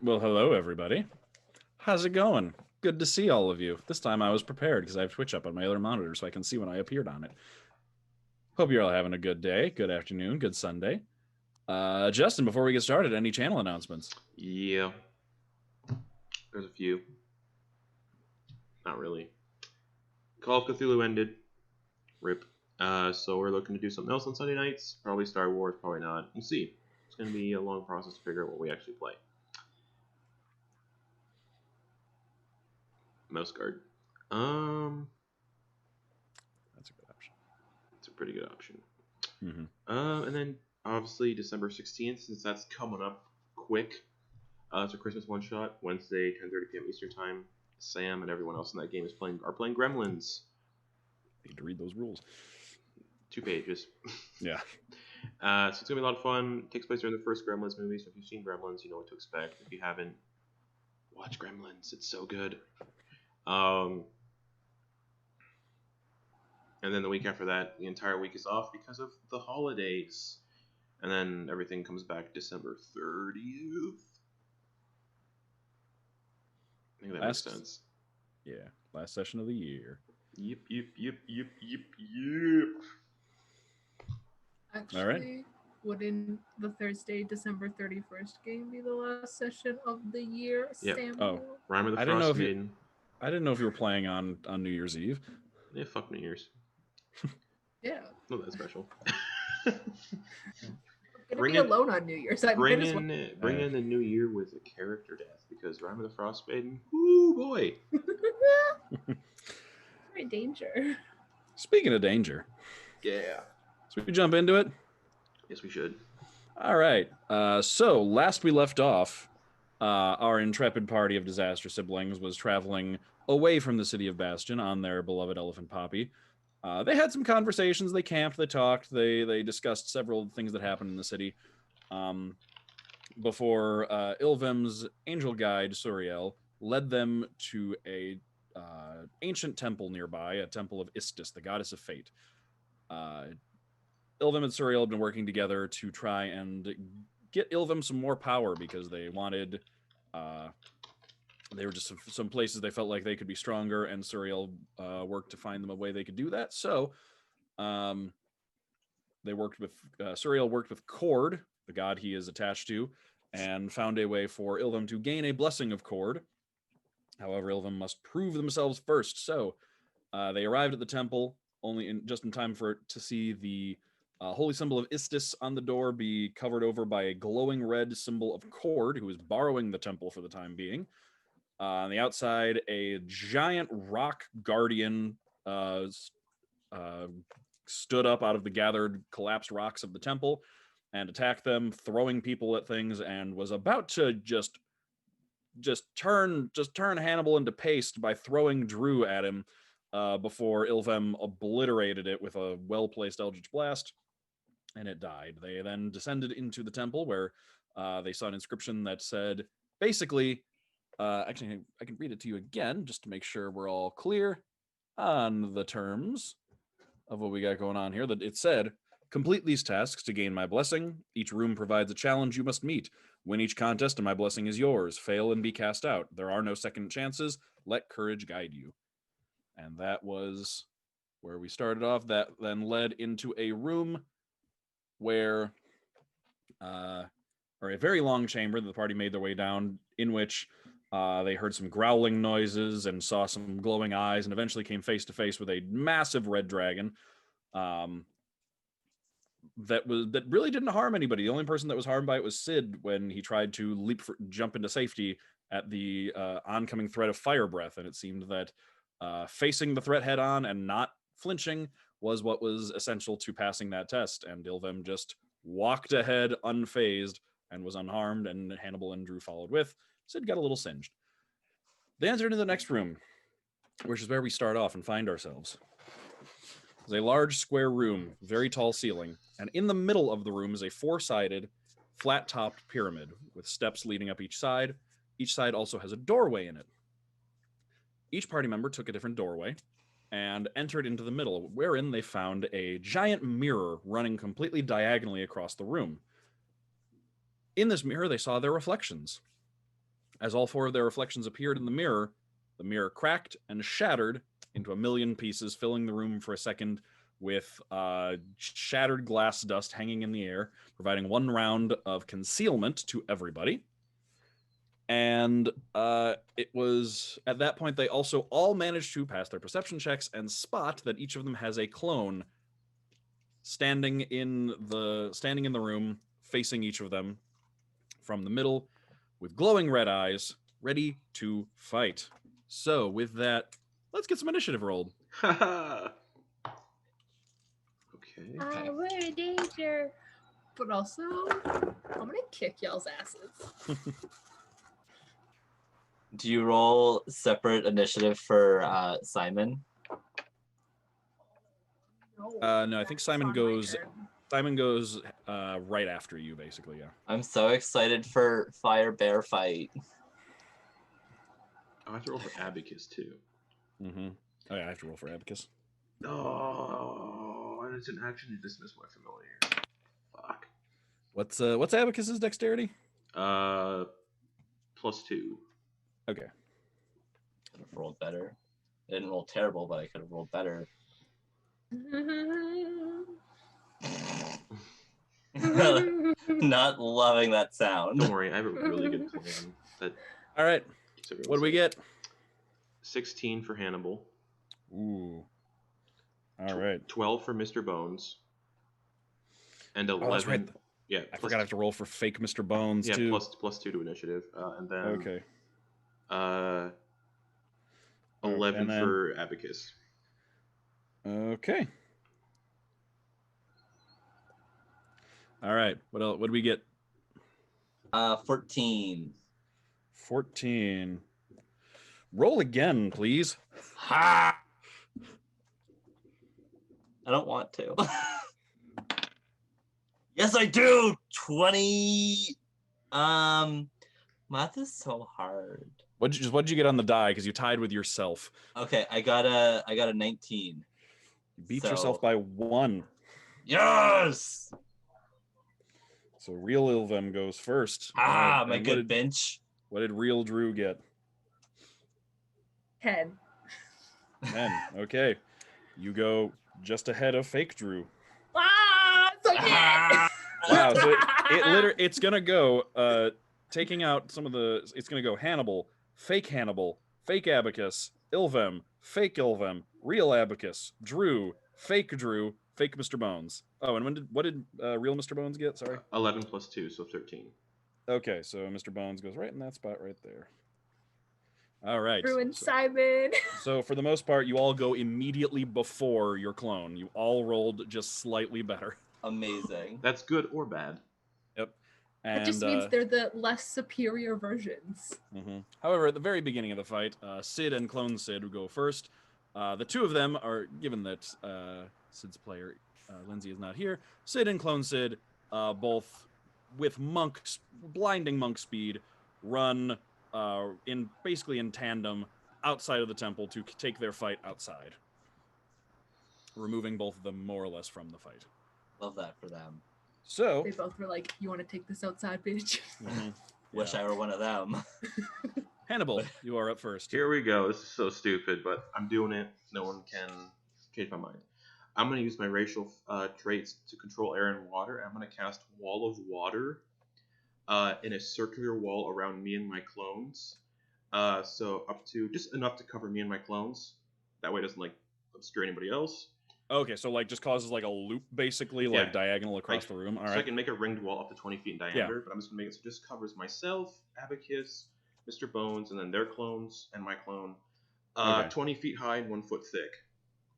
Well, hello, everybody. How's it going? Good to see all of you. This time I was prepared because I have Twitch up on my other monitor so I can see when I appeared on it. Hope you're all having a good day, good afternoon, good Sunday. Justin, before we get started, any channel announcements? Yeah, there's a few. Not really. Call of Cthulhu ended. Rip. So we're looking to do something else on Sunday nights. Probably Star Wars, probably not. We'll see. It's going to be a long process to figure out what we actually play. Mouse guard. That's a good option. It's a pretty good option. Mm-hmm. And then obviously December 16th, since that's coming up quick. It's a Christmas one shot. Wednesday, 10:30 p.m. Eastern time. Sam and everyone else in that game are playing Gremlins. Need to read those rules. 2 pages. Yeah. So it's gonna be a lot of fun. It takes place during the first Gremlins movie, so if you've seen Gremlins, you know what to expect. If you haven't, watch Gremlins. It's so good. And then the week after that, the entire week is off because of the holidays. And then everything comes back December 30th. I think that makes sense. Yeah, last session of the year. Yep. Actually, All right. wouldn't the Thursday, December 31st game be the last session of the year, Yep. Samuel? Rhyme of the I didn't know Frost if Maiden. I didn't know if you were playing on New Year's Eve. Yeah, fuck New Year's. Yeah. Not that special. I'm gonna be alone on New Year's. Bring in the new year with a character death because Rhyme of the Frost Maiden. Woo boy. Very danger. Speaking of danger. Yeah. So we jump into it? Yes, we should. All right. So last we left off, our intrepid party of disaster siblings was traveling away from the city of Bastion on their beloved elephant poppy. They had some conversations. They camped. They talked. They discussed several things that happened in the city. Before Ilvem's angel guide Suriel led them to a ancient temple nearby, a temple of Istis, the goddess of fate. Ilvem and Suriel have been working together to try and get Ilvem some more power because they wanted. They were just some places they felt like they could be stronger, and Suriel worked to find them a way they could do that. So, they worked with Suriel worked with Cord, the god he is attached to, and found a way for Ilvem to gain a blessing of Cord. However, Ilvem must prove themselves first. So, they arrived at the temple just in time to see the holy symbol of Istis on the door be covered over by a glowing red symbol of Cord, who is borrowing the temple for the time being. On the outside, a giant rock guardian stood up out of the gathered collapsed rocks of the temple and attacked them, throwing people at things, and was about to just turn Hannibal into paste by throwing Drew at him before Ilvem obliterated it with a well-placed Eldritch Blast, and it died. They then descended into the temple where they saw an inscription that said, basically, actually, I can read it to you again just to make sure we're all clear on the terms of what we got going on here. That it said, complete these tasks to gain my blessing. Each room provides a challenge you must meet. Win each contest and my blessing is yours. Fail and be cast out. There are no second chances. Let courage guide you. And that was where we started off. That then led into a room where, or a very long chamber that the party made their way down, in which they heard some growling noises and saw some glowing eyes, and eventually came face to face with a massive red dragon that really didn't harm anybody. The only person that was harmed by it was Sid when he tried to jump into safety at the oncoming threat of fire breath, and it seemed that facing the threat head on and not flinching was what was essential to passing that test, and Ilvem just walked ahead unfazed and was unharmed, and Hannibal and Drew followed with. Sid got a little singed. They entered into the next room, which is where we start off and find ourselves. It's a large square room, very tall ceiling, and in the middle of the room is a four-sided, flat-topped pyramid with steps leading up each side. Each side also has a doorway in it. Each party member took a different doorway and entered into the middle, wherein they found a giant mirror running completely diagonally across the room. In this mirror, they saw their reflections. As all 4 of their reflections appeared in the mirror cracked and shattered into a million pieces, filling the room for a second with shattered glass dust hanging in the air, providing 1 round of concealment to everybody. And it was at that point they also all managed to pass their perception checks and spot that each of them has a clone standing in the room, facing each of them from the middle, with glowing red eyes, ready to fight. So with that, let's get some initiative rolled. Okay. We're in danger. But also, I'm gonna kick y'all's asses. Do you roll separate initiative for Simon? No, I think Simon goes right after you, basically. Yeah. I'm so excited for Fire Bear fight. I have to roll for Abacus too. Mm-hmm. Oh yeah, I have to roll for Abacus. Oh, and it's an action to dismiss my familiar. Fuck. What's Abacus's dexterity? +2. Okay. Could have rolled better. I didn't roll terrible, but I could have rolled better. Not loving that sound. Don't worry, I have a really good plan. All right. What do we get? 16 for Hannibal. Ooh. All right. 12 for Mr. Bones. And 11. Oh, that's right. Yeah. I forgot I have to roll for fake Mr. Bones too. Yeah, +2 to initiative, and then Okay. 11 and then, for Abacus. Okay. All right. What else? What do we get? 14. 14. Roll again, please. Ha! I don't want to. Yes, I do. 20. Math is so hard. What'd you get on the die? Because you tied with yourself. Okay, I got a 19. You beat yourself by 1. Yes. So real Ilvem goes first. Ah, Right. my good bench. What did real Drew get? 10. 10. Okay. You go just ahead of fake Drew. So Wow. So it's gonna go taking out some of the. It's gonna go Hannibal, fake Abacus, Ilvem, fake Ilvem, real Abacus, Drew, fake Mr. Bones. Oh, and what did real Mr. Bones get? Sorry. 11 +2, so 13. Okay, so Mr. Bones goes right in that spot right there. All right. Drew and Simon. So for the most part, you all go immediately before your clone. You all rolled just slightly better. Amazing. That's good or bad. Yep. And, That just means they're the less superior versions. Mm-hmm. However, at the very beginning of the fight, Sid and Clone Sid will go first. The two of them are, given that Sid's player, Lindsey, is not here, Sid and Clone Sid, both with blinding monk speed, run basically in tandem outside of the temple to take their fight outside, removing both of them more or less from the fight. Love that for them. So They both were like, "You want to take this outside, bitch?" Mm-hmm. Wish I were one of them. Hannibal, you are up first. Here we go. This is so stupid, but I'm doing it. No one can change my mind. I'm going to use my racial traits to control air and water. I'm going to cast Wall of Water in a circular wall around me and my clones. So up to just enough to cover me and my clones. That way it doesn't obscure anybody else. Okay, so just causes a loop basically, diagonal across the room. All right. So I can make a ringed wall up to 20 feet in diameter, but I'm just going to make it so it just covers myself, Abacus, Mr. Bones, and then their clones and my clone. 20 feet high and 1 foot thick.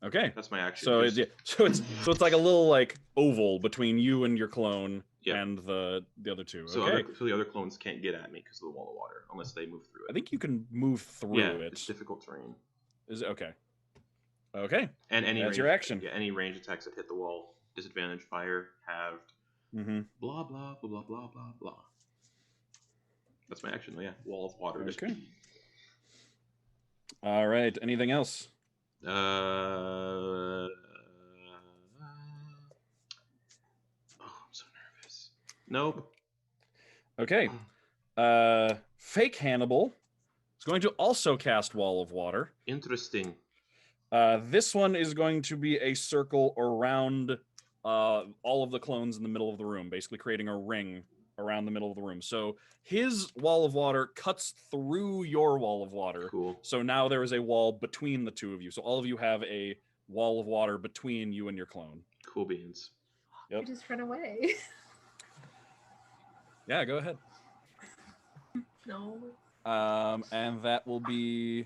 Okay. That's my action. So it's like a little oval between you and your clone and the other two. So, okay. So the other clones can't get at me because of the wall of water unless they move through it. I think you can move through it. It's difficult terrain. Is it okay? Okay. And that's your action. Yeah, any range attacks that hit the wall, disadvantage, fire, halved, blah blah blah blah blah blah blah. That's my action. Yeah, wall of water. Okay. All right. Anything else? Oh, I'm so nervous. Nope. Okay. Fake Hannibal is going to also cast Wall of Water. Interesting. This one is going to be a circle around all of the clones in the middle of the room, basically creating a ring around the middle of the room. So his Wall of Water cuts through your Wall of Water. Cool. So now there is a wall between the two of you. So all of you have a Wall of Water between you and your clone. Cool beans. Yep. You just run away. Yeah, go ahead. No. And that will be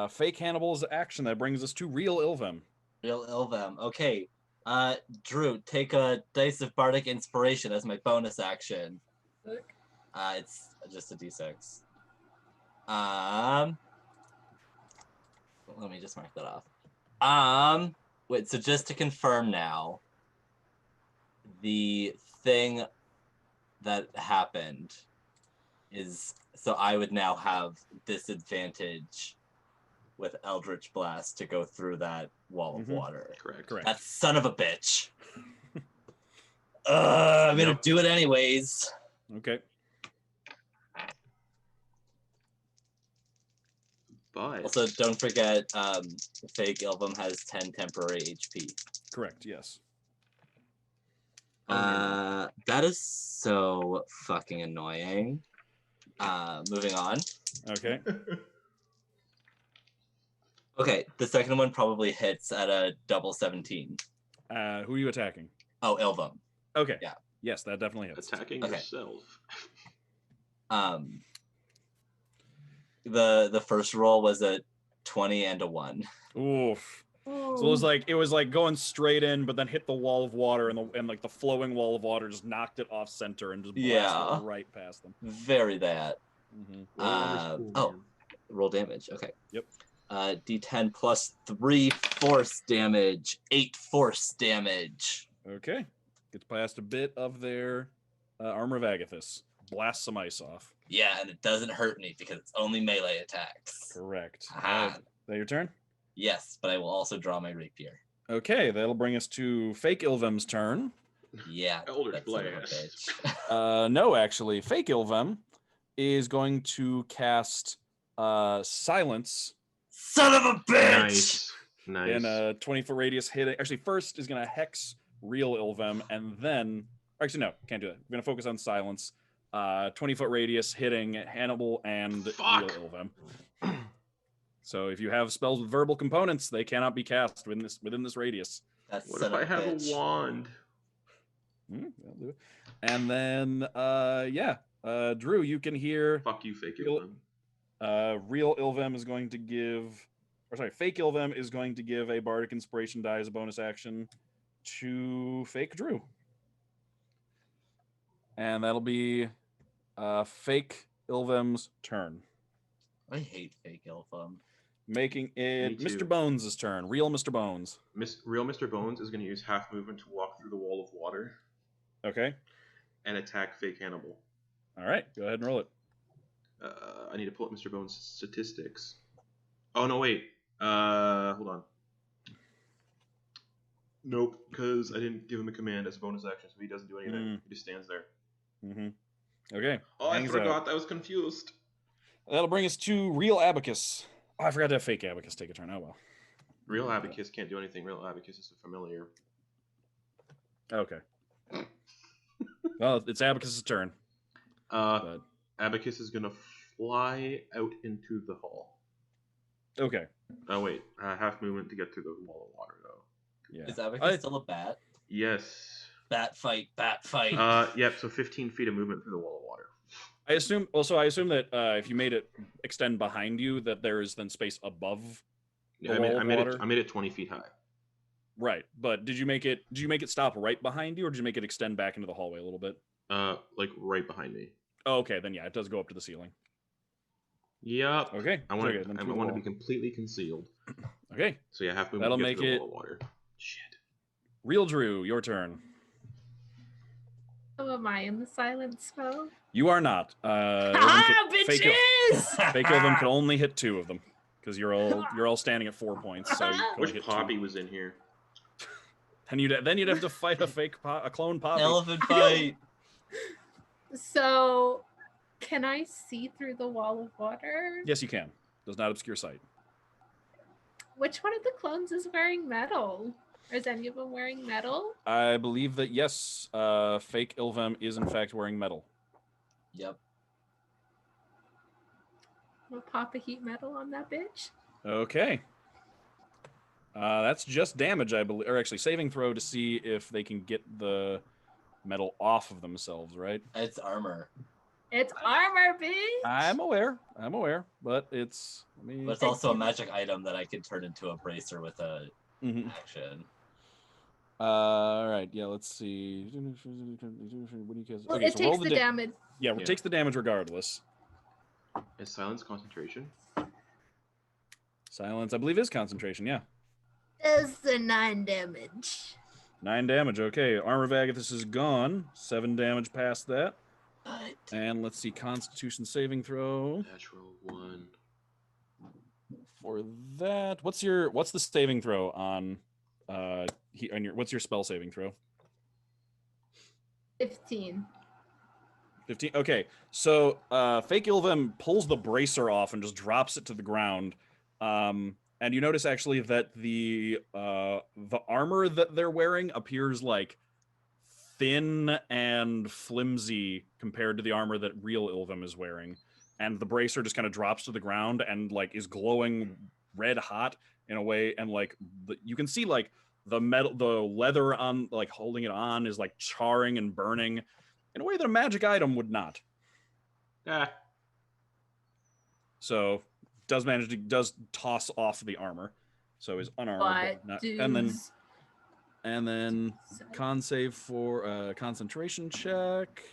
Fake Hannibal's action. That brings us to Real Ilvem. Real Ilvem. Okay. Drew, take a Dice of Bardic Inspiration as my bonus action. Look. It's just a d6. Let me just mark that off. Wait, so just to confirm now, the thing that happened is, so I would now have disadvantage with Eldritch Blast to go through that wall of water. Correct. That son of a bitch. I'm gonna do it anyways. Okay. But Also, don't forget, Fake Ilvem has 10 temporary HP. Correct, yes. That is so fucking annoying. Moving on. Okay. Okay, the second one probably hits at a double 17. Who are you attacking? Oh, Ilvem. Okay. Yeah. Yes, that definitely hits. attacking Okay. yourself. The first roll was a 20 and a 1. Oof. Oh. So it was like going straight in, but then hit the wall of water, and like the flowing wall of water just knocked it off center and just blasted it right past them. Very that. Roll Roll damage. Okay. Yep. D10 plus 3 force damage. 8 force damage. Okay. Gets past a bit of their armor of Agathis. Blast some ice off. Yeah, and it doesn't hurt me because it's only melee attacks. Correct. Aha. Is that your turn? Yes, but I will also draw my rapier. Okay, that'll bring us to Fake Ilvem's turn. Yeah. Eldritch that son of a Blast. bitch. No, actually, Fake Ilvem is going to cast Silence Son of a bitch! Nice. Nice. in a 20-foot radius hitting. Actually, first is going to Hex Real Ilvem, and then... Actually, no, can't do that. We're going to focus on Silence. 20-foot radius hitting Hannibal and Fuck. Real Ilvem. So if you have spells with verbal components, they cannot be cast within this radius. That What son if I of have bitch. a wand? That'll do it. And then, Drew, you can hear Fuck you, Fake Real- Ilvem. Real Ilvem is going to give... Fake Ilvem is going to give a Bardic Inspiration die as a bonus action to Fake Drew. And that'll be Fake Ilvem's turn. I hate Fake Ilvem. Making it Me too. Mr. Bones' turn. Real Mr. Bones. Real Mr. Bones is going to use half movement to walk through the wall of water Okay. and attack Fake Hannibal. All right. Go ahead and roll it. I need to pull up Mr. Bones' statistics. Oh, no, wait. Hold on. Nope, because I didn't give him a command as a bonus action, so he doesn't do anything. He just stands there. Mm-hmm. Okay. Oh, I Hangs forgot. out. I was confused. That'll bring us to Real Abacus. Oh, I forgot to have Fake Abacus take a turn. Oh, well. Real Abacus can't do anything. Real Abacus is a familiar. Okay. Well, it's Abacus' turn. But... Abacus is going to fly out into the hall. Okay. Oh, wait. Half movement to get through the wall of water, though. Yeah. Is Abacus still a bat? Yes. Bat fight, bat fight. Yep, so 15 feet of movement through the wall of water. I assume that if you made it extend behind you, that there is then space above the Yeah, wall of water. I made it 20 feet high. Right, but did you make it stop right behind you, or did you make it extend back into the hallway a little bit? Like right behind me. Oh, okay, then yeah, it does go up to the ceiling. Yep. Okay. I want then I through the want to wall. be completely concealed. Okay. So yeah, half movement That'll to get make to the it- wall of water. Shit. Real Drew, your turn. Oh, am I in the silent spell? You are not. Fake Ilvem could only hit 2 of them because you're all standing at 4 points. So you could only Which hit 2. Poppy was in here? And you'd have to fight a clone Poppy. Elephant fight. So, Can I see through the wall of water? Yes, you can. Does not obscure sight. Which one of the clones is wearing metal? Or is any of them wearing metal? I believe that, yes, fake Ilvem is in fact wearing metal. Yep. We'll pop a heat metal on that bitch. Okay. That's just damage, I believe, or actually saving throw to see if they can get the metal off of themselves, right? It's armor. It's armor, bitch! I'm aware, but it's... But it's also a magic item that I can turn into a bracer with a action. All right, yeah, let's see. What do you guys... Well, Okay, it so roll takes the damage. Yeah, it Yeah. takes the damage regardless. Is silence concentration? Silence, I believe, is concentration, yeah. Does the 9 damage. 9 damage, okay. Armor of Agathis is gone. 7 damage past that. But And let's see, Constitution saving throw. Natural 1. For that, what's the saving throw on what's your spell saving throw? 15. 15. Okay, so fake Ilvem pulls the bracer off and just drops it to the ground. And you notice actually that the armor that they're wearing appears like thin and flimsy compared to the armor that real Ilvem is wearing. And the bracer just kind of drops to the ground and like is glowing red hot in a way, and like you can see like the leather on like holding it on is like charring and burning in a way that a magic item would not. Ah. So does toss off the armor, so is unarmed. But and then con save for concentration check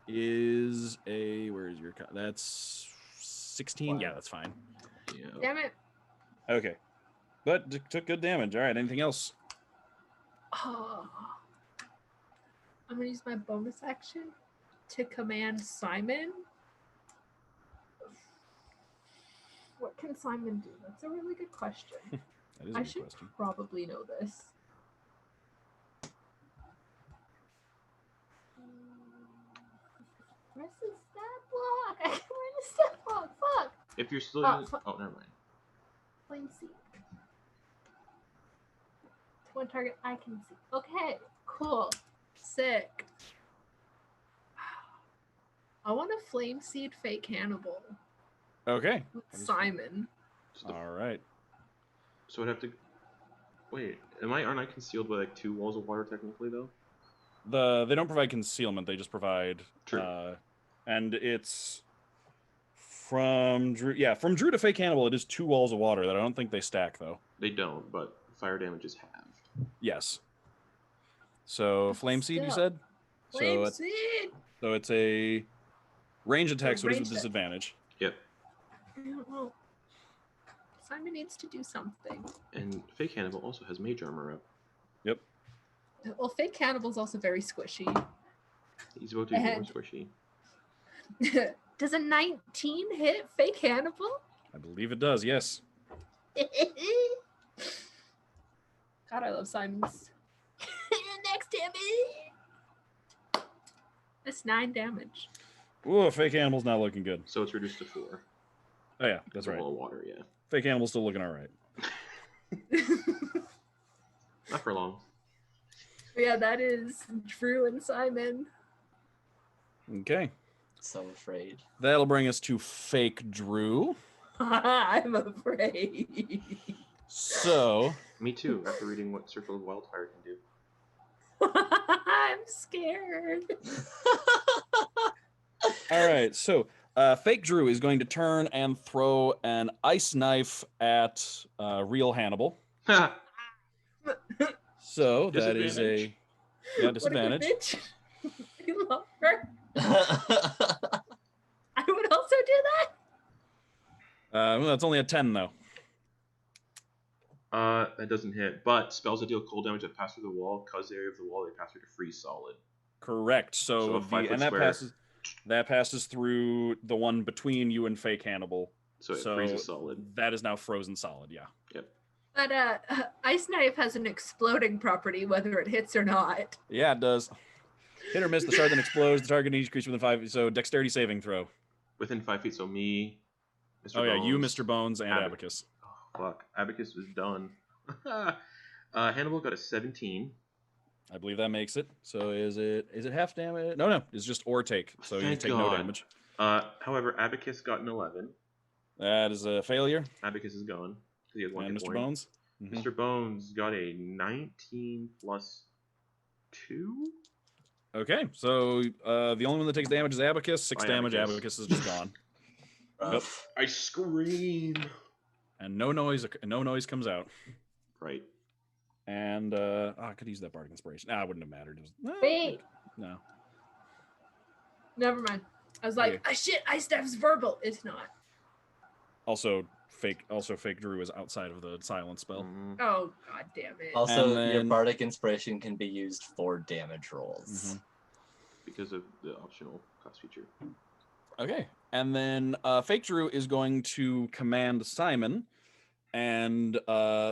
is where is your that's 16. Yeah, that's fine. Yeah. Damn it. Okay, but took good damage. All right, anything else? Oh. I'm gonna use my bonus action to command Simon. What can Simon do? That's a really good question. That is a I good should question. probably know this. Where's the stat block? I can't find the stat block. Fuck. If you're still Oh, using... fuck. Oh, never mind. Flame seed. To one target I can see. Okay, cool. Sick. I want a flame seed fake Hannibal Okay. with Simon. So All right. So I'd have to... Wait, aren't I concealed by like 2 walls of water technically though? They don't provide concealment. They just provide. True. And it's from Drew. Yeah, from Drew to fake Hannibal, it is 2 walls of water that I don't think they stack though. They don't, but fire damage is halved. Yes. So But flame seed, you still. said. Flame seed. So it's a range attack. So it is range with disadvantage. Yep. I don't know. Simon needs to do something. And fake Hannibal also has mage armor up. Yep. Well, fake Hannibal's also very squishy. He's about to be more And- squishy. Does a 19 hit fake Hannibal? I believe it does. Yes. God, I love Simon's. Next damage. That's 9 damage. Ooh, fake Hannibal's not looking good. So it's reduced to 4. Oh yeah, that's A right. wall of water, yeah. Fake Hannibal's still looking all right. Not for long. Yeah, that is Drew and Simon. Okay. so afraid. That'll bring us to fake Drew. I'm afraid. So Me too, after reading what Circle of Wildfire can do. I'm scared. all right, so fake Drew is going to turn and throw an ice knife at real Hannibal. Ha! So that is a disadvantage. What a good bitch. I love her. I would also do that. Well, that's only a 10 though. That doesn't hit. But spells that deal cold damage that pass through the wall, cause the area of the wall they pass through to freeze solid. Correct. So So a 5 foot square. that passes through the one between you and fake Hannibal. So it freezes solid. That is now frozen solid. Yeah. Yep. But Ice Knife has an exploding property, whether it hits or not. Yeah, it does. Hit or miss, the shard then explodes. The target needs to creature within 5. So dexterity saving throw. Within 5 feet, so me, Mr. Oh yeah, Bones. you, Mr. Bones, and Abac- Abacus. Oh, fuck. Abacus was done. Hannibal got a 17. I believe that makes it. So is it half damage? No, it's just or take. So you Thank take no God. damage. However, Abacus got an 11. That is a failure. Abacus is gone. He has 1 And hit Mr. point. Bones. Mhm. Mr. Bones got a 19 plus 2. Okay, so the only one that takes damage is Abacus. 6 Bye, damage. Abacus. Abacus is just gone. Rough. I scream. And no noise comes out. Right. And I could use that bardic inspiration. Nah, it wouldn't have mattered. It was, Wait. No. Never mind. I was like, Okay. shit, ice staff's verbal. It's not. Also fake Drew is outside of the silent spell. Mhm. Oh, god damn it. Also, And your then- bardic inspiration can be used for damage rolls. Mhm. Because of the optional class feature. Okay. And then Fake Drew is going to command Simon. And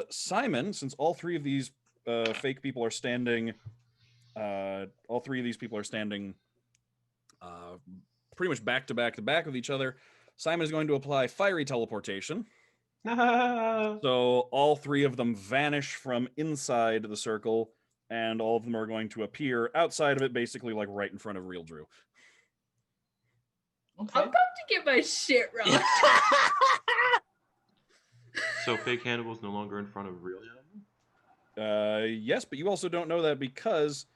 Simon, since all three of these fake people are standing, pretty much back to back with each other, Simon is going to apply fiery teleportation. So all three of them vanish from inside the circle, and all of them are going to appear outside of it, basically like right in front of real Drew. Okay. I'm about to get my shit wrong. So fake Hannibal's no longer in front of real Hannibal? Yes, but you also don't know that because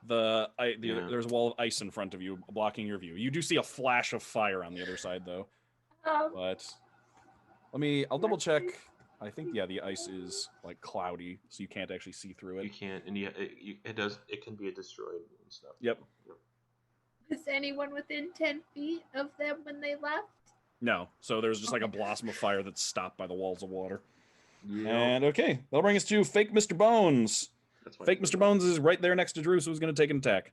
Yeah. there's a wall of ice in front of you blocking your view. You do see a flash of fire on the other side, though. But I'll double check. I think the ice is like cloudy, so you can't actually see through You it. can't, and it can be destroyed and stuff. Yep. Was anyone within 10 feet of them when they left? No, so there's just like a blossom of fire that's stopped by the walls of water. Yep. And okay, that'll bring us to fake Mr. Bones. That's why Fake Mr. Bones is right there next to Drew, so he's going to take an attack.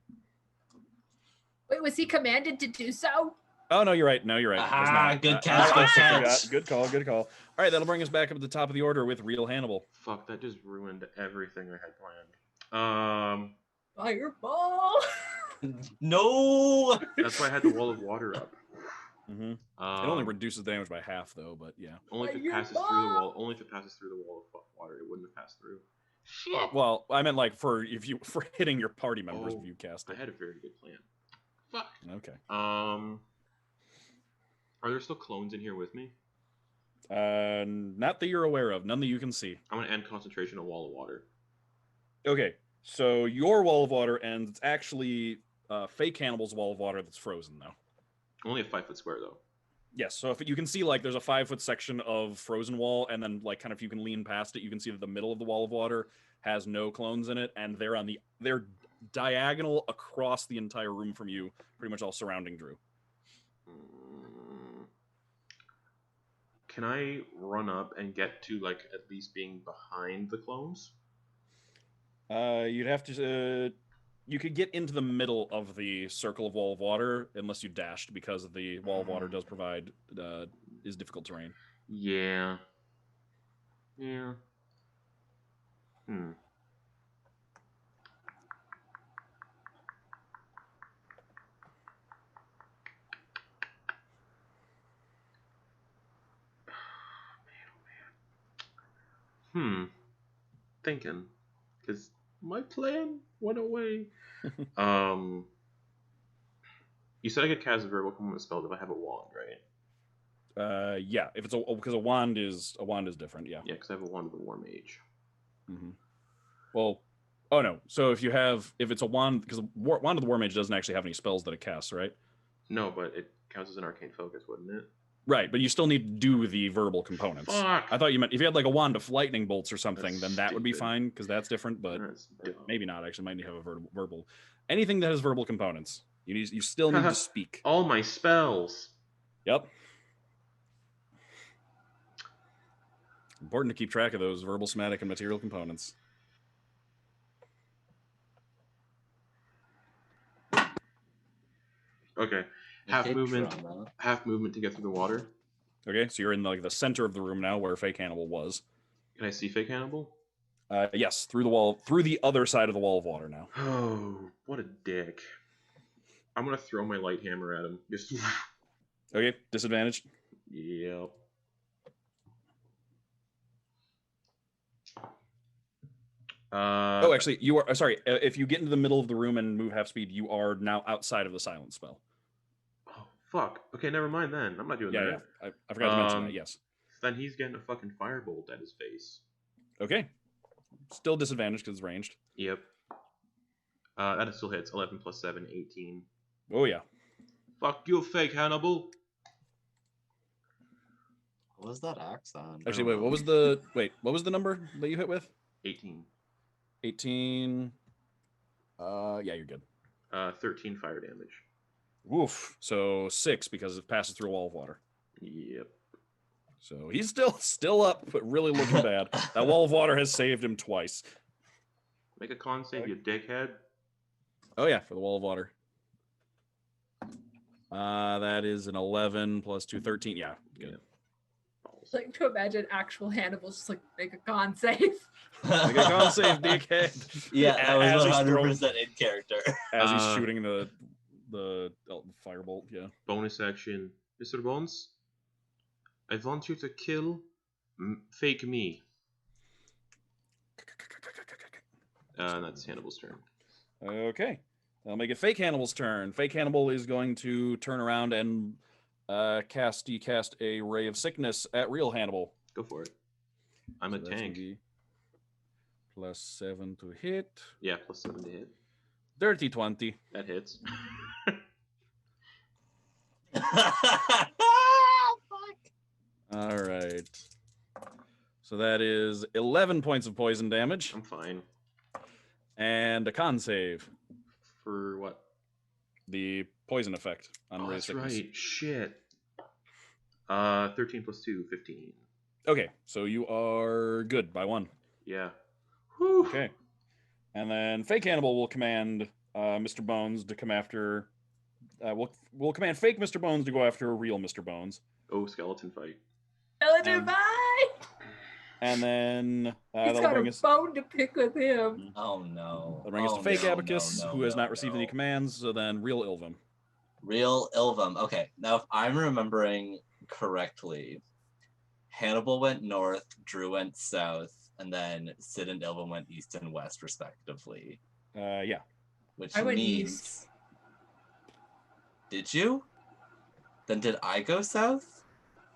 Wait, was he commanded to do so? Oh, no, you're right. No, you're right. It was Ah, not. good I catch, also good forgot. catch. Good call, good call. All right, that'll bring us back up at the top of the order with real Hannibal. Fuck, that just ruined everything I had planned. Fireball! No. That's why I had the wall of water up. Mm-hmm. It only reduces damage by half, though, but yeah. Only if it passes through the wall. Only if it passes through the wall of water. It wouldn't have passed through. Shit. Well, I meant like for hitting your party members Oh, if you cast I it. had a very good plan. Fuck. Okay. Are there still clones in here with me? Not that you're aware of. None that you can see. I'm gonna end concentration on wall of water. Okay, so your wall of water ends. It's actually fake Hannibal's wall of water that's frozen, though. Only a 5 foot square though. Yes, so if you can see, like, there's a 5-foot section of frozen wall, and then, like, kind of if you can lean past it, you can see that the middle of the wall of water has no clones in it, and they're diagonal across the entire room from you, pretty much all surrounding Drew. Can I run up and get to like at least being behind the clones? You'd have to. You could get into the middle of the circle of wall of water unless you dashed, because the wall of water does provide is difficult terrain. Yeah. Yeah. Thinking, because my plan went away. You said I could cast a verbal component spell if I have a wand, right? Yeah, if it's because a wand is different. Yeah. Yeah, because I have a wand of the War Mage. Mm-hmm. Well, oh no. So if it's a wand, because wand of the War Mage doesn't actually have any spells that it casts, right? No, but it counts as an arcane focus, wouldn't it? Right, but you still need to do the verbal components. Fuck. I thought you meant if you had like a wand of lightning bolts or something, That's then that would be stupid. fine, because that's different. But That's dumb. maybe not. Actually, might need to have a verbal. Anything that has verbal components, you still need to speak. All my spells. Yep. Important to keep track of those verbal, somatic, and material components. Okay. Half Okay, movement. trauma. Half movement to get through the water. Okay, so you're in like the center of the room now, where fake Hannibal was. Can I see fake Hannibal? Yes, through the wall, through the other side of the wall of water now. Oh, what a dick. I'm gonna throw my light hammer at him. Just Okay, disadvantage. Yep. Oh, actually, you are sorry. If you get into the middle of the room and move half speed, you are now outside of the silence spell. Oh, fuck. Okay, never mind then. I'm not doing Yeah, that. yeah. I forgot to mention that. Yes. Then he's getting a fucking firebolt at his face. Okay. Still disadvantage because it's ranged. Yep. That still hits. 11 plus 7, 18. Oh yeah. Fuck you, fake Hannibal. What was that axe on? Actually, wait. What was the number that you hit with? 18. 18. Yeah, you're good. 13 fire damage. Woof. So 6 because it passes through a wall of water. Yep. So he's still up, but really looking bad. That wall of water has saved him twice. Make a con save, you dickhead. Oh yeah, for the wall of water. That is an 11 plus 2, 13. Yeah, good. It's like to imagine actual Hannibal's just like make a con save. Make a con save, dickhead. Yeah, that was As he's 100% in character. As he's shooting the firebolt. Yeah. Bonus action. Mr. Bones, I want you to kill fake me. And that's Hannibal's turn. Okay. I'll make it fake Hannibal's turn. Fake Hannibal is going to turn around and cast a ray of sickness at real Hannibal. Go for it. I'm a So that's gonna tank. be plus 7 to hit. Yeah, plus 7 to hit. Dirty 20. That hits. Fuck. All right. So that is 11 points of poison damage I'm fine. and a con save. For what? The poison effect on Oh, ray of that's sickness. right. Shit. 13 plus 2, 15. Okay, so you are good by 1. Yeah. Whew. Okay. And then Fake Hannibal will command Mr. Bones to come after. We'll command Fake Mr. Bones to go after real Mr. Bones. Oh, skeleton fight. Skeleton fight! And then He's that'll got bring a us. bone to pick with him. Oh no. That'll bring us to Fake Abacus, who has not received any commands. So then real Ilvem. Real Ilvem. Okay, now if I'm remembering correctly, Hannibal went north, Drew went south, and then Sid and Ilvem went east and west, respectively. Yeah. Which I went means. east. Did you? Then did I go south?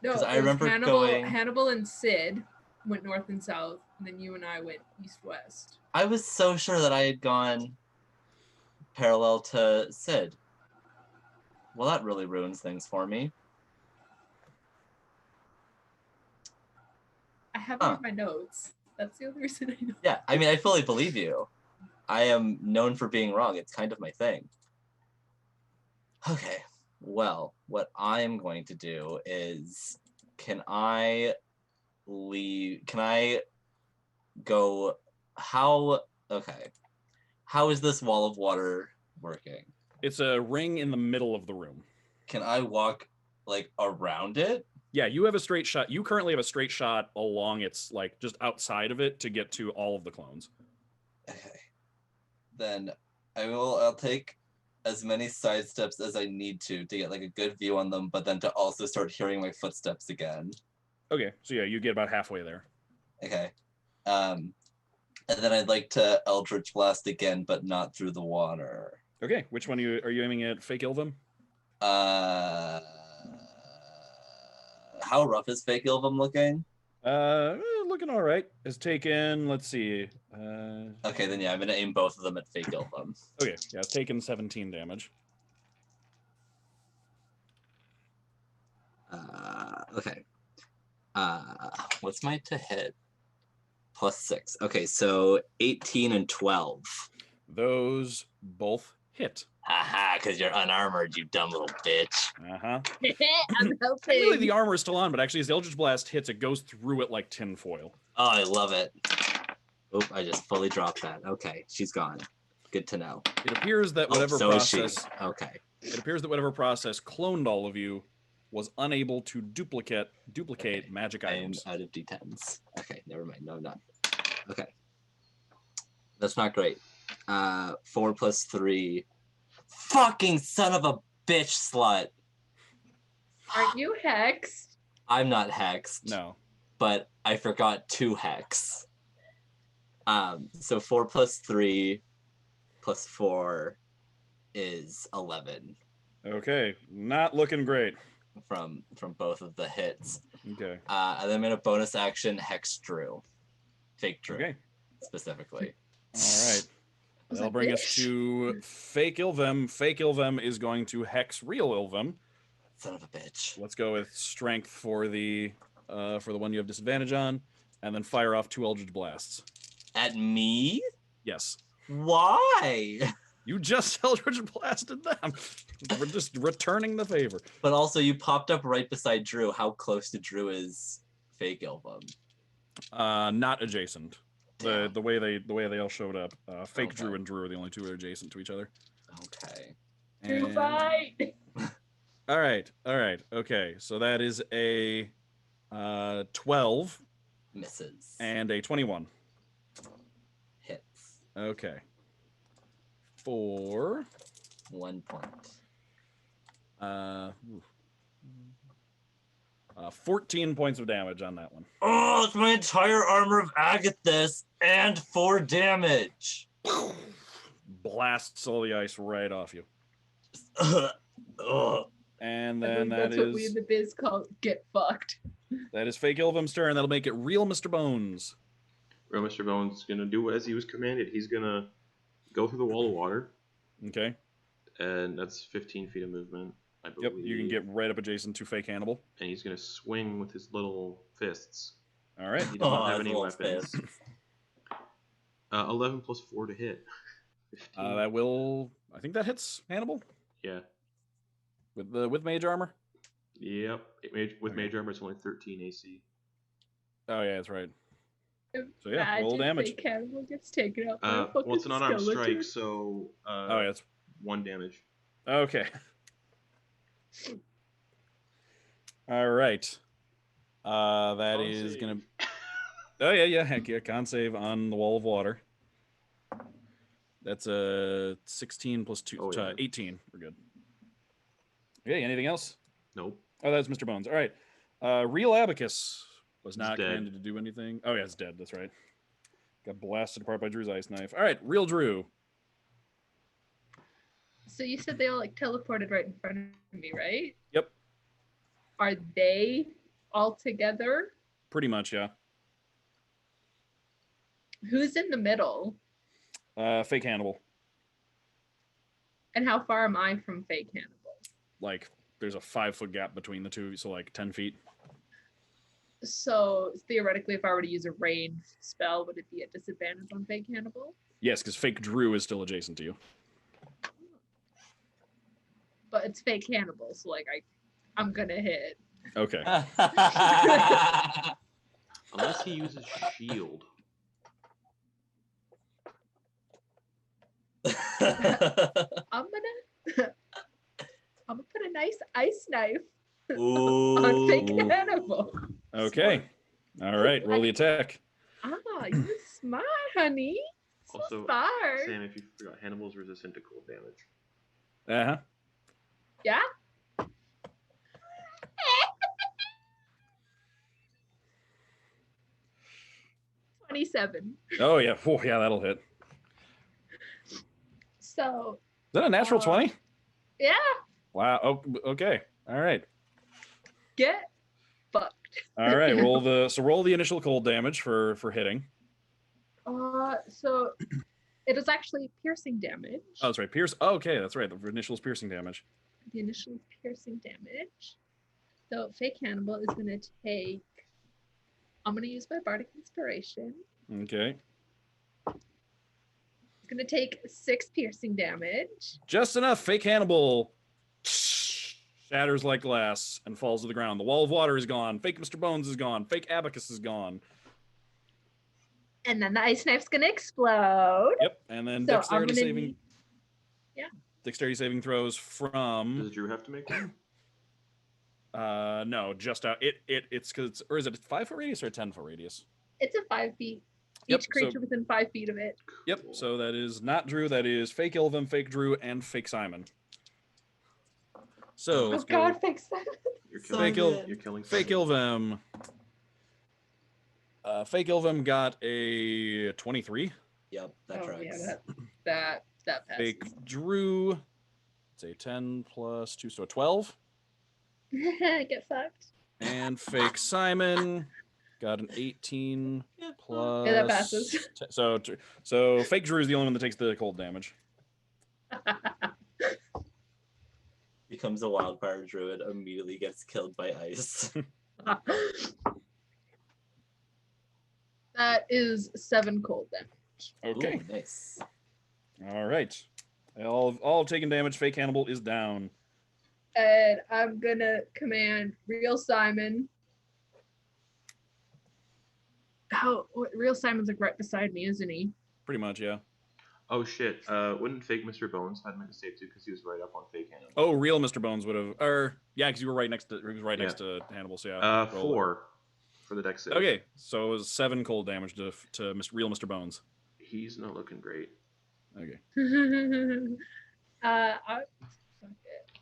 No, 'Cause I it was remember Hannibal, going- Hannibal and Sid went north and south, and then you and I went east-west. I was so sure that I had gone parallel to Sid. Well, that really ruins things for me. I have it in my notes. That's the only reason I know. Yeah, I mean, I fully believe you. I am known for being wrong. It's kind of my thing. Okay, well, what I'm going to do is, can I go, okay. How is this wall of water working? It's a ring in the middle of the room. Can I walk, like, around it? Yeah, you have a straight shot. You currently have a straight shot along its, like, just outside of it to get to all of the clones. Okay. Then I'll take as many side steps as I need to get like a good view on them, but then to also start hearing my footsteps again. Okay, so yeah, you get about halfway there. Okay. And then I'd like to Eldritch Blast again, but not through the water. Okay, which one are you aiming at? Fake Ilvem? How rough is Fake Ilvem looking? Looking all right. It's taken, let's see. Okay, then yeah, I'm gonna aim both of them at Fake Ilvem. Okay, yeah, it's taken 17 damage. Okay. What's my to hit? +6. Okay, so 18 and 12. Those both hit. Haha, because you're unarmored, you dumb little bitch. Uh-huh. I'm Really, helping. the armor is still on, but actually as the Eldritch Blast hits, it goes through it like tinfoil. Oh, I love it. Oop, I just fully dropped that. Okay, she's gone. Good to know. It appears that whatever so is she. process Okay. it appears that whatever process cloned all of you was unable to duplicate Okay. magic I am items. out of D10s. Okay, never mind. No, I'm not. Okay. That's not great. 4 plus 3. Fucking son of a bitch slut. Aren't you hexed? I'm not hexed. No. But I forgot 2 hex. So 4 plus 3 plus 4 is 11 Okay, not looking great. from both of the hits. Okay. And then I'm in a bonus action hex Drew. Fake Drew, Okay. specifically. All right. Was That'll that bring us bitch? to fake Ilvem. Fake Ilvem is going to hex real Ilvem. Son of a bitch. Let's go with strength for the one you have disadvantage on, and then fire off 2 Eldritch Blasts. At me? Yes. Why? You just Eldritch Blasted them. We're just returning the favor. But also, you popped up right beside Drew. How close to Drew is fake Ilvem? Not adjacent. The Damn. way they all showed up. Fake Okay. Drew and Drew are the only 2 that are adjacent to each other. Okay. Drew And- fight. All right. Okay, so that is a 12 Misses. and a 21. Hits. Okay. For 1 point. 14 points of damage on that one. Oh, it's my entire armor of Agathis and 4 damage. Blasts all the ice right off you. Ugh. And I then think that that's what we in is the biz call get fucked. fake Ilvem's turn. That'll make it real Mr. Bones. Real Mr. Bones is gonna do as he was commanded. He's gonna go through the wall of water, Okay. and that's 15 feet of movement, I Yep. believe. You can get right up adjacent to fake Hannibal. And he's gonna swing with his little fists. All right. He doesn't Oh, have his any little weapons. fists. 11 plus 4 to hit. 15. That will. I think that hits Hannibal Yeah. with mage armor. Yep. With Okay. mage armor, it's only 13 AC. Oh yeah, that's right. So yeah, roll Imagine damage. fake Hannibal gets taken out by a fucking Well, it's an unarmed skeleton. strike, so Oh yeah, it's 1 damage. okay. All right. That Con is save. gonna. Oh yeah. Heck yeah, con save on the wall of water. That's a 16 plus 2, Oh, yeah. 18. We're good. Okay, anything else? Nope. Oh, that's Mr. Bones. All right. Real Abacus was not dead. commanded to do anything. Oh yeah, it's dead. That's right. Got blasted apart by Drew's ice knife. All right, real Drew. So you said they all like teleported right in front of me, right? Yep. Are they all together? Pretty much, yeah. Who's in the middle? Fake Hannibal. And how far am I from fake Hannibal? Like, there's a 5-foot gap between the two, so like 10 feet. So theoretically, if I were to use a ranged spell, would it be a disadvantage on fake Hannibal? Yes, because fake Drew is still adjacent to you. But it's fake Hannibal, so like I'm gonna hit. Okay. Unless he uses shield. I'm gonna put a nice ice knife on Ooh. fake Hannibal. Okay. All right, roll the attack. Ah, you're smart, honey. So Also, smart. Sam, if you forgot, Hannibal's resistant to cold damage. Uh-huh. Yeah. 27. Oh yeah. Oh yeah, that'll hit. So Is that a natural 20? yeah, Wow. Oh, okay. All right. get fucked. All right. Roll the initial cold damage for hitting. So it is actually piercing damage. Oh, that's right. Pierce. Oh, okay, that's right. The initial is piercing damage. The initial piercing damage. So fake Hannibal is gonna take. I'm gonna use my bardic inspiration. Okay. It's gonna take 6 piercing damage. Just enough. Fake Hannibal shatters like glass and falls to the ground. The wall of water is gone. Fake Mr. Bones is gone. Fake Abacus is gone. And then the ice knife's gonna explode. Yep. And then So dexterity I'm gonna saving. need- yeah. Dexterity saving throws Does from. Drew have to make one? No, just out. It's because or is it a 5-foot radius or a 10-foot radius? It's a 5 feet. Yep, Each creature within 5 feet of it. Yep. So that is not Drew. That is fake Ilvem, fake Drew, and fake Simon. So Oh let's god, go. fake Simon. You're Fake killing. You're killing. Fake Simon. Ilvem. Fake Ilvem got a 23. Yep, that Oh tracks. yeah, that passes. Fake Drew. It's a 10 plus 2, so a 12. Get fucked. And fake Simon got an 18 plus. Yeah, that passes. So fake Drew is the only one that takes the cold damage. Becomes a wildfire druid, immediately gets killed by ice. That is 7 cold damage. Okay. Ooh, nice. All right. All taken damage. Fake Hannibal is down. And I'm gonna command Real Simon. Real Simon's like right beside me, isn't he? Pretty much, yeah. Oh shit! Wouldn't fake Mr. Bones had to make a save too because he was right up on fake Hannibal. Oh, real Mr. Bones would have, or yeah, because you were right next to, he was right next to Hannibal. So yeah. Roll 4 for the dex save. Okay, so it was 7 cold damage to real Mr. Bones. He's not looking great. Okay. Fuck it.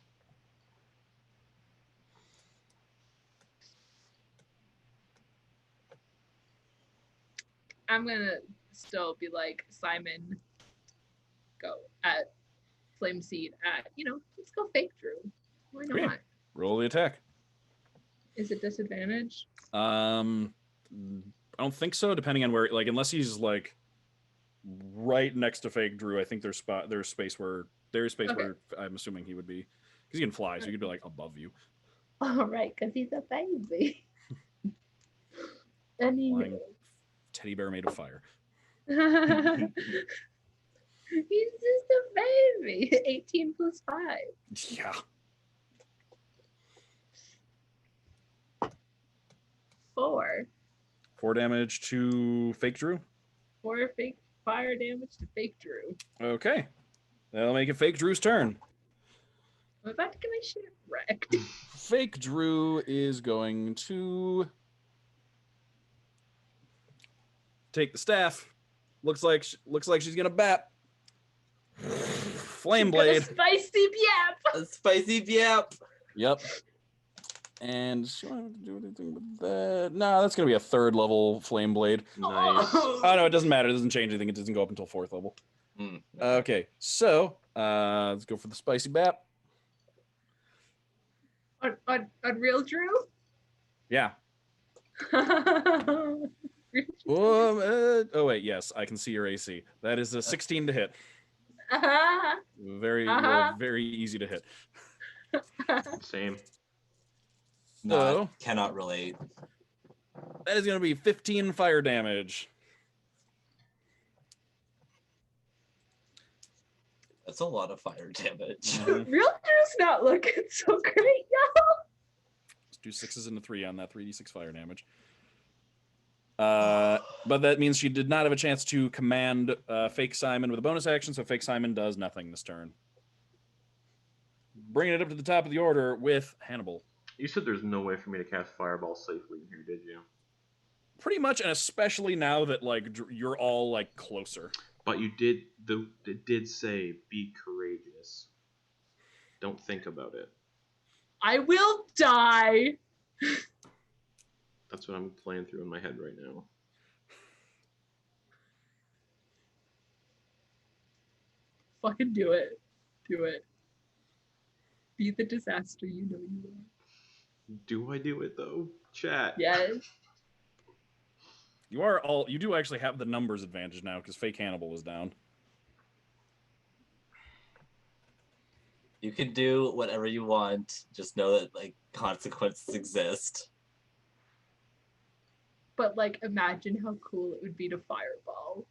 I'm gonna still be like Simon. Go at Flame Seed at let's go fake Drew. Why not? Okay. Roll the attack. Is it disadvantage? I don't think so. Depending on where, like, unless he's like right next to fake Drew, I think there's space where I'm assuming he would be, because he can fly, so he could be like above you. All right, because he's a baby. And Flying teddy bear made of fire. he's just a baby. 18 plus 5. Yeah. 4. 4 damage to fake Drew. 4 fake fire damage to fake Drew. Okay. That'll make it fake Drew's turn. I'm about to get my shit wrecked. Fake Drew is going to take the staff. Looks like she's gonna bat. Flame blade. Spicy yap. A spicy yap. Yep. And she won't have to do anything with that. No, that's gonna be a 3rd level flame blade. Nice. Oh no, it doesn't matter. It doesn't change anything. It doesn't go up until 4th level. Okay, so let's go for the spicy bat. On real Drew? Yeah. Oh wait, yes, I can see your AC. That is a 16 to hit. Very, very easy to hit. Same. No, cannot relate. That is going to be 15 fire damage. That's a lot of fire damage. Real Drew's not looking so great, y'all. Let's do 6s and a 3 on that 3d6 fire damage. But that means she did not have a chance to command Fake Simon with a bonus action, so Fake Simon does nothing this turn. Bringing it up to the top of the order with Hannibal. You said there's no way for me to cast Fireball safely in here, did you? Pretty much, and especially now that like you're all like closer. But you did. It did say be courageous. Don't think about it. I will die. That's what I'm playing through in my head right now. Fucking do it. Do it. Be the disaster you know you are. Do I do it though? Chat. Yes. You do actually have the numbers advantage now because Fake Hannibal is down. You can do whatever you want. Just know that like consequences exist. But like, imagine how cool it would be to fireball.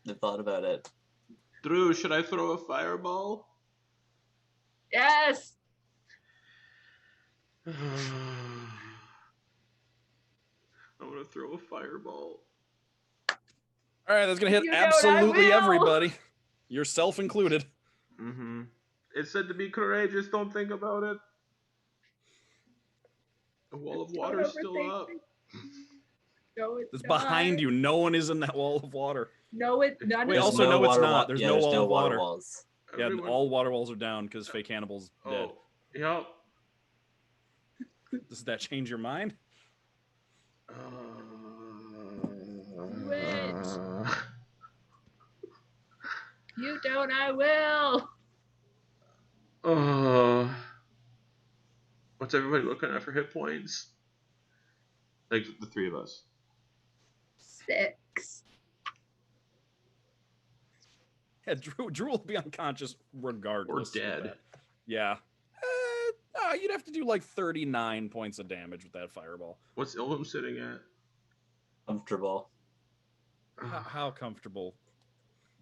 I thought about it. Drew, should I throw a fireball? Yes. I want to throw a fireball. All right, that's gonna hit You know what, I absolutely will. everybody, yourself included. Mm-hmm. It said to be courageous. Don't think about it. The wall of water is still up. No, it's It's not. behind you. No one is in that wall of water. No, it none Wait, of also, no, it's not. There's no wall of water water. walls. Yeah, Everyone- all water walls are down because fake Hannibal's dead. Oh, yep. Does that change your mind? You don't, I will. What's everybody looking at for hit points? Like the three of us. 6. Yeah, Drew will be unconscious regardless. Or of dead. that. Yeah. You'd have to do like 39 points of damage with that fireball. What's Ilvem sitting at? Comfortable. How comfortable?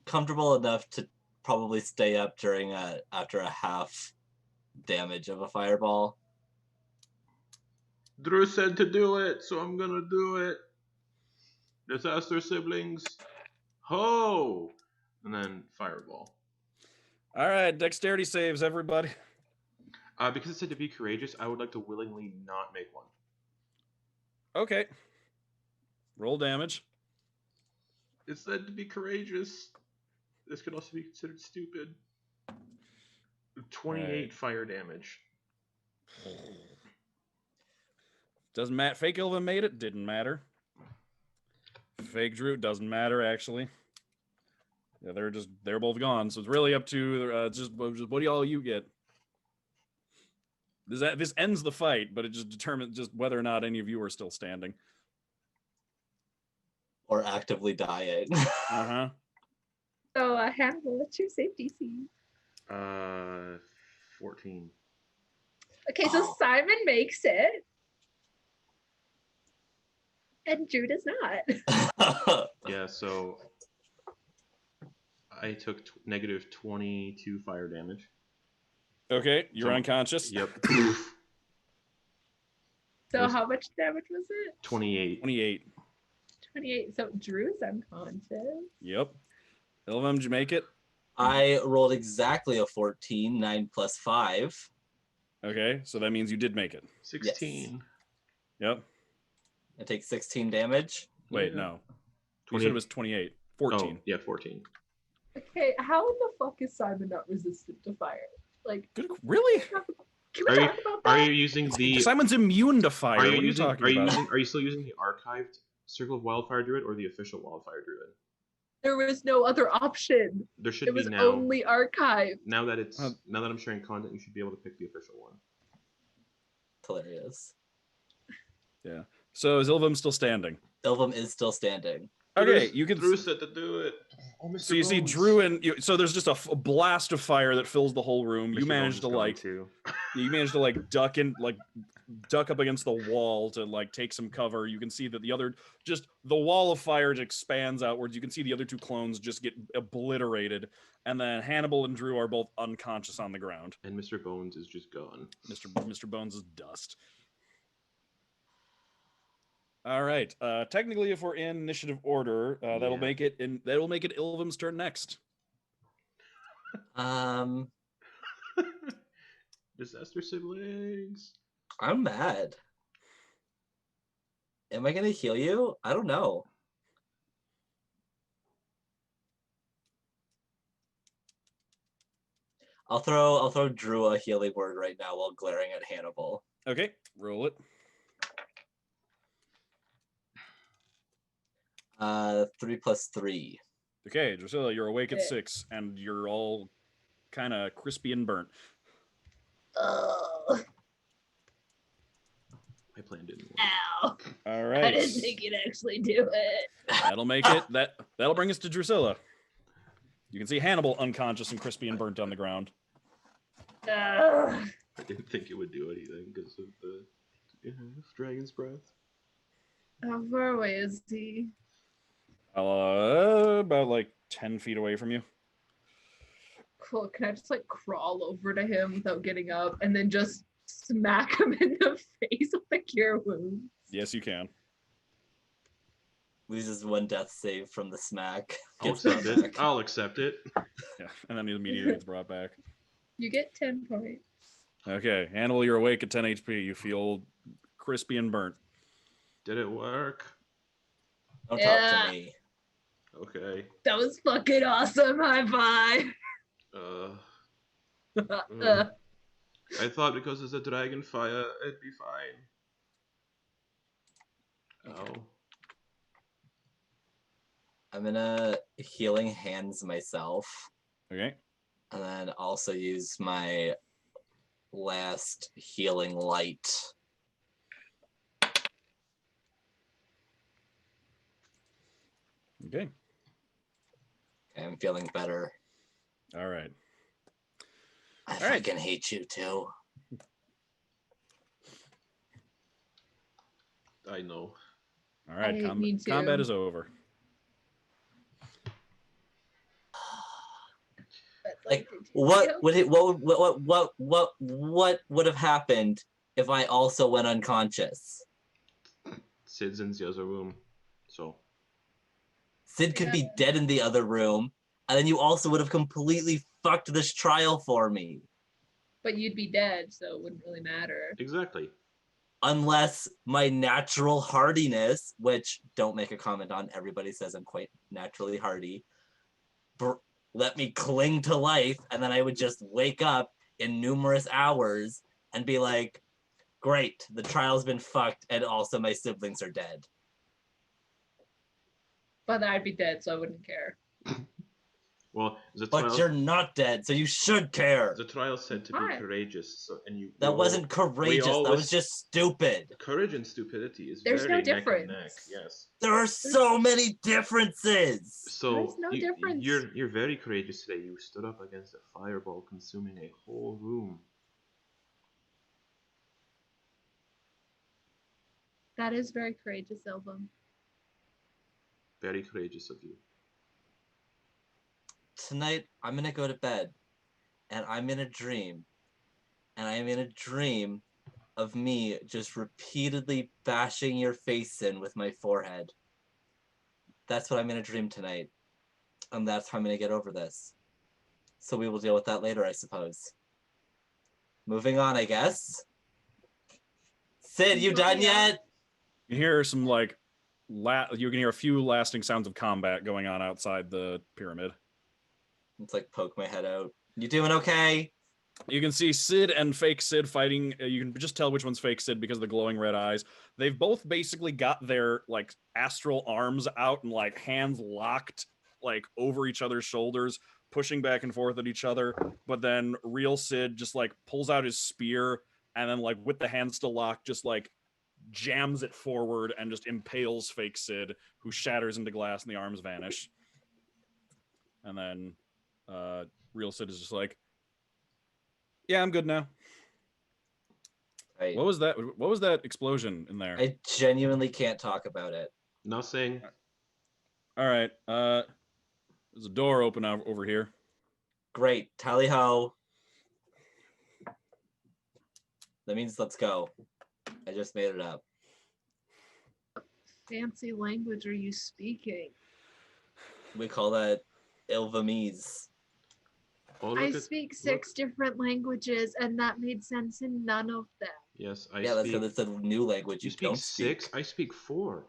Comfortable enough to probably stay up during after a half damage of a fireball. Drew said to do it, so I'm gonna do it. Disaster siblings. Ho! And then fireball. All right, dexterity saves, everybody. Because it said to be courageous, I would like to willingly not make one. Okay. Roll damage. It said to be courageous. This could also be considered stupid. 28 Right. fire damage. Doesn't matter. Fake Ilvem made it. Didn't matter. Fake Drew doesn't matter actually. Yeah, they're both gone. So it's really up to just what do y'all you get. This ends the fight, but it just determines just whether or not any of you are still standing. Or actively dying. Uh-huh. So, Hannibal, what's your safety DC? 14. Okay, so Oh. Simon makes it. And Drew does not. Yeah, so I took negative 22 fire damage. Okay, you're So- unconscious. Yep. So Yes. how much damage was it? 28. 28. 28. So Drew's unconscious. Yep. Ilvem, did you make it? I rolled exactly a 14, 9 plus 5. Okay, so that means you did make it. 16. Yep. I take 16 damage. Wait, Yeah. no. You said it was 28. 14. Oh, yeah, 14. Okay, how in the fuck is Simon not resistant to fire? Like, Good. Really? can we Are you- talk about that? Are you using the? Simon's immune to fire. Are What you are you using? talking Are you about? using? Are you still using the archived Circle of Wildfire Druid or the official Wildfire Druid? There was no other option. There should It be was now. only archived. Now that it's Uh, now that I'm sharing content, you should be able to pick the official one. Hilarious. So is Ilvem still standing? Ilvem is still standing. Okay, you can. Drew said to do it. Oh, Mr. So you see Bones. Drew and so there's just a blast of fire that fills the whole room. Mr. You manage Bones to is gone like too. you manage to like duck up against the wall to like take some cover. You can see that the wall of fire just expands outwards. You can see the other two clones just get obliterated, and then Hannibal and Drew are both unconscious on the ground. And Mr. Bones is just gone. Mr. Bones is dust. All right. Technically, if we're in initiative order, that'll Yeah. make it Ilvem's turn next. Disaster siblings. I'm mad. Am I gonna heal you? I don't know. I'll throw Drew a healing word right now while glaring at Hannibal. Okay, roll it. 3 plus 3. Okay, Drusilla, you're awake at Okay. 6, and you're all kind of crispy and burnt. Ugh. My plan didn't work. Ow. All I right, didn't think you'd actually do it. that'll make it. That'll bring us to Drusilla. You can see Hannibal unconscious and crispy and burnt on the ground. Ugh. I didn't think it would do anything because of the dragon's breath. How far away is he? About like 10 feet away from you. Cool. Can I just like crawl over to him without getting up and then just smack him in the face with a cure wound? Yes, you can. Loses 1 death save from the smack. I'll Gets brought accept it. back. I'll accept it. Yeah, and then he immediately gets brought back. You get 10 points. Okay, Hannibal, you're awake at 10 HP. You feel crispy and burnt. Did it work? Don't Yeah. talk to me. Okay. That was fucking awesome. High five. I thought because it's a dragon fire, it'd be fine. Oh. I'm gonna healing hands myself, Okay. and then also use my last healing light. Okay. Okay, I'm feeling better. All right. I All right. fucking hate you too. I know. All right. I hate me too. Combat is over. Like, what would it? What would have happened if I also went unconscious? Sid's in the other room, so. Sid could be dead in the other room, and then you also would have completely fucked this trial for me. But you'd be dead, so it wouldn't really matter. Exactly. Unless my natural hardiness, which don't make a comment on, everybody says I'm quite naturally hardy, let me cling to life, and then I would just wake up in numerous hours and be like, great, the trial's been fucked, and also my siblings are dead. But I'd be dead, so I wouldn't care. Well, the But trial. you're not dead, so you should care. The trial said to be Alright. courageous, so and you. That wasn't courageous. That was just stupid. Courage and stupidity is There's very no neck and difference. neck. Yes. There are so many differences. So There's no difference. You're very courageous today. You stood up against a fireball consuming a whole room. That is very courageous, Ilvem. Very courageous of you. Tonight, I'm gonna go to bed, and I'm in a dream, and I'm in a dream of me just repeatedly bashing your face in with my forehead. That's what I'm gonna dream tonight, and that's how I'm gonna get over this. So we will deal with that later, I suppose. Moving on, I guess. Sid, you done yet? You hear some you can hear a few lasting sounds of combat going on outside the pyramid. It's like poke my head out. You doing okay? You can see Sid and fake Sid fighting. You can just tell which one's fake Sid because of the glowing red eyes. They've both basically got their like astral arms out and like hands locked like over each other's shoulders, pushing back and forth at each other. But then real Sid just like pulls out his spear and then like with the hands still locked, just like jams it forward and just impales fake Sid, who shatters into glass and the arms vanish. And then real Sid is just like, yeah, I'm good now. What was that? What was that explosion in there? I genuinely can't talk about it. Nothing. All right. There's a door open over here. Great. Tally ho. That means let's go. I just made it up. Fancy language are you speaking? We call that Ilvemese. Oh, I speak 6 different languages, and that made sense in none of them. Yes, that's because it's a new language. You speak 6? I speak 4.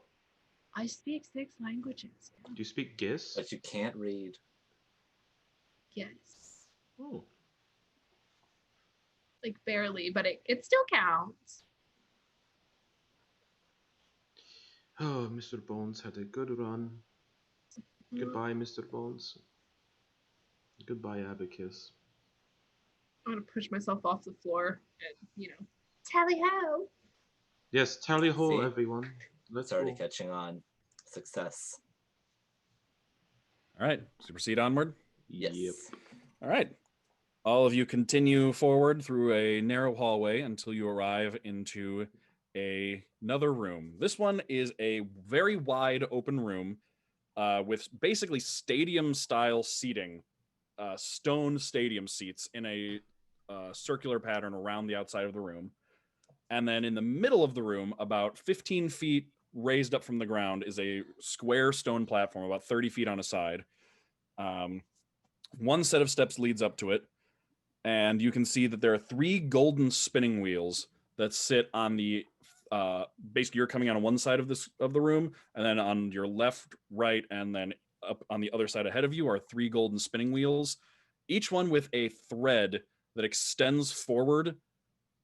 I speak 6 languages. Do you speak Gis? But you can't read. Yes. Oh. Like barely, but it still counts. Oh, Mr. Bones had a good run. Goodbye, Mr. Bones. Goodbye, Abacus. I'm gonna push myself off the floor and, tally ho. Yes, tally ho, See? everyone. It's already catching on. Success. All right. So proceed onward. Yes. Yep. All right. All of you continue forward through a narrow hallway until you arrive into another room. This one is a very wide open room with basically stadium-style seating, stone stadium seats in a circular pattern around the outside of the room. And then in the middle of the room, about 15 feet raised up from the ground, is a square stone platform, about 30 feet on a side. One set of steps leads up to it, and you can see that there are 3 golden spinning wheels that sit on the basically you're coming on one side of the room, and then on your left, right, and then up on the other side ahead of you are 3 golden spinning wheels, each one with a thread that extends forward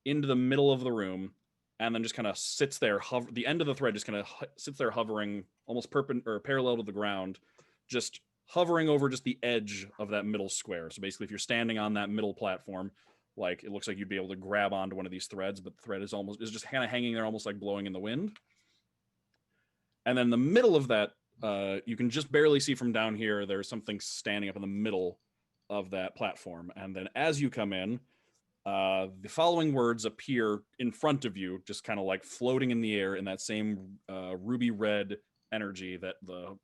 into the middle of the room, and then just kind of sits there. The end of the thread just kind of sits there hovering, almost parallel to the ground, just hovering over just the edge of that middle square. So basically, if you're standing on that middle platform, like it looks like you'd be able to grab onto one of these threads, but the thread is just kind of hanging there, almost like blowing in the wind. And then the middle of that, you can just barely see from down here. There's something standing up in the middle of that platform, and then as you come in, the following words appear in front of you, just kind of like floating in the air in that same ruby red energy that the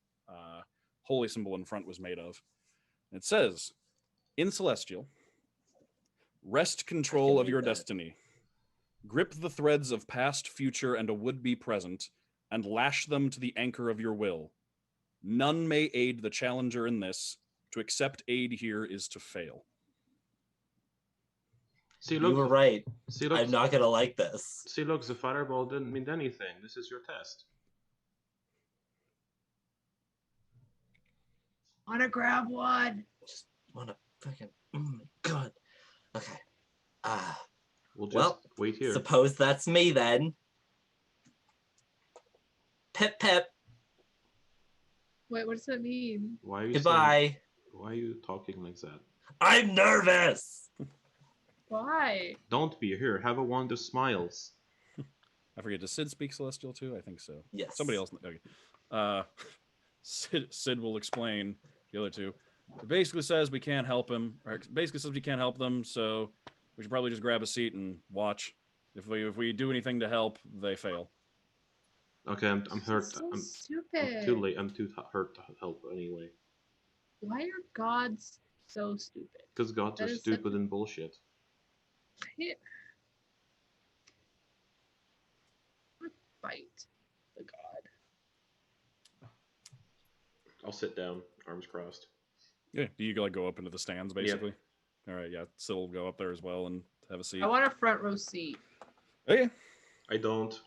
holy symbol in front was made of. It says, in Celestial, wrest control of your destiny. Grip the threads of past, future, and a would-be present, and lash them to the anchor of your will. None may aid the challenger in this. To accept aid here is to fail. See, look, You were right. See, look, I'm not gonna like this. See, look, the fireball didn't mean anything. This is your test. Wanna grab one? Just wanna fucking. Oh my god. Okay. We'll just Well, wait here. suppose that's me then. Pip pip. Wait, what does that mean? Why are you Goodbye. Why are you talking like that? I'm nervous. Why? Don't be here. Have a wand of smiles. I forget, does Sid speak Celestial too? I think so. Yes. Somebody else. Okay. Sid will explain the other two. It basically says we can't help him. Or basically says we can't help them, so we should probably just grab a seat and watch. If we do anything to help, they fail. Okay, I'm hurt. So I'm stupid. too late. I'm too hurt to help anyway. Why are gods so stupid? Because gods That are is stupid and bullshit. Right? Fight the god. I'll sit down, arms crossed. Yeah. Do you like go up into the stands basically? All right. Yeah. Sid will go up there as well and have a seat. I want a front row seat. Okay. I don't.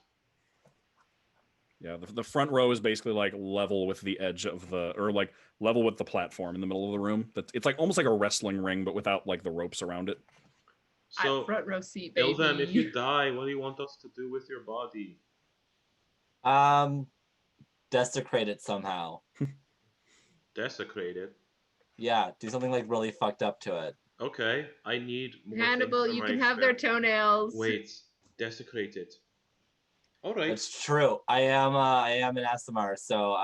Yeah, the front row is basically like level with the edge of like level with the platform in the middle of the room. It's like almost like a wrestling ring, but without like the ropes around it. So, Front row seat, baby. Ilvem, if you die, what do you want us to do with your body? Desecrate it somehow. Desecrate it. Yeah, do something like really fucked up to it. Okay, I need more Hannibal, things you for can my have their experiment. toenails. Wait, desecrate it. All right. It's true. I am an Asimar, so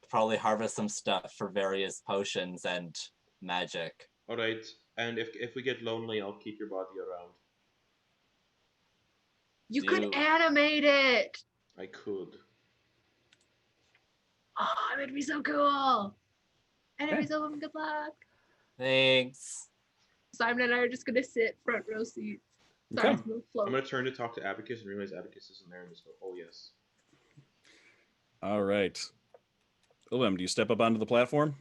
probably harvest some stuff for various potions and magic. All right. And if we get lonely, I'll keep your body around. You could animate it. I could. Oh, it would be so cool. And Okay. everyone, good luck. Thanks. Simon and I are just gonna sit front row seats. Okay. Simon's gonna float. I'm gonna turn to talk to Abacus and realize Abacus isn't there and just go, oh yes. All right. Ilvem, do you step up onto the platform?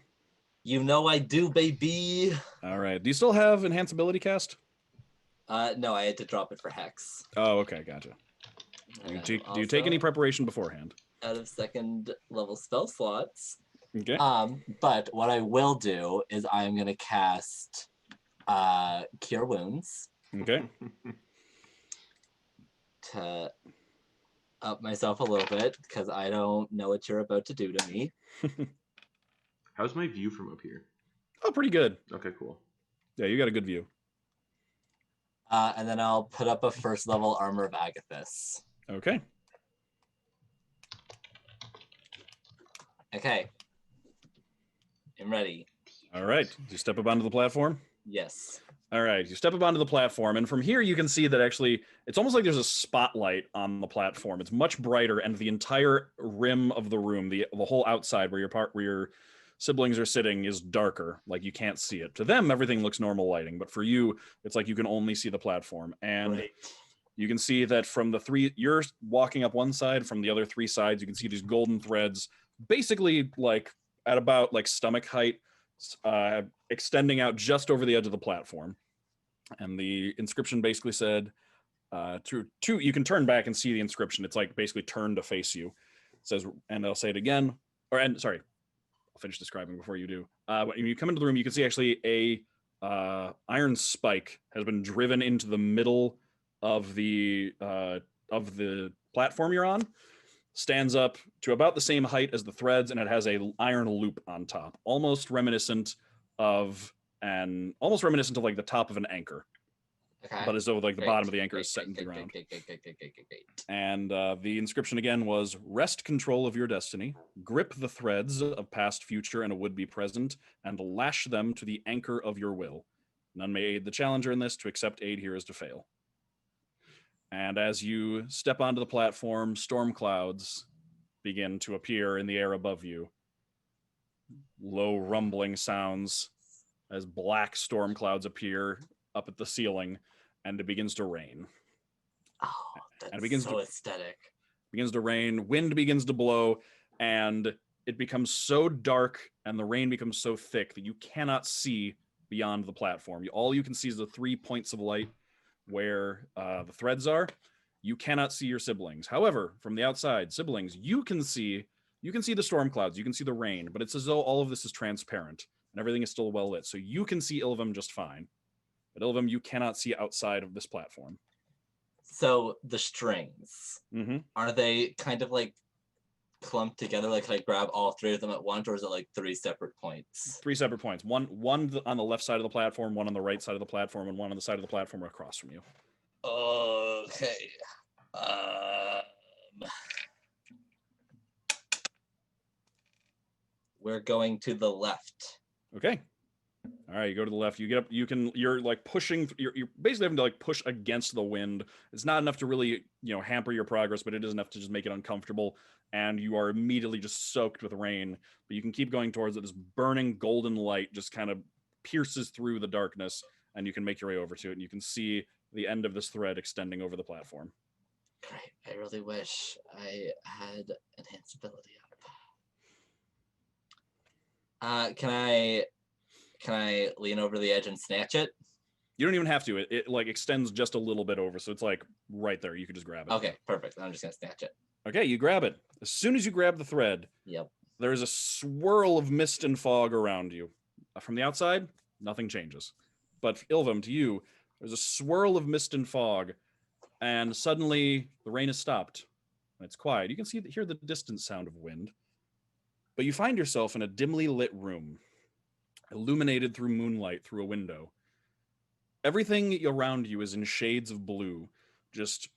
You know I do, baby. All right. Do you still have enhanceability cast? No, I had to drop it for Hex. Oh, okay, gotcha. Do you take any preparation beforehand? Out of second level spell slots. Okay. But what I will do is I'm gonna cast Cure Wounds Okay. to up myself a little bit because I don't know what you're about to do to me. How's my view from up here? Oh, pretty good. Okay, cool. Yeah, you got a good view. And then I'll put up a first level Armor of Agathis. Okay. Okay. I'm ready. All right. Do you step up onto the platform? Yes. All right. You step up onto the platform, and from here you can see that actually it's almost like there's a spotlight on the platform. It's much brighter, and the entire rim of the room, the whole outside where your siblings are sitting, is darker. Like you can't see it. To them, everything looks normal lighting, but for you, it's like you can only see the platform. And Right. you can see that from the three, you're walking up one side, from the other three sides, you can see these golden threads, basically like at about like stomach height, extending out just over the edge of the platform. And the inscription basically said, You can turn back and see the inscription. It's like basically turn to face you. It says, and I'll say it again. Sorry, I'll finish describing before you do. When you come into the room, you can see actually a iron spike has been driven into the middle of the platform you're on. Stands up to about the same height as the threads, and it has a iron loop on top, almost reminiscent of like the top of an anchor. Okay. But as though like the Great. bottom of the anchor is set into the ground. And the inscription again was, wrest control of your destiny, grip the threads of past, future, and a would-be present, and lash them to the anchor of your will. None may aid the challenger in this. To accept aid here is to fail. And as you step onto the platform, storm clouds begin to appear in the air above you. Low rumbling sounds as black storm clouds appear up at the ceiling, and it begins to rain. Oh, that's so aesthetic. Begins to rain, wind begins to blow, and it becomes so dark and the rain becomes so thick that you cannot see beyond the platform. All you can see is the 3 points of light where the threads are. You cannot see your siblings. However, from the outside, siblings, you can see the storm clouds, you can see the rain, but it's as though all of this is transparent and everything is still well lit. So you can see Ilvem just fine. But Ilvem, you cannot see outside of this platform. So the strings, are they kind of like clumped together? Like, can I grab all three of them at once, or is it like 3 separate points? 3 separate points. One on the left side of the platform, one on the right side of the platform, and one on the side of the platform across from you. Okay. We're going to the left. Okay. All right, you go to the left. You get up. You're like pushing. You're basically having to like push against the wind. It's not enough to really hamper your progress, but it is enough to just make it uncomfortable. And you are immediately just soaked with rain. But you can keep going towards it. This burning golden light just kind of pierces through the darkness, and you can make your way over to it. And you can see the end of this thread extending over the platform. Great. I really wish I had enhanced ability up. Can I lean over the edge and snatch it? You don't even have to. It like extends just a little bit over, so it's like right there. You could just grab it. Okay, perfect. I'm just gonna snatch it. Okay, you grab it. As soon as you grab the thread, yep, there's a swirl of mist and fog around you. From the outside, nothing changes. But Ilvem, to you, there's a swirl of mist and fog, and suddenly the rain has stopped. And it's quiet. You can hear the distant sound of wind. But you find yourself in a dimly lit room, illuminated through moonlight through a window. Everything around you is in shades of blue, just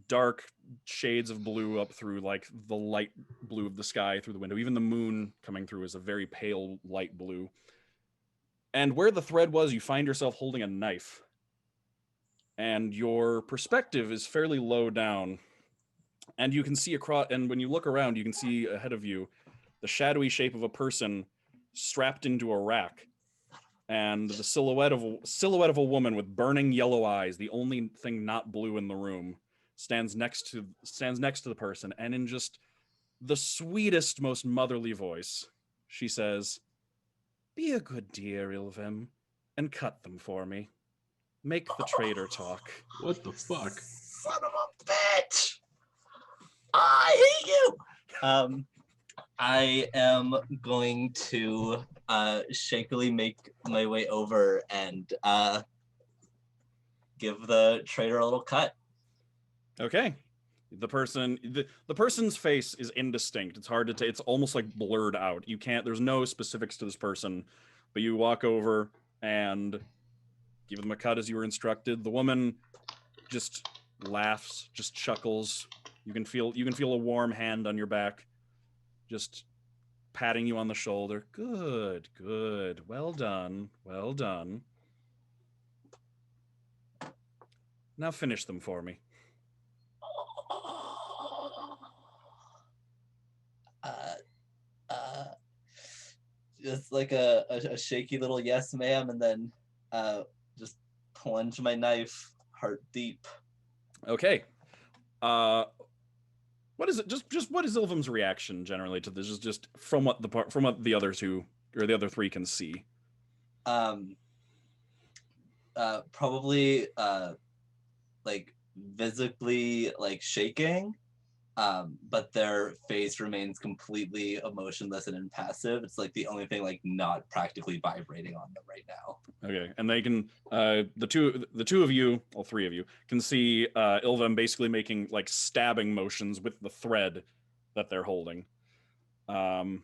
dark shades of blue up through like the light blue of the sky through the window. Even the moon coming through is a very pale light blue. And where the thread was, you find yourself holding a knife. And your perspective is fairly low down. And you can see across, and when you look around, you can see ahead of you the shadowy shape of a person strapped into a rack, and the silhouette of a woman with burning yellow eyes, the only thing not blue in the room, stands next to the person, and in just the sweetest, most motherly voice, she says, "Be a good dear, Ilvem, and cut them for me. Make the traitor talk." What the fuck? Son of a bitch! I hate you! I am going to shakily make my way over and give the traitor a little cut. Okay. The person's face is indistinct. It's hard to take. It's almost like blurred out. There's no specifics to this person, but you walk over and give them a cut as you were instructed. The woman just laughs, just chuckles. You can feel a warm hand on your back, just patting you on the shoulder. Good. Well done. Now finish them for me. Just like a shaky little yes, ma'am, and then just plunge my knife heart deep. Okay. What is it? Just what is Ilvem's reaction generally to this? Just from what the other two or the other three can see. Probably like visibly like shaking, but their face remains completely emotionless and impassive. It's like the only thing like not practically vibrating on them right now. Okay, and they can the two of you, all three of you, can see Ilvem basically making like stabbing motions with the thread that they're holding. And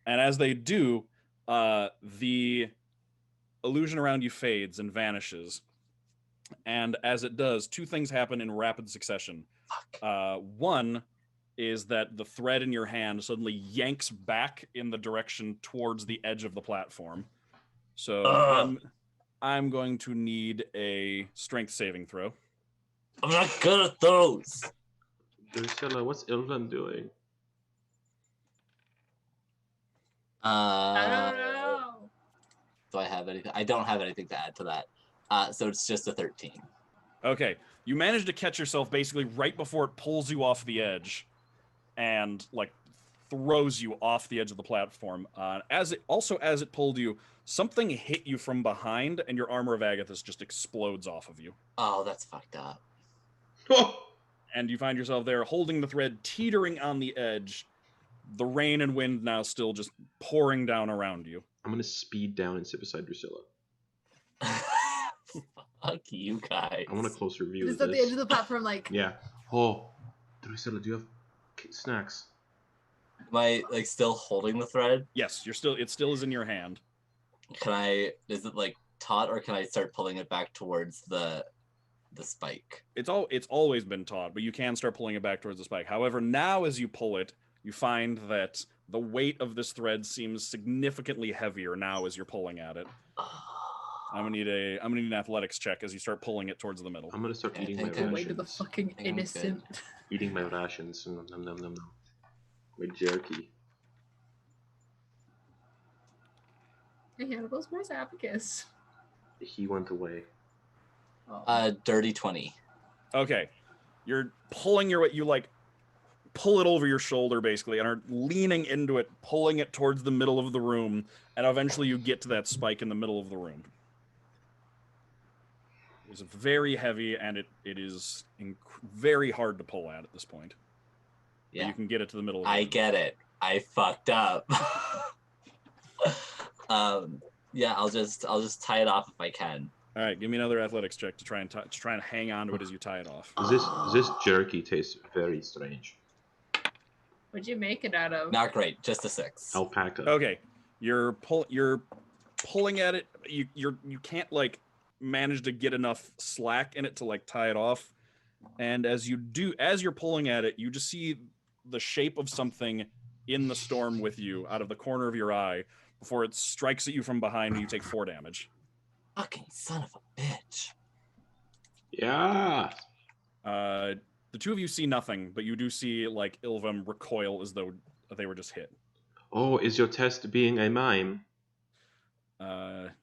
as they do, the illusion around you fades and vanishes. And as it does, two things happen in rapid succession. One is that the thread in your hand suddenly yanks back in the direction towards the edge of the platform. So I'm going to need a strength saving throw. I'm not good at those. Drusilla, what's Ilvem doing? I don't know. Do I have anything? I don't have anything to add to that. So it's just a 13. Okay, you manage to catch yourself basically right before it pulls you off the edge, and like throws you off the edge of the platform. As it pulled you, something hit you from behind, and your armor of Agathis just explodes off of you. Oh, that's fucked up. And you find yourself there holding the thread, teetering on the edge. The rain and wind now still just pouring down around you. I'm gonna speed down and sit beside Drusilla. Fuck you guys. I want a closer view of Just at the edge this. of the platform, like. Yeah. Oh, Drusilla, do you have snacks? Am I like still holding the thread? Yes, it still is in your hand. Is it like taut, or can I start pulling it back towards the spike? It's always been taut, but you can start pulling it back towards the spike. However, now as you pull it, you find that the weight of this thread seems significantly heavier now as you're pulling at it. I'm gonna need an athletics check as you start pulling it towards the middle. I'm gonna start eating my The weight of the rations. fucking think I'm innocent. Eating my rations. Nom, nom, nom, nom, nom. My jerky. Hey, Hannibal's where's Abacus? He went away. Oh. Dirty 20. Okay, you're pulling your weight. You like pull it over your shoulder basically, and are leaning into it, pulling it towards the middle of the room, and eventually you get to that spike in the middle of the room. It's very heavy, and it is very hard to pull at this point. Yeah, but you can get it to the middle of the I room. get it. I fucked up. Yeah, I'll just tie it off if I can. All right, give me another athletics check to try and hang on to it as you tie it off. This jerky tastes very strange. What'd you make it out of? Not great, just a 6. Alpaca. Okay, you're pulling at it. You can't like manage to get enough slack in it to like tie it off. And as you're pulling at it, you just see the shape of something in the storm with you out of the corner of your eye before it strikes at you from behind, and you take 4 damage. Fucking son of a bitch. Yeah. The two of you see nothing, but you do see like Ilvem recoil as though they were just hit. Oh, is your test being a mime?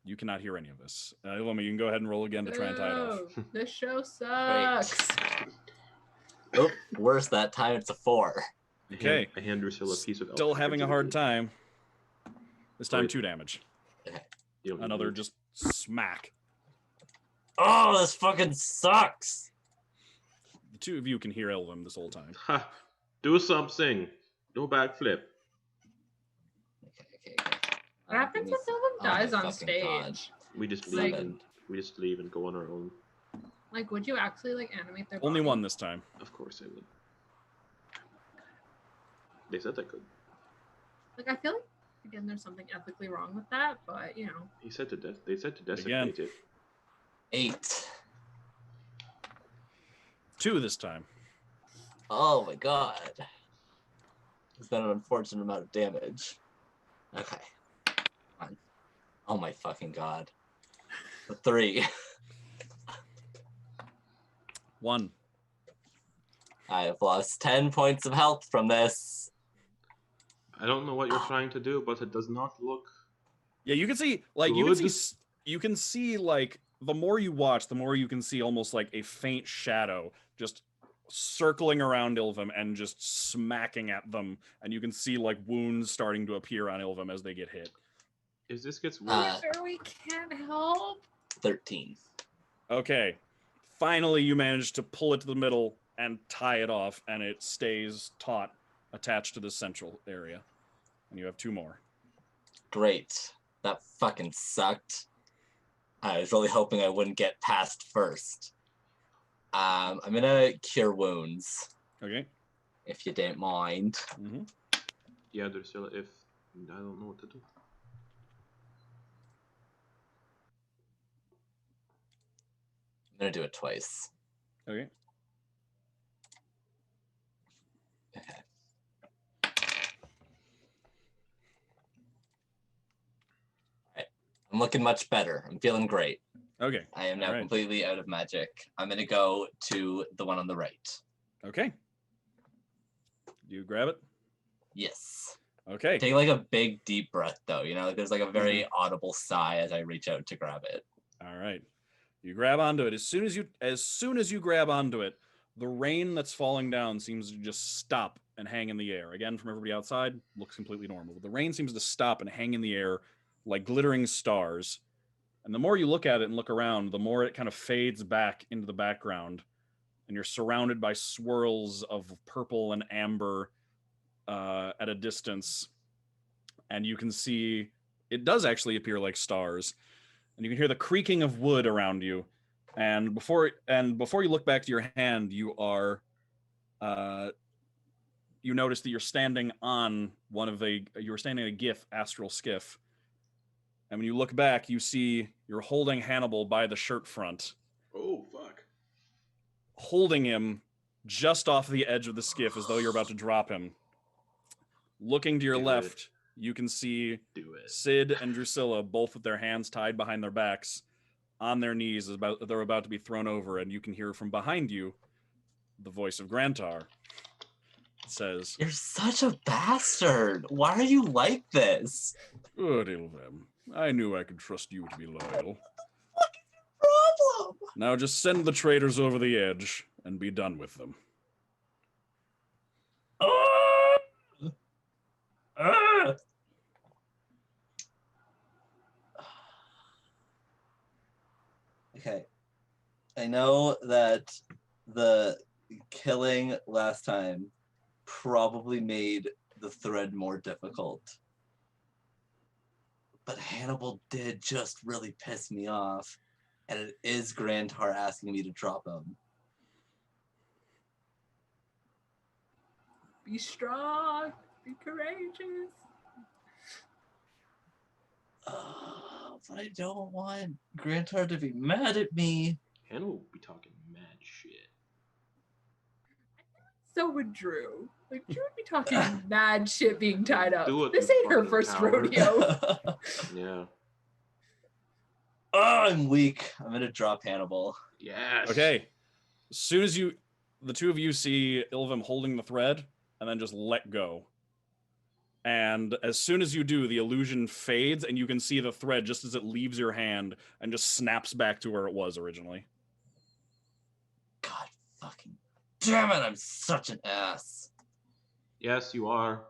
You cannot hear any of this. Ilvem, you can go ahead and roll again to try and tie it off. Oh, this show sucks. Oh, worse that time, it's a 4. Okay. I hand Drusilla a piece of Still alpaca having a hard jerky. time. This time Wait. 2 damage. You don't Another need just smack. Oh, this fucking sucks. The two of you can hear Ilvem this whole time. Ha! Do something. Do a backflip. Okay. What happens if Ilvem dies on stage? God. We just Like- leave and go on our own. Like, would you actually like animate their Only body? one this time. Of course I would. They said I could. Like, I feel like again, there's something ethically wrong with that, but you know. They said to desecrate it. 8. 2 this time. Oh my god. It's been an unfortunate amount of damage. Okay. Come on. Oh my fucking god. 3. 1. I have lost 10 points of health from this. I don't know what you're trying to do, but it does not look. Yeah, you can see like Good. you can see like the more you watch, the more you can see almost like a faint shadow just circling around Ilvem and just smacking at them, and you can see like wounds starting to appear on Ilvem as they get hit. If this gets Are worse, you sure we can't help? 13. Okay. finally you manage to pull it to the middle and tie it off, and it stays taut, attached to the central area. And you have 2 more. Great. That fucking sucked. I was really hoping I wouldn't get past first. I'm gonna cure wounds, Okay. if you don't mind. Mm-hmm. Yeah, Drusilla, if I don't know what to do. I'm gonna do it twice. Okay. Okay. Alright. I'm looking much better. I'm feeling great. Okay. I am now Alright. completely out of magic. I'm gonna go to the one on the right. Okay. You grab it? Yes. Okay. Take like a big deep breath though, you know, like there's like a very audible sigh as I reach out to grab it. All right. You grab onto it. As soon as you grab onto it, the rain that's falling down seems to just stop and hang in the air. Again, from everybody outside, looks completely normal. But the rain seems to stop and hang in the air like glittering stars. And the more you look at it and look around, the more it kind of fades back into the background. And you're surrounded by swirls of purple and amber at a distance. And you can see it does actually appear like stars. And you can hear the creaking of wood around you. And before you look back to your hand, you notice that you're standing on a GIF astral skiff. And when you look back, you see you're holding Hannibal by the shirt front. Oh, fuck. Holding him just off the edge of the skiff as though you're about to drop him. Looking to your left, you can see Sid and Drusilla, both with their hands tied behind their backs, on their knees, they're about to be thrown over, and you can hear from behind you the voice of Grantar. It says, "You're such a bastard. Why are you like this?" "Good, Ilvem. I knew I could trust you to be loyal. What is your problem? Now just send the traitors over the edge and be done with them." Okay. I know that the killing last time probably made the thread more difficult. But Hannibal did just really piss me off. And it is Grantar asking me to drop him. Be strong. Be courageous. But I don't want Grantar to be mad at me. Hannibal will be talking mad shit. So would Drew. Like, Drew would be talking mad shit being tied up. Do it, This you ain't her fucking first coward. rodeo. Yeah. I'm weak. I'm gonna drop Hannibal. Yes. Okay. As soon as the two of you see Ilvem holding the thread, and then just let go. And as soon as you do, the illusion fades, and you can see the thread just as it leaves your hand and just snaps back to where it was originally. God fucking damn it, I'm such an ass. Yes, you are.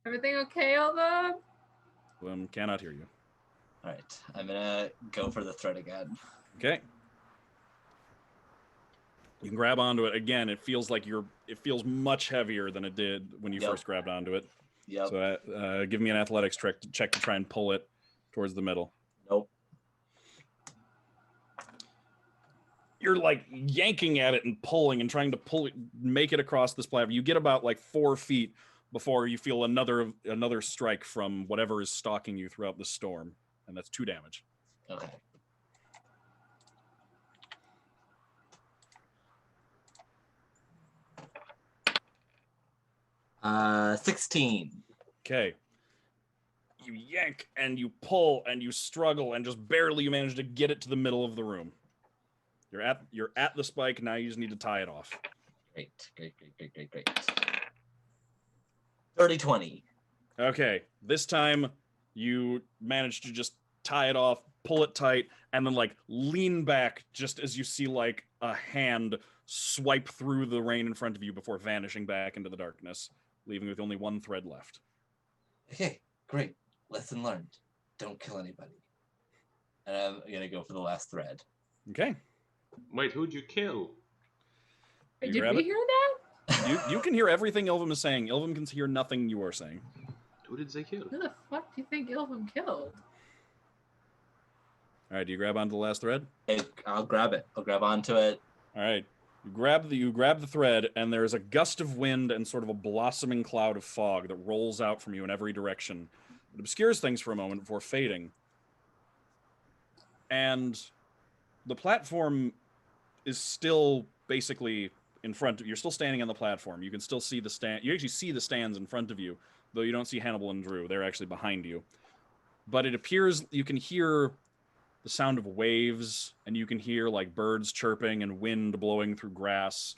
Everything okay, Ilvem? Ilvem cannot hear you. Alright, I'm gonna go for the thread again. Okay. You can grab onto it again. It feels feels much heavier than it did when you first grabbed onto it. Yep. So give me an athletics check to try and pull it towards the middle. Nope. You're like yanking at it and pulling and trying to make it across this platform. You get about like 4 feet before you feel another strike from whatever is stalking you throughout the storm, and that's 2 damage. Okay. Uh, 16. Okay. You yank and you pull and you struggle and just barely you manage to get it to the middle of the room. You're at the spike, now you just need to tie it off. Great. 30-20. Okay. This time you manage to just tie it off, pull it tight, and then like lean back just as you see like a hand swipe through the rain in front of you before vanishing back into the darkness, leaving with only 1 thread left. Okay, great. Lesson learned. Don't kill anybody. And I'm gonna go for the last thread. Okay. Wait, who'd you kill? You Did grab we it? hear that? You can hear everything Ilvem is saying. Ilvem can hear nothing you are saying. Who did they kill? Who the fuck do you think Ilvem killed? All right, do you grab onto the last thread? I'll grab it. I'll grab onto it. All right. You grab the thread, and there is a gust of wind and sort of a blossoming cloud of fog that rolls out from you in every direction. It obscures things for a moment before fading. And the platform is still basically in front of you. You're still standing on the platform. You can still see the stand. You actually see the stands in front of you, though you don't see Hannibal and Drew. They're actually behind you. But it appears you can hear the sound of waves, and you can hear like birds chirping and wind blowing through grass.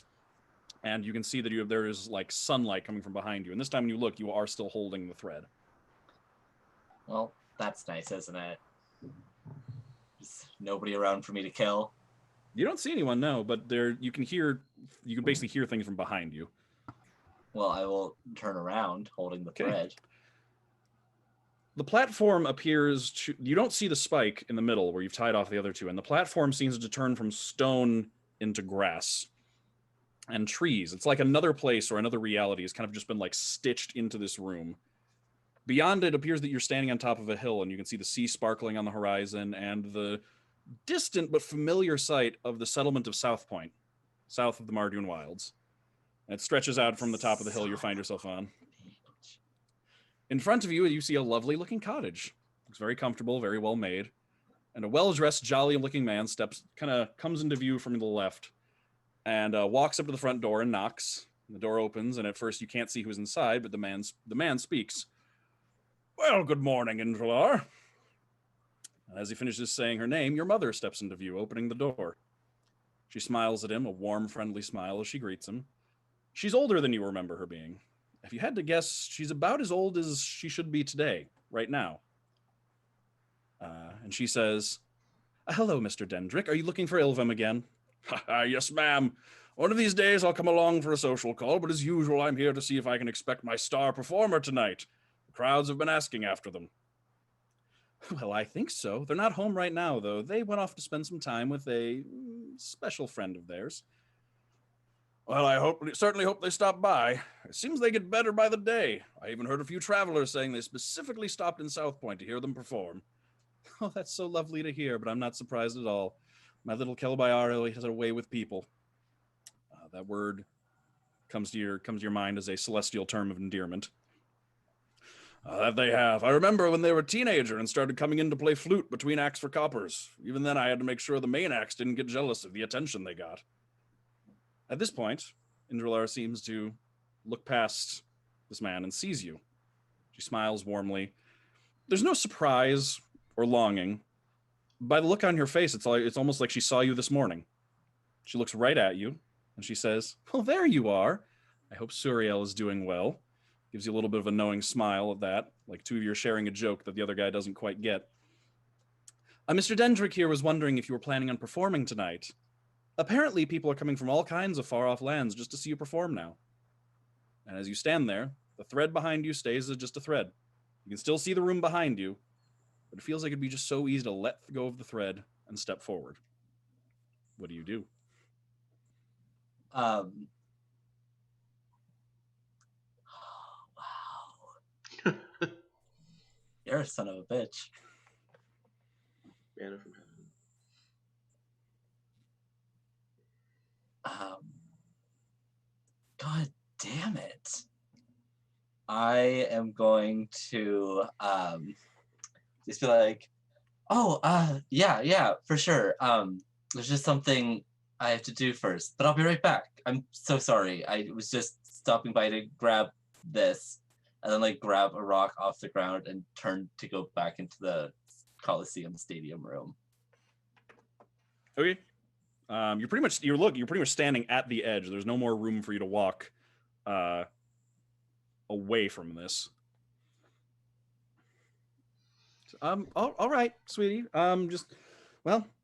And you can see that there is like sunlight coming from behind you. And this time when you look, you are still holding the thread. Well, that's nice, isn't it? There's nobody around for me to kill. You don't see anyone, no, but you can basically hear things from behind you. Well, I will turn around holding the thread. The platform appears to... You don't see the spike in the middle where you've tied off the other two, and the platform seems to turn from stone into grass and trees. It's like another place or another reality has kind of just been like stitched into this room. Beyond it appears that you're standing on top of a hill, and you can see the sea sparkling on the horizon and the distant but familiar sight of the settlement of South Point, south of the Mardoon Wilds. And it stretches out from the top of the hill you find yourself on. In front of you, you see a lovely-looking cottage. Looks very comfortable, very well made. And a well-dressed, jolly-looking man comes into view from the left and walks up to the front door and knocks. The door opens, and at first you can't see who's inside, but the man speaks. Well, good morning, Indralar. And as he finishes saying her name, your mother steps into view, opening the door. She smiles at him, a warm, friendly smile as she greets him. She's older than you remember her being. If you had to guess, she's about as old as she should be today, right now. And she says, hello, Mr. Dendrick. Are you looking for Ilvem again? Yes, ma'am. One of these days I'll come along for a social call, but as usual, I'm here to see if I can expect my star performer tonight. The crowds have been asking after them. Well, I think so. They're not home right now, though. They went off to spend some time with a special friend of theirs. Well, I certainly hope they stop by. It seems they get better by the day. I even heard a few travelers saying they specifically stopped in South Point to hear them perform. Oh, that's so lovely to hear, but I'm not surprised at all. My little Kelbayar really has a way with people. That word comes to your mind as a celestial term of endearment. That they have. I remember when they were a teenager and started coming in to play flute between acts for coppers. Even then, I had to make sure the main acts didn't get jealous of the attention they got. At this point, Indralar seems to look past this man and sees you. She smiles warmly. There's no surprise or longing. By the look on your face, it's almost like she saw you this morning. She looks right at you, and she says, well, there you are. I hope Suriel is doing well. Gives you a little bit of a knowing smile at that, like two of you are sharing a joke that the other guy doesn't quite get. Mr. Dendrick here was wondering if you were planning on performing tonight. Apparently, people are coming from all kinds of far-off lands just to see you perform now. And as you stand there, the thread behind you stays as just a thread. You can still see the room behind you, but it feels like it'd be just so easy to let go of the thread and step forward. What do you do? Wow. You're a son of a bitch. Manna from heaven. God damn it. I am going to just be like, yeah, for sure. There's just something I have to do first, but I'll be right back. I'm so sorry. I was just stopping by to grab this, and then like grab a rock off the ground and turn to go back into the Coliseum stadium room. Okay. You're pretty much standing at the edge. There's no more room for you to walk away from this. All right, sweetie.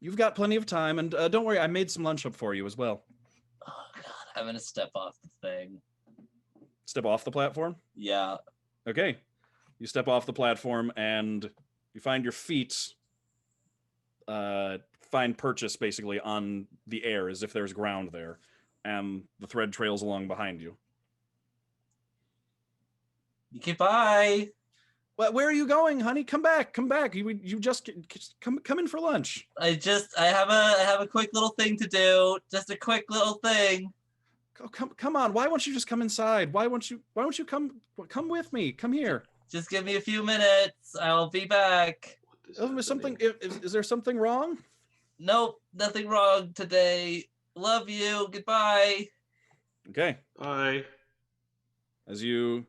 You've got plenty of time, and don't worry, I made some lunch up for you as well. Oh God, I'm gonna step off the thing. Step off the platform? Yeah. Okay. You step off the platform, and you find your feet find purchase basically on the air as if there's ground there, and the thread trails along behind you. Okay, bye. Where are you going, honey? Come back. You just come in for lunch. I have a quick little thing to do. Just a quick little thing. Oh, come on. Why won't you just come inside? Why won't you come with me? Come here. Just give me a few minutes. I'll be back. Is there something wrong? Nope, nothing wrong today. Love you. Goodbye. Okay. Bye. As you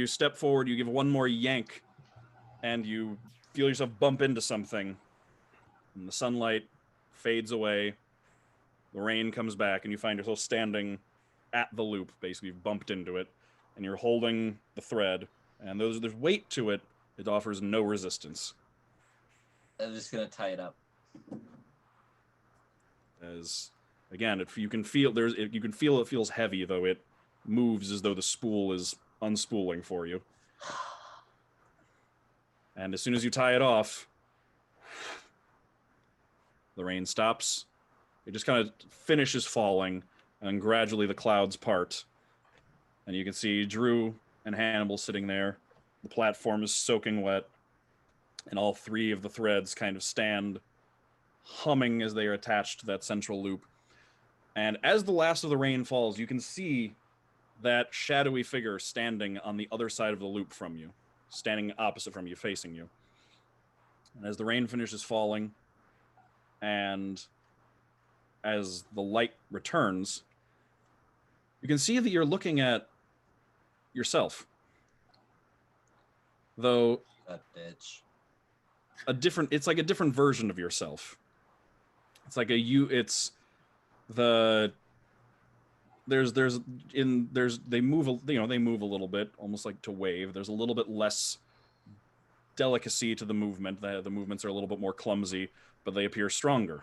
step forward, you give one more yank, and you feel yourself bump into something. And the sunlight fades away. The rain comes back, and you find yourself standing at the loop. Basically, you've bumped into it, and you're holding the thread. And there's weight to it. It offers no resistance. I'm just gonna tie it up. As again, you can feel it feels heavy, though it moves as though the spool is unspooling for you. And as soon as you tie it off, the rain stops. It just kind of finishes falling, and gradually the clouds part. And you can see Drew and Hannibal sitting there. The platform is soaking wet, and all three of the threads kind of stand humming as they are attached to that central loop. And as the last of the rain falls, you can see that shadowy figure standing on the other side of the loop from you, standing opposite from you, facing you. And as the rain finishes falling, and as the light returns, you can see that you're looking at yourself. Though That bitch. it's like a different version of yourself. It's like they move a little bit, almost like to wave. There's a little bit less delicacy to the movement. The movements are a little bit more clumsy, but they appear stronger.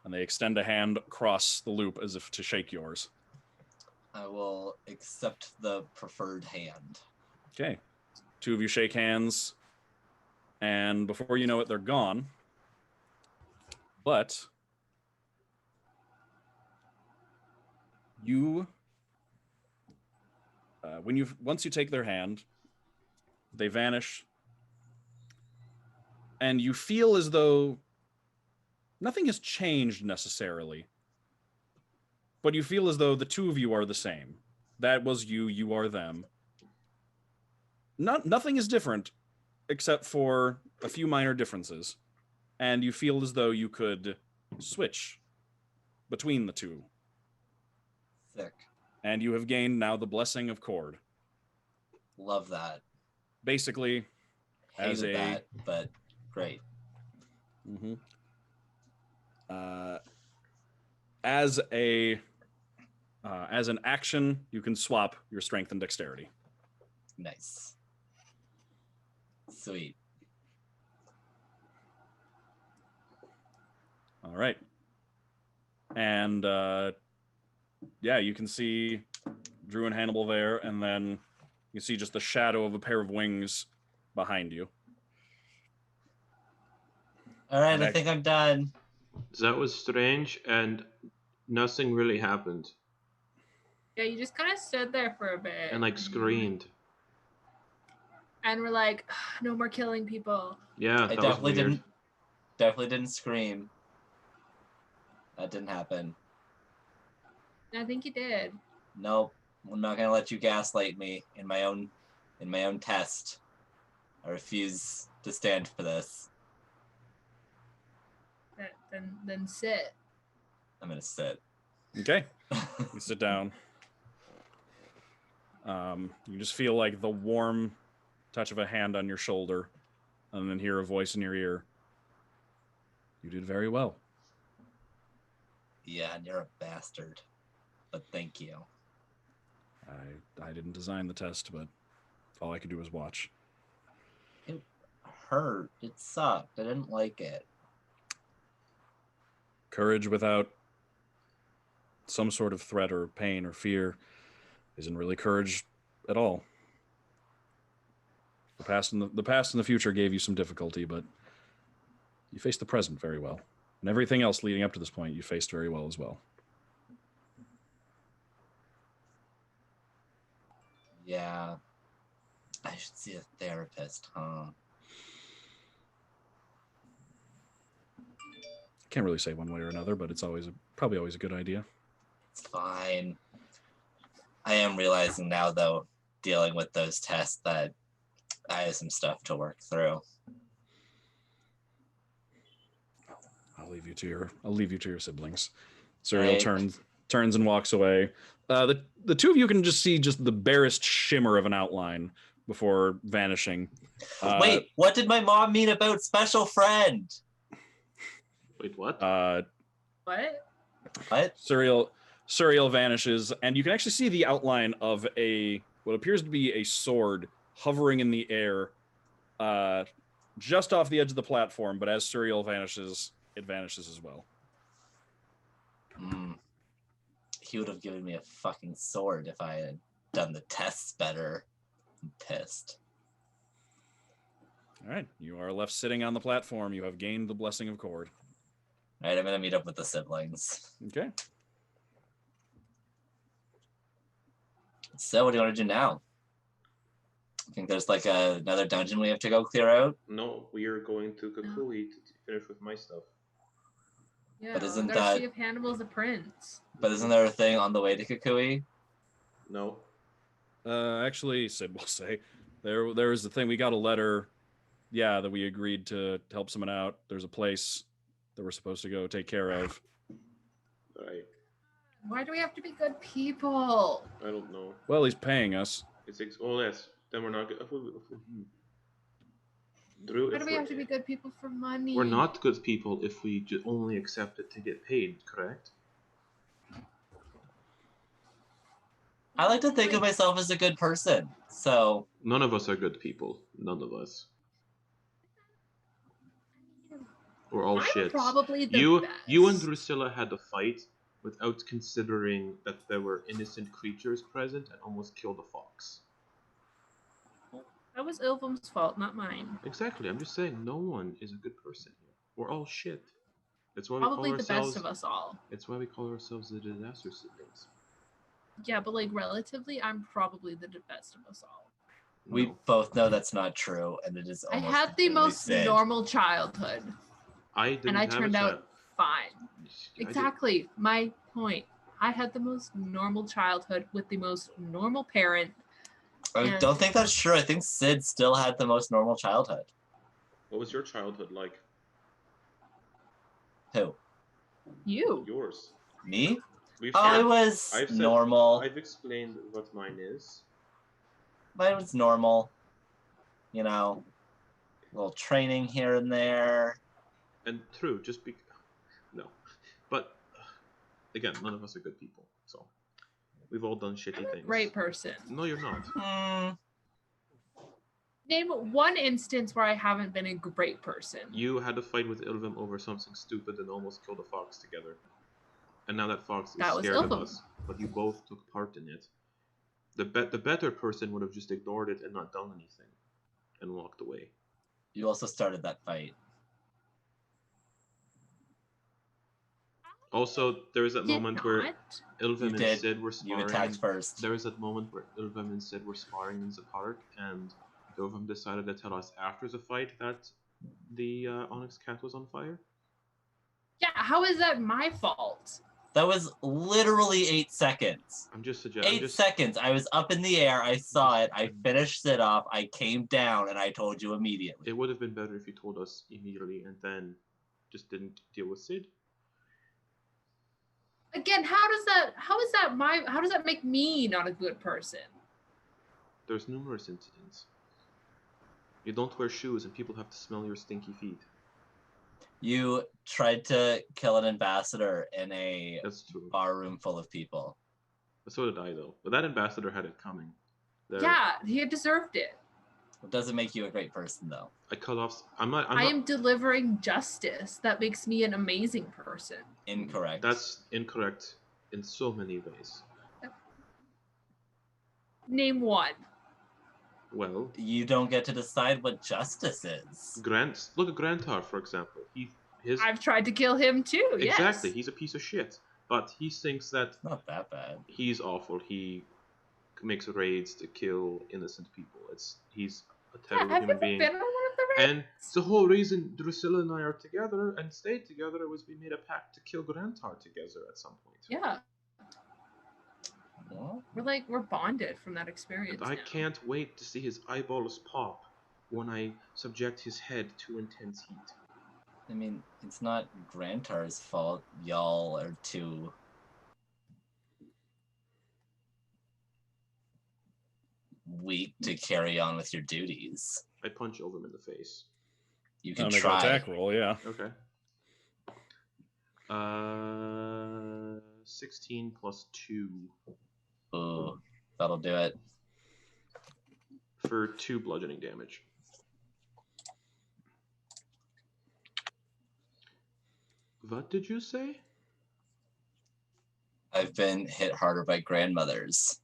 And they extend a hand across the loop as if to shake yours. I will accept the preferred hand. Okay. Two of you shake hands, and before you know it, they're gone. But once you take their hand, they vanish, and you feel as though nothing has changed necessarily, but you feel as though the two of you are the same. That was you, you are them. Nothing is different except for a few minor differences, and you feel as though you could switch between the two. Sick. And you have gained now the blessing of Cord. Love that. Basically, Hated that, but great. Mm-hmm. As an action, you can swap your strength and dexterity. Nice. Sweet. All right. And you can see Drew and Hannibal there, and then you see just the shadow of a pair of wings behind you. All right, I think I'm done. That was strange, and nothing really happened. Yeah, you just kind of stood there for a bit. And screamed. And we're like, no more killing people. Yeah, I definitely didn't scream. That didn't happen. I think you did. Nope. I'm not gonna let you gaslight me in my own test. I refuse to stand for this. Then sit. I'm gonna sit. Okay. You sit down. You just feel like the warm touch of a hand on your shoulder, and then hear a voice in your ear. You did very well. Yeah, and you're a bastard. But thank you. I didn't design the test, but all I could do was watch. It hurt. It sucked. I didn't like it. Courage without some sort of threat or pain or fear isn't really courage at all. The past and the future gave you some difficulty, but You faced the present very well. And everything else leading up to this point, you faced very well as well. Yeah. I should see a therapist, huh? Can't really say one way or another, but it's probably always a good idea. It's fine. I am realizing now, though, dealing with those tests, that I have some stuff to work through. I'll leave you to your siblings. Suriel Right. turns and walks away. The two of you can just see just the barest shimmer of an outline before vanishing. Wait, what did my mom mean about special friend? Wait, what? What? What? Suriel vanishes, and you can actually see the outline of what appears to be a sword hovering in the air, just off the edge of the platform. But as Suriel vanishes, it vanishes as well. He would have given me a fucking sword if I had done the tests better. I'm pissed. All right, you are left sitting on the platform. You have gained the blessing of Cord. All right, I'm gonna meet up with the siblings. Okay. So, what do you want to do now? I think there's like another dungeon we have to go clear out. No, we are going to Kukui to finish with my stuff. Yeah, But isn't gotta that- see if Hannibal's a prince. But isn't there a thing on the way to Kukui? No. Actually, Sid will say there was the thing. We got a letter, that we agreed to help someone out. There's a place that we're supposed to go take care of. Right. Why do we have to be good people? I don't know. Well, he's paying us. It's yes. Then we're not good. Drew, Why do we have to be good people for money? We're not good people if we only accept it to get paid, correct? I like to think of myself as a good person, so... None of us are good people. None of us. We're all I'm shits. probably the You and best. Drusilla had a fight without considering that there were innocent creatures present and almost killed a fox. That was Ilvem's fault, not mine. Exactly. I'm just saying no one is a good person here. We're all shit. That's why we Probably call the ourselves... best of us all. It's why we call ourselves the disaster siblings. Yeah, but like relatively, I'm probably the best of us all. We No. both know that's not true, and it is I almost had the completely most Sid. normal childhood, I didn't and I have turned a out child. fine. I did- Exactly my point. I had the most normal childhood with the most normal parent. I And- don't think that's true. I think Sid still had the most normal childhood. What was your childhood like? Who? You. Yours. Me? We've Oh, it was I've said- normal. I've explained what mine is. Mine was normal. You know, a little training here and there. And true, just be no. But again, none of us are good people. So we've all done shitty I'm a things. great person. No, you're not. Name one instance where I haven't been a great person. You had a fight with Ilvem over something stupid and almost killed a fox together. And now that fox is That was scared of Ilvem. us. But you both took part in it. The better person would have just ignored it and not done anything. And walked away. You also started that fight. Also, there was that Did moment where not. Ilvem You and did. Sid were You sparring. attacked first. There was that moment where Ilvem and Sid were sparring in the park, and Ilvem decided to tell us after the fight that the Onyx cat was on fire. Yeah, how is that my fault? That was literally 8 seconds. I'm just suggesting. 8 seconds. I was up in the air. I saw it. I finished it off. I came down, and I told you immediately. It would have been better if you told us immediately and then just didn't deal with Sid. Again, how does that make me not a good person? There's numerous incidents. You don't wear shoes and people have to smell your stinky feet. You tried to kill an ambassador in a That's true. bar room full of people. So did I, though. But that ambassador had it coming. Yeah, he had deserved it. It doesn't make you a great person, though. I cut off. I'm not. I am delivering justice. That makes me an amazing person. Incorrect. That's incorrect in so many ways. Name one. Well, You don't get to decide what justice is. look at Grantar, for example. His I've tried to kill him too. exactly. Yes. He's a piece of shit, but he thinks that It's not that bad. he's awful. He makes raids to kill innocent people. He's a Yeah, terrible have you human ever being. been on one of the raids? And the whole reason Drusilla and I are together and stayed together was we made a pact to kill Grantar together at some point. Yeah, What? we're bonded from that experience. And I now. can't wait to see his eyeballs pop when I subject his head to intense heat. I mean, it's not Grantar's fault. Y'all are too weak to carry on with your duties. I punch Ilvem in the face. You can I'll make an try. attack roll, yeah. Okay. 16 plus 2 Ooh, that'll do it. for 2 bludgeoning damage. What did you say? I've been hit harder by grandmothers.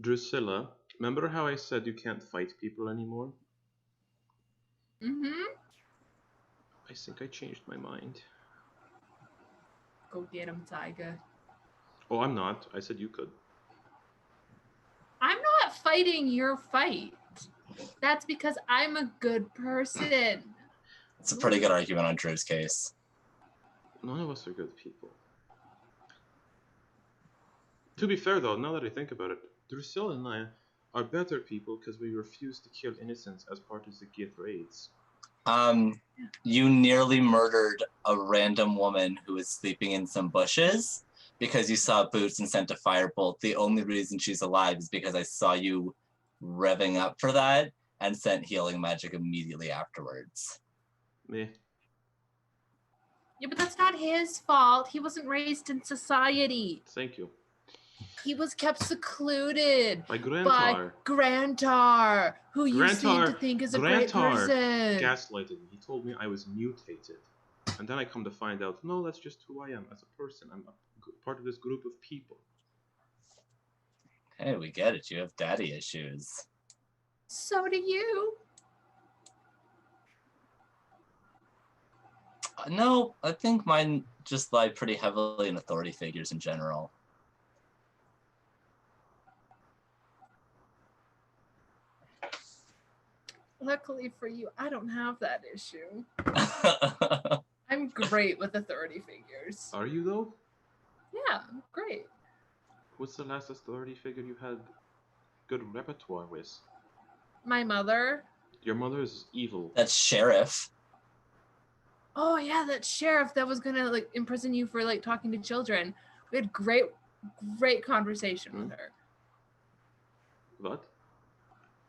Drusilla, remember how I said you can't fight people anymore? Mm-hmm. I think I changed my mind. Go get him, Tiger. Oh, I'm not. I said you could. I'm not fighting your fight. That's because I'm a good person. It's a pretty good argument on Drew's case. None of us are good people. To be fair, though, now that I think about it, Drusilla and I are better people because we refuse to kill innocents as part of the Gith raids. You nearly murdered a random woman who was sleeping in some bushes because you saw boots and sent a firebolt. The only reason she's alive is because I saw you revving up for that and sent healing magic immediately afterwards. Meh. Yeah, but that's not his fault. He wasn't raised in society. Thank you. He was kept secluded By by Grantar. Grantar, who you seem to think is a great person. Gaslighted me. He told me I was mutated. And then I come to find out, no, that's just who I am as a person. I'm part of this group of people. Hey, we get it. You have daddy issues. So do you. No, I think mine just lie pretty heavily in authority figures in general. Luckily for you, I don't have that issue. I'm great with authority figures. Are you, though? Yeah, I'm great. What's the last authority figure you had good repertoire with? My mother. Your mother is evil. That's sheriff. Oh yeah, that sheriff that was gonna like imprison you for like talking to children. We had great conversation with her. What?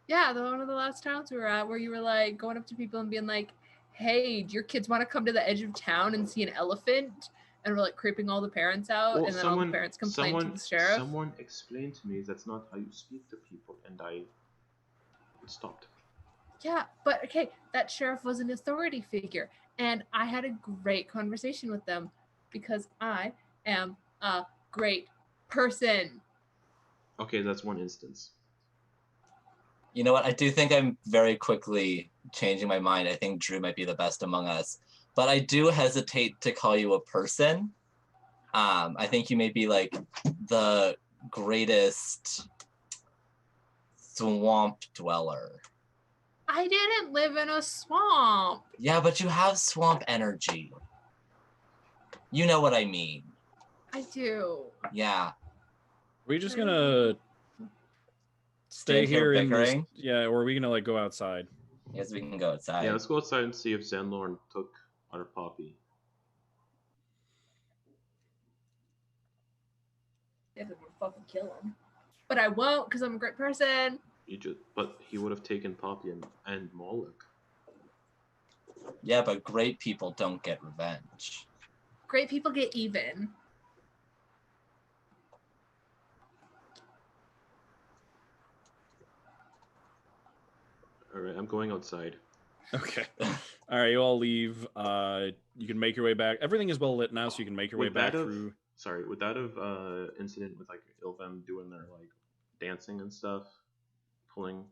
Yeah, one of the last towns we were at, where you were like going up to people and being like, "Hey, do your kids want to come to the edge of town and see an elephant?" And we're like creeping all the parents out, Well, and then all the parents complained to the sheriff. Someone explained to me that's not how you speak to people, and I stopped. Yeah, but okay, that sheriff was an authority figure, and I had a great conversation with them because I am a great person. Okay, that's one instance. You know what? I do think I'm very quickly changing my mind. I think Drew might be the best among us. But I do hesitate to call you a person. I think you may be like the greatest swamp dweller. I didn't live in a swamp. Yeah, but you have swamp energy. You know what I mean. I do. Yeah. We're just gonna stay Stand here here in this, bickering? yeah, or are we gonna like go outside? I guess we can go outside. Yeah, let's go outside and see if Zenlorn took our poppy. If it would fucking kill him. But I won't because I'm a great person. But he would have taken Poppy and Moloch. Yeah, but great people don't get revenge. Great people get even. Alright, I'm going outside. Okay. All right, you all leave. You can make your way back. Everything is well lit now, so you can make your way back through. Sorry, would that have incident with like Ilvem doing their like dancing and stuff, pulling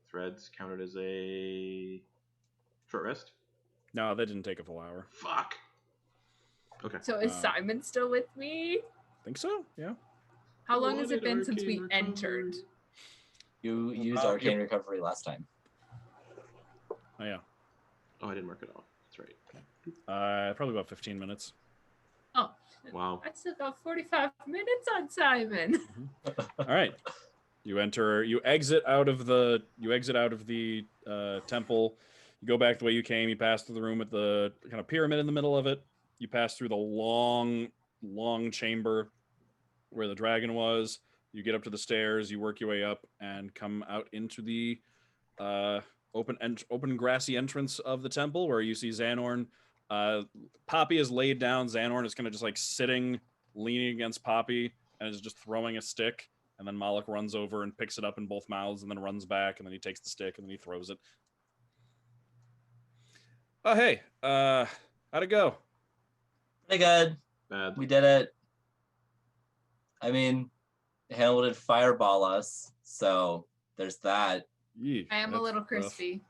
threads counted as a short rest? No, that didn't take a full hour. Fuck. Okay. So is Simon still with me? Think so? Yeah. How long has it been since we Arcane entered? recovery. You used Yep. arcane recovery last time. Oh yeah. Oh, I didn't mark it off. That's right. Probably about 15 minutes. Oh, Wow. I still got 45 minutes on Simon. All right. You exit out of the temple. You go back the way you came. You pass through the room with the kind of pyramid in the middle of it. You pass through the long chamber where the dragon was. You get up to the stairs. You work your way up and come out into the open grassy entrance of the temple, where you see Xanorn. Poppy is laid down. Xanorn is kind of just like sitting, leaning against Poppy, and is just throwing a stick. And then Malik runs over and picks it up in both mouths, and then runs back, and then he takes the stick, and then he throws it. Oh, hey, how'd it go? Pretty good. Bad. We did it. I mean, Hannibal did fireball us, so there's that. Yee, I am a that's little rough. crispy.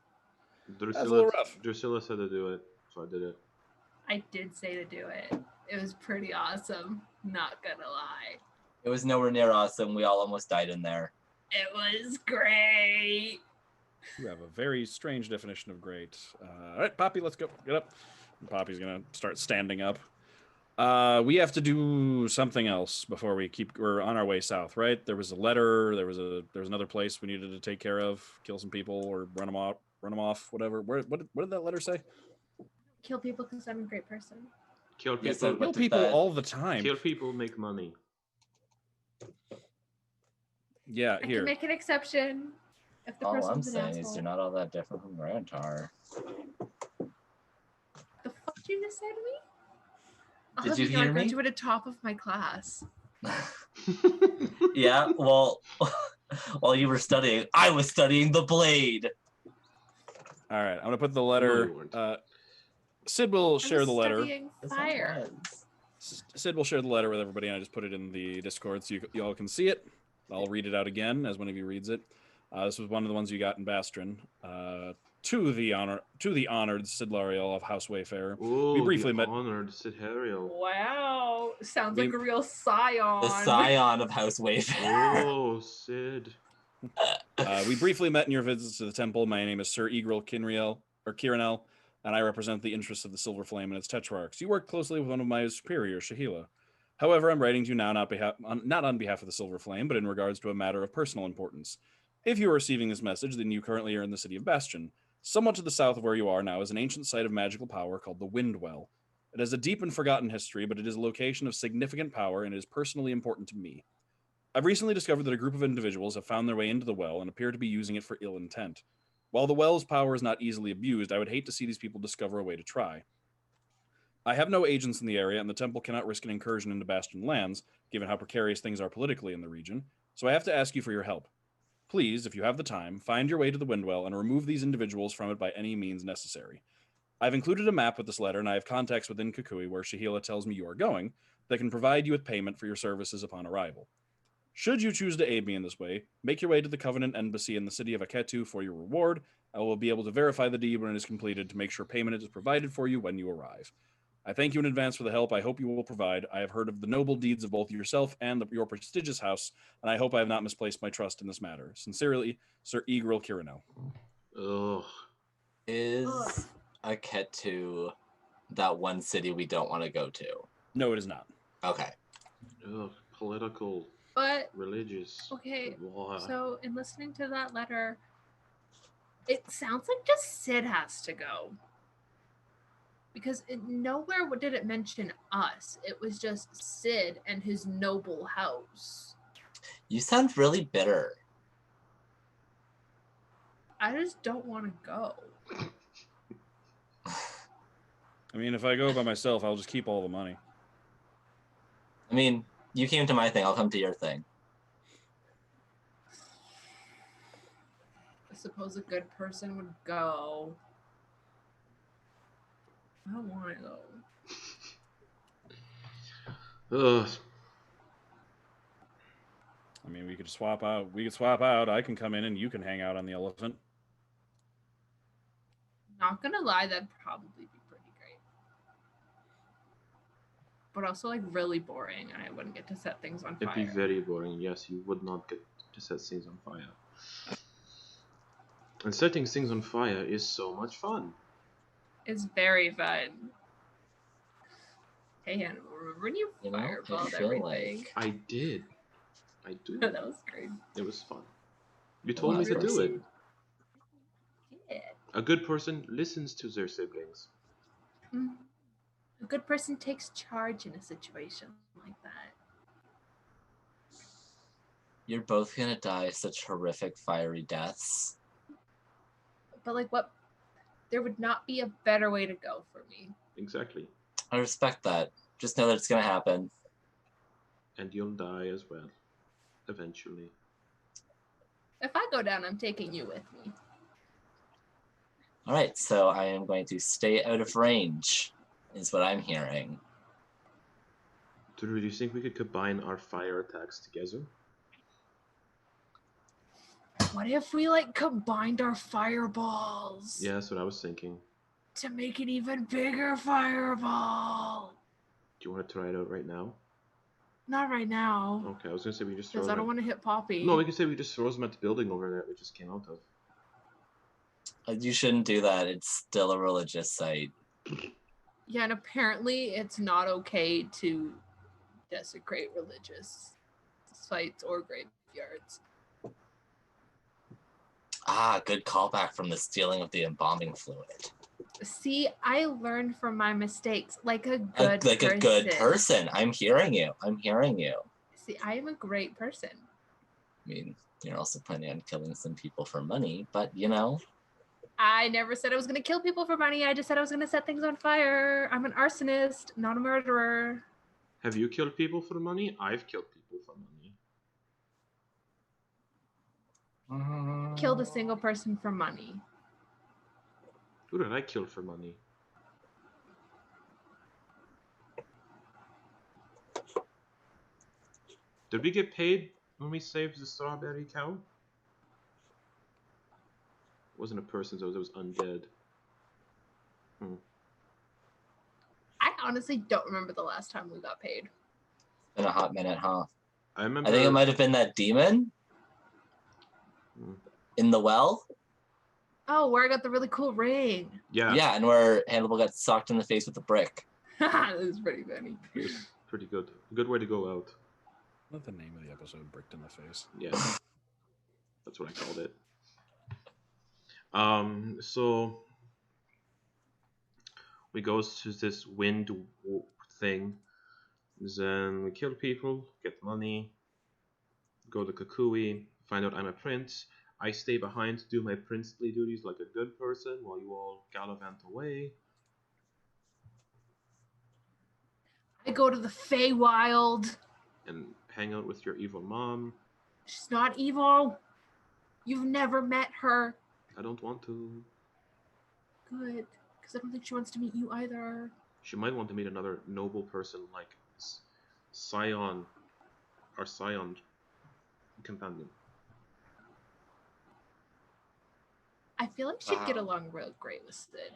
That's a little rough. Drusilla said to do it, so I did it. I did say to do it. It was pretty awesome. Not gonna lie. It was nowhere near awesome. We all almost died in there. It was great. You have a very strange definition of great. All right, Poppy, let's go. Get up. And Poppy's gonna start standing up. We have to do something else before we're on our way south, right? There was a letter. There was another place we needed to take care of, kill some people or run them off, whatever. What did that letter say? Kill people because I'm a great person. Kill Yes, people. what Kill did people that- all the time. Kill people, make money. Yeah, I here. can make an exception if the All I'm person's an saying is asshole. you're not all that different from Rantar. The fuck did you just say to me? I'll Did have you know I hear me? graduated top of my class. Yeah, well, while you were studying, I was studying the blade. All right, I'm gonna put the No, letter. you weren't. Sid will I share was the letter. studying Yes, I fire. was. Sid will share the letter with everybody, and I just put it in the Discord so you all can see it. I'll read it out again as one of you reads it. This was one of the ones you got in Bastron. To the honored Sid Lariel of House Wayfarer. Ooh, We briefly the met. honored Sid Hariel. Wow. Sounds We- like a real scion. The scion of House Wayfarer. Oh, Sid. We briefly met in your visits to the temple. My name is Sir Egral Kirinel, and I represent the interests of the Silver Flame and its tetrarchs. You worked closely with one of my superiors, Shahila. However, I'm writing to you now not on behalf of the Silver Flame, but in regards to a matter of personal importance. If you are receiving this message, then you currently are in the city of Bastion. Somewhat to the south of where you are now is an ancient site of magical power called the Windwell. It has a deep and forgotten history, but it is a location of significant power and is personally important to me. I've recently discovered that a group of individuals have found their way into the well and appear to be using it for ill intent. While the well's power is not easily abused, I would hate to see these people discover a way to try. I have no agents in the area, and the temple cannot risk an incursion into Bastion lands, given how precarious things are politically in the region, so I have to ask you for your help. Please, if you have the time, find your way to the Windwell and remove these individuals from it by any means necessary. I've included a map with this letter, and I have contacts within Kukui where Shahila tells me you are going that can provide you with payment for your services upon arrival. Should you choose to aid me in this way, make your way to the Covenant Embassy in the city of Aketu for your reward. I will be able to verify the deed when it is completed to make sure payment is provided for you when you arrive. I thank you in advance for the help I hope you will provide. I have heard of the noble deeds of both yourself and your prestigious house, and I hope I have not misplaced my trust in this matter. Sincerely, Sir Egral Kirinel. Ugh. Is Aketu that one city we don't want to go to? No, it is not. Okay. Ugh. Political, But religious. okay, Blah. so in listening to that letter, it sounds like just Sid has to go. Because nowhere did it mention us. It was just Sid and his noble house. You sound really bitter. I just don't want to go. I mean, if I go by myself, I'll just keep all the money. I mean, you came to my thing, I'll come to your thing. I suppose a good person would go. I don't want to go. Ugh. I mean, we could swap out. We could swap out. I can come in and you can hang out on the elephant. Not gonna lie, that'd probably be pretty great. But also like really boring, and I wouldn't get to set things on fire. It'd be very boring. Yes, you would not get to set things on fire. And setting things on fire is so much fun. It's very fun. Hey, Hannibal, remember when you You know, I fireballed feel everything? like- I did. I do. That was great. It was fun. You told me Well, to do it. Yeah. A good person listens to their siblings. Mm. A good person takes charge in a situation like that. You're both gonna die such horrific fiery deaths. But like what? There would not be a better way to go for me. Exactly. I respect that. Just know that it's gonna happen. And you'll die as well. Eventually. If I go down, I'm taking you with me. Alright, so I am going to stay out of range, is what I'm hearing. Drew, do you think we could combine our fire attacks together? What if we like combined our fireballs? Yeah, that's what I was thinking. To make an even bigger fireball. Do you want to try it out right now? Not right now. Okay, I was gonna say we just throw Because them I don't want to hit Poppy. No, we could say we just throw them at the building over there we just came out of. You shouldn't do that. It's still a religious site. Yeah, and apparently it's not okay to desecrate religious sites or graveyards. Ah, good callback from the stealing of the embalming fluid. See, I learned from my mistakes like a good Like person. a good person. I'm hearing you. I'm hearing you. See, I am a great person. I mean, you're also planning on killing some people for money, but you know. I never said I was going to kill people for money. I just said I was going to set things on fire. I'm an arsonist, not a murderer. Have you killed people for money? I've killed people for money. Killed a single person for money. Who did I kill for money? Did we get paid when we saved the strawberry cow? It wasn't a person, though. It was undead. I honestly don't remember the last time we got paid. Been a hot minute, huh? I remember. I think it might have been that demon in the well. Oh, where I got the really cool ring. Yeah. Yeah, and where Hannibal got socked in the face with a brick. That was pretty funny. It was pretty good. A good way to go out. Not the name of the episode, Bricked in the Face. Yeah. That's what I called it. So we go to this wind thing. Then we kill people, get money, go to Kukui, find out I'm a prince. I stay behind to do my princely duties like a good person while you all gallivant away. I go to the Feywild. And hang out with your evil mom. She's not evil. You've never met her. I don't want to. Good. Because I don't think she wants to meet you either. She might want to meet another noble person like Scion, our Scion companion. I feel like she'd get Wow. along real great with Sid.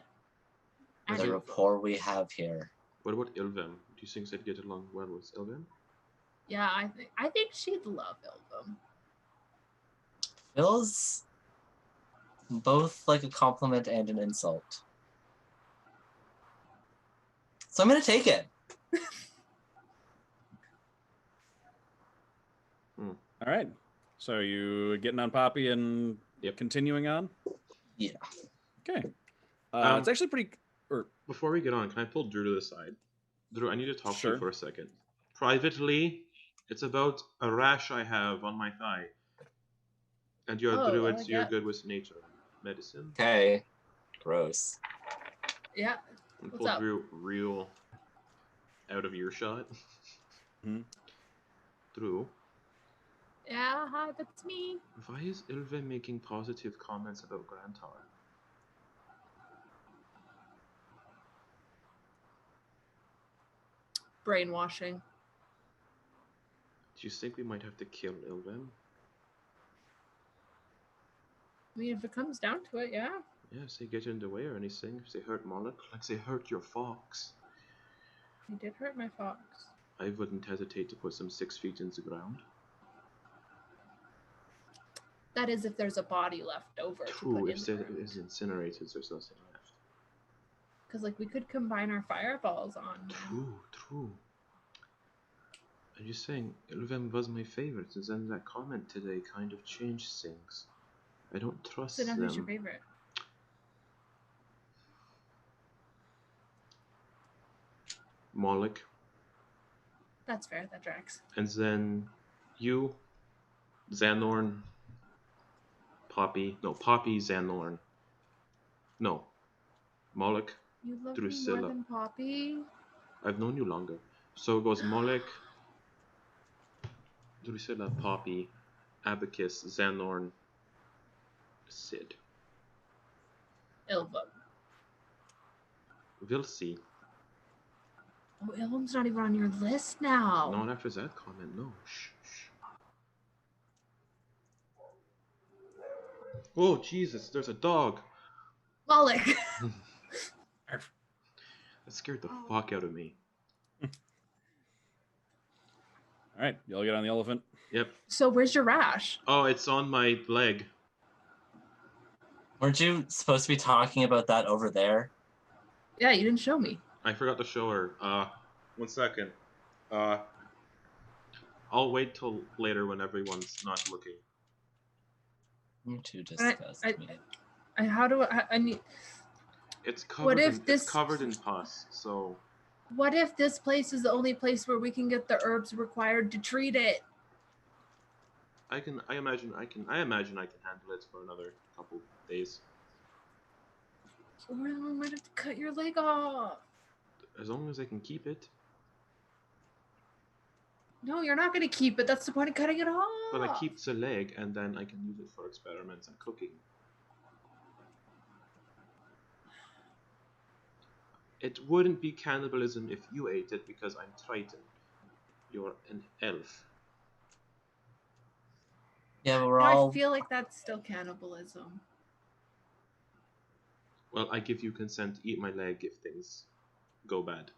The And rapport we have here. What about Ilvem? Do you think they'd get along well with Ilvem? yeah, I think she'd love Ilvem. Feels both like a compliment and an insult. So I'm gonna take it. All right. So you getting on Poppy and continuing on? Yeah. Okay. It's actually pretty. Before we get on, can I pull Drew to the side? Drew, I need to talk to Sure. you for a second. Privately, it's about a rash I have on my thigh. And you're Oh, Drew, oh, you're yeah. good with nature medicine. Okay. Gross. Yeah. And What's pull up? Drew real out of earshot. Mhm. Drew, Yeah, hi, that's me. why is Ilvem making positive comments about Grantar? Brainwashing. Do Do you think we might have to kill Ilvem? I mean, if it comes down to it, yeah. Yeah, if they get in the way or anything, if they hurt Moloch, like they hurt your fox. He did hurt my fox. I wouldn't hesitate to put them 6 feet into the ground. That is if there's a body left over to True, put if in it the is incinerated, there's nothing left. Because, like, we could combine our fireballs on them. True. I'm just saying, Ilvem was my favorite, and then that comment today kind of changed things. I don't trust So now who's your them. favorite? Moloch. That's fair, that tracks. And then you, Xanorn, Poppy, Xanorn. No, Moloch, You love me Drusilla. more than Poppy? I've known you longer. So it goes Moloch, Drusilla, Poppy, Abacus, Xanorn, Sid. Ilvem. We'll see. Oh, Ilvem's not even on your list now. Not after that comment, no. Shh. Oh, Jesus, there's a dog. Moloch. That scared the fuck out of me. All right, y'all get on the elephant. Yep. So where's your rash? Oh, it's on my leg. Weren't you supposed to be talking about that over there? Yeah, you didn't show me. I forgot to show her. 1 second. I'll wait till later when everyone's not looking. You two discussed me. How do I need... It's covered. if It's covered in pus. So. What if this place is the only place where we can get the herbs required to treat it? I imagine I can handle it for another couple days. Or we might have to cut your leg off. As long as I can keep it. No, you're not going to keep it. That's the point of cutting it off. But I keep the leg, and then I can use it for experiments and cooking. It wouldn't be cannibalism if you ate it because I'm Triton. You're an elf. Yeah, but we're all... I feel like that's still cannibalism. Well, I give you consent to eat my leg if things go bad.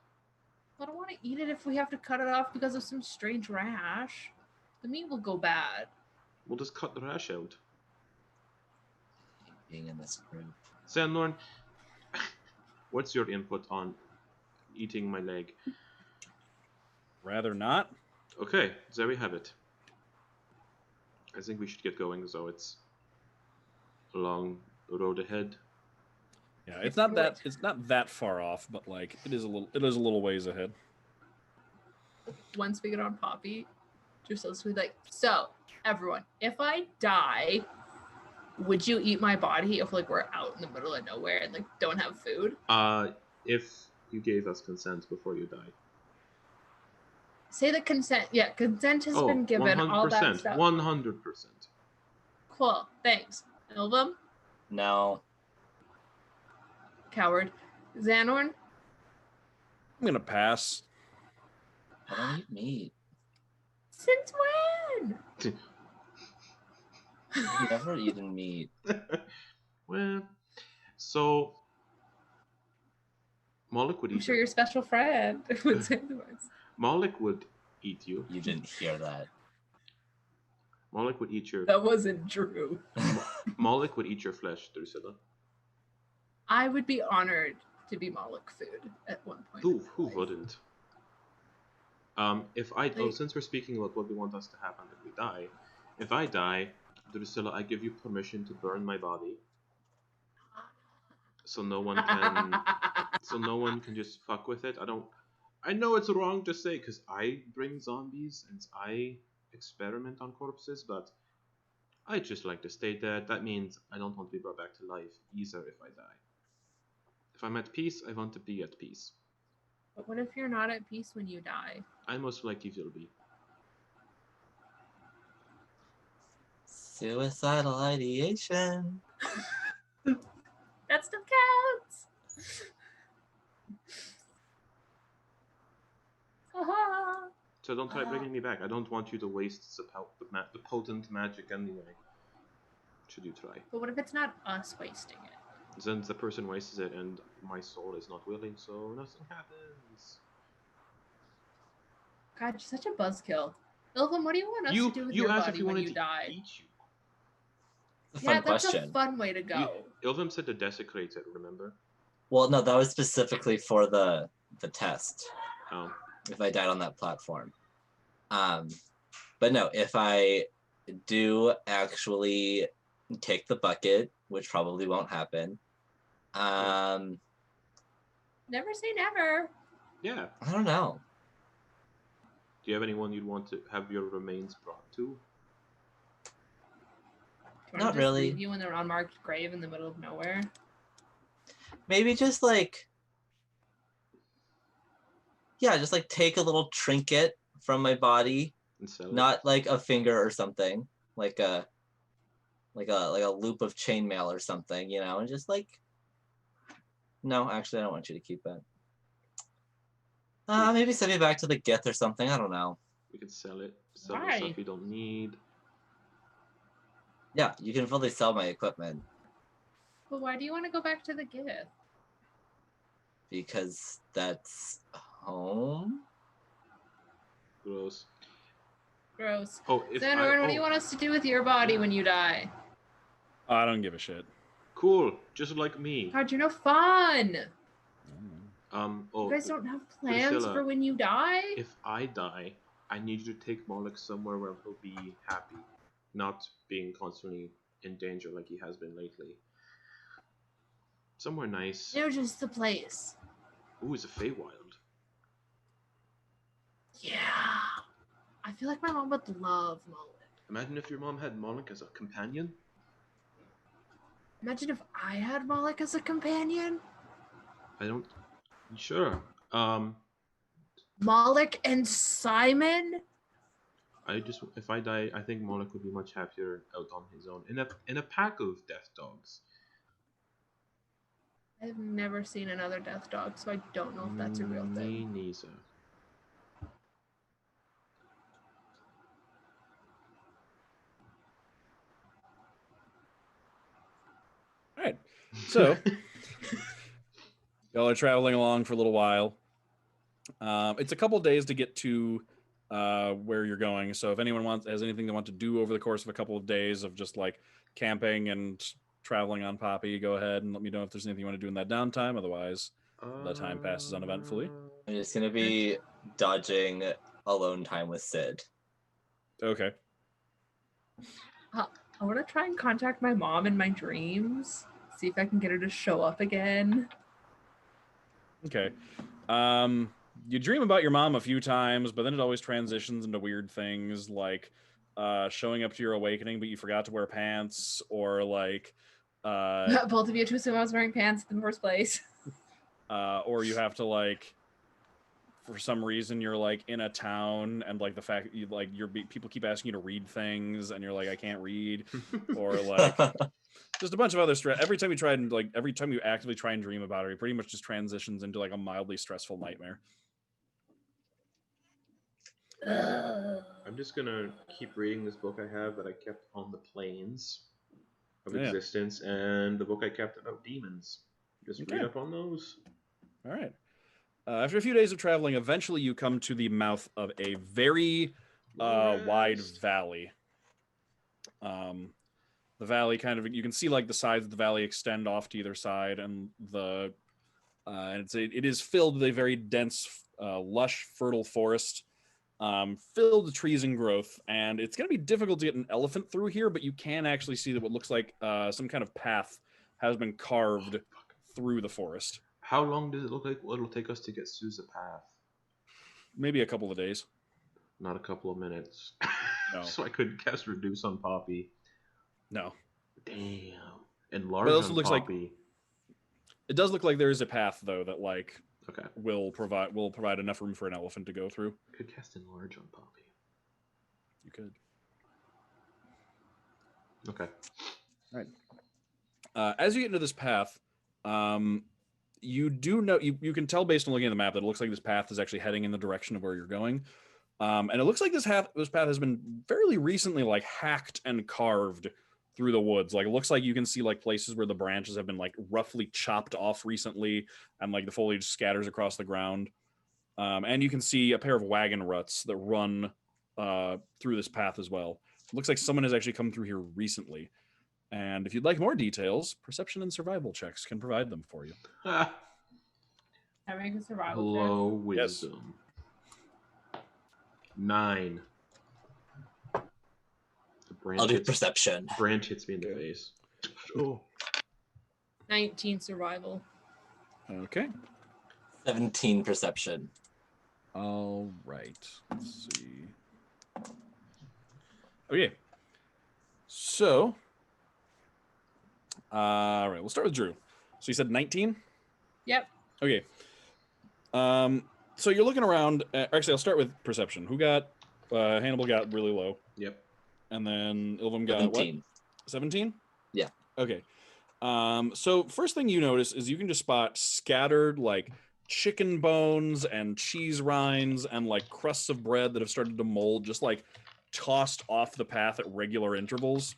I don't want to eat it if we have to cut it off because of some strange rash. The meat will go bad. We'll just cut the rash out. Being in this group. Xanorn, what's your input on eating my leg? Rather not. Okay, there we have it. I think we should get going, so it's a long road ahead. Yeah, it's not that far off, but like it is a little ways ahead. Once we get on Poppy, Drusilla's will be like, so everyone, if I die, would you eat my body if like we're out in the middle of nowhere and like don't have food? If you gave us consent before you die. Say the consent. Yeah, consent has been given. 100%, All that stuff. 100%. Cool. Thanks. Ilvem? No. Coward. Xanorn? I'm gonna pass. I don't eat meat. Since when? I've never eaten meat. Well, so Moloch would eat I'm sure you. your special friend would say otherwise. Moloch would eat you. You didn't hear that. Moloch would eat your. That wasn't true. Moloch would eat your flesh, Drusilla. I would be honored to be Moloch food at one point. Who wouldn't? Since we're speaking about what we want us to happen if we die, if I die, Drusilla, I give you permission to burn my body, so no one can just fuck with it. I know it's wrong to say because I bring zombies and I experiment on corpses, but I just like to stay dead. That means I don't want to be brought back to life either if I die. If I'm at peace, I want to be at peace. But what if you're not at peace when you die? I most likely will be. Suicidal ideation. That still counts. Haha. So don't try bringing me back. I don't want you to waste the potent magic anyway. Should you try? But what if it's not us wasting it? Then the person wastes it and my soul is not willing, so nothing happens. God, you're such a buzzkill. Ilvem, what do you want us to do with you your asked if body you when wanted you to die? eat you. It's a Yeah, fun that's question. a fun way to go. Ilvem said to desecrate it, remember? Well, no, that was specifically for the test. Oh. If I died on that platform. But no, if I do actually take the bucket, which probably won't happen. Never say never. Yeah. I don't know. Do you have anyone you'd want to have your remains brought to? Do you want Not to just really. leave you in an unmarked grave in the middle of nowhere? Maybe just like, yeah, just like take a little trinket from my body, And sell not like a finger or something, like a loop of chainmail or something, you know, and just like, no, actually, I don't want you to keep it. Maybe send me back to the Gith or something. I don't know. We can sell it. Sell the Why? stuff you don't need. Yeah, you can fully sell my equipment But why do you want to go back to the Gith? because that's home. Gross. Gross. Oh, if Xanor, what do you want us to do with your body when you die? I don't give a shit. Cool, just like me. God, you're no fun. Oh, You guys don't have plans Drusilla, for when you die? if I die, I need you to take Moloch somewhere where he'll be happy, not being constantly in danger like he has been lately. Somewhere nice. You know, just the place. Ooh, it's a Feywild. Yeah. I feel like my mom would love Moloch. Imagine if your mom had Moloch as a companion. Imagine if I had Moloch as a companion. Sure. Moloch and Simon? If I die, I think Moloch would be much happier out on his own in a pack of death dogs. I've never seen another death dog, so I don't know if that's a real thing. Me neither. All right. So y'all are traveling along for a little while. It's a couple days to get to where you're going. So if anyone has anything they want to do over the course of a couple of days of just like camping and traveling on Poppy, go ahead and let me know if there's anything you want to do in that downtime. Otherwise, the time passes uneventfully. I'm just gonna be dodging alone time with Sid. Okay. I want to try and contact my mom in my dreams. See if I can get her to show up again. Okay. You dream about your mom a few times, but then it always transitions into weird things like showing up to your awakening, but you forgot to wear pants, or like Both of you to assume I was wearing pants in the first place. or you have to like, for some reason you're like in a town and like the fact that you like people keep asking you to read things and you're like I can't read, or like just a bunch of other stress. Every time you actively try and dream about it, it pretty much just transitions into like a mildly stressful nightmare. I'm just gonna keep reading this book I have that I kept on the planes of existence, and the book I kept about demons. Just read up on those. All right. After a few days of traveling, eventually you come to the mouth of a very wide valley. The valley you can see like the sides of the valley extend off to either side, and it is filled with a very dense, lush, fertile forest, filled with trees and growth. And it's going to be difficult to get an elephant through here, but you can actually see that what looks like some kind of path has been carved through the forest. How long does it look like it'll take us to get through the path? Maybe a couple of days. Not a couple of minutes. No. So I couldn't cast Reduce on Poppy. No. Damn. Enlarge But it also on looks Poppy. It does look like there is a path though that like Okay. will provide enough room for an elephant to go through. I could cast Enlarge on Poppy. You could. Okay. All right. As you get into this path, you do know you can tell based on looking at the map that it looks like this path is actually heading in the direction of where you're going. And it looks like this path has been fairly recently like hacked and carved through the woods. Like it looks like you can see like places where the branches have been like roughly chopped off recently, and like the foliage scatters across the ground. And you can see a pair of wagon ruts that run through this path as well. It looks like someone has actually come through here recently. And if you'd like more details, perception and survival checks can provide them for you. Ah, Can I make a survival hello, wisdom. 9. The branch I'll do hits, perception. branch hits me in the face. Oh. check? 19 survival. Okay. 17 perception. All right. Let's see. Okay. So, all right, we'll start with Drew. So you said 19? Yep. Okay. So you're looking around. Actually, I'll start with perception. Who got? Hannibal got really low, Yep. and then Ilvem got 17. what? 17? Yeah. Okay. So first thing you notice is you can just spot scattered like chicken bones and cheese rinds and like crusts of bread that have started to mold, just like tossed off the path at regular intervals,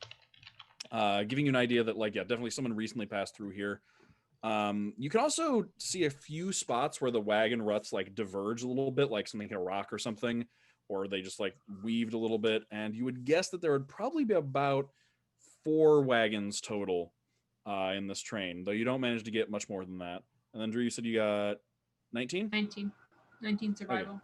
giving you an idea that like, yeah, definitely someone recently passed through here. You can also see a few spots where the wagon ruts like diverge a little bit, like something hit a rock or something, or they just like weaved a little bit. And you would guess that there would probably be about 4 wagons total in this train, though you don't manage to get much more than that. And then Drew, you said you got 19? 19 survival.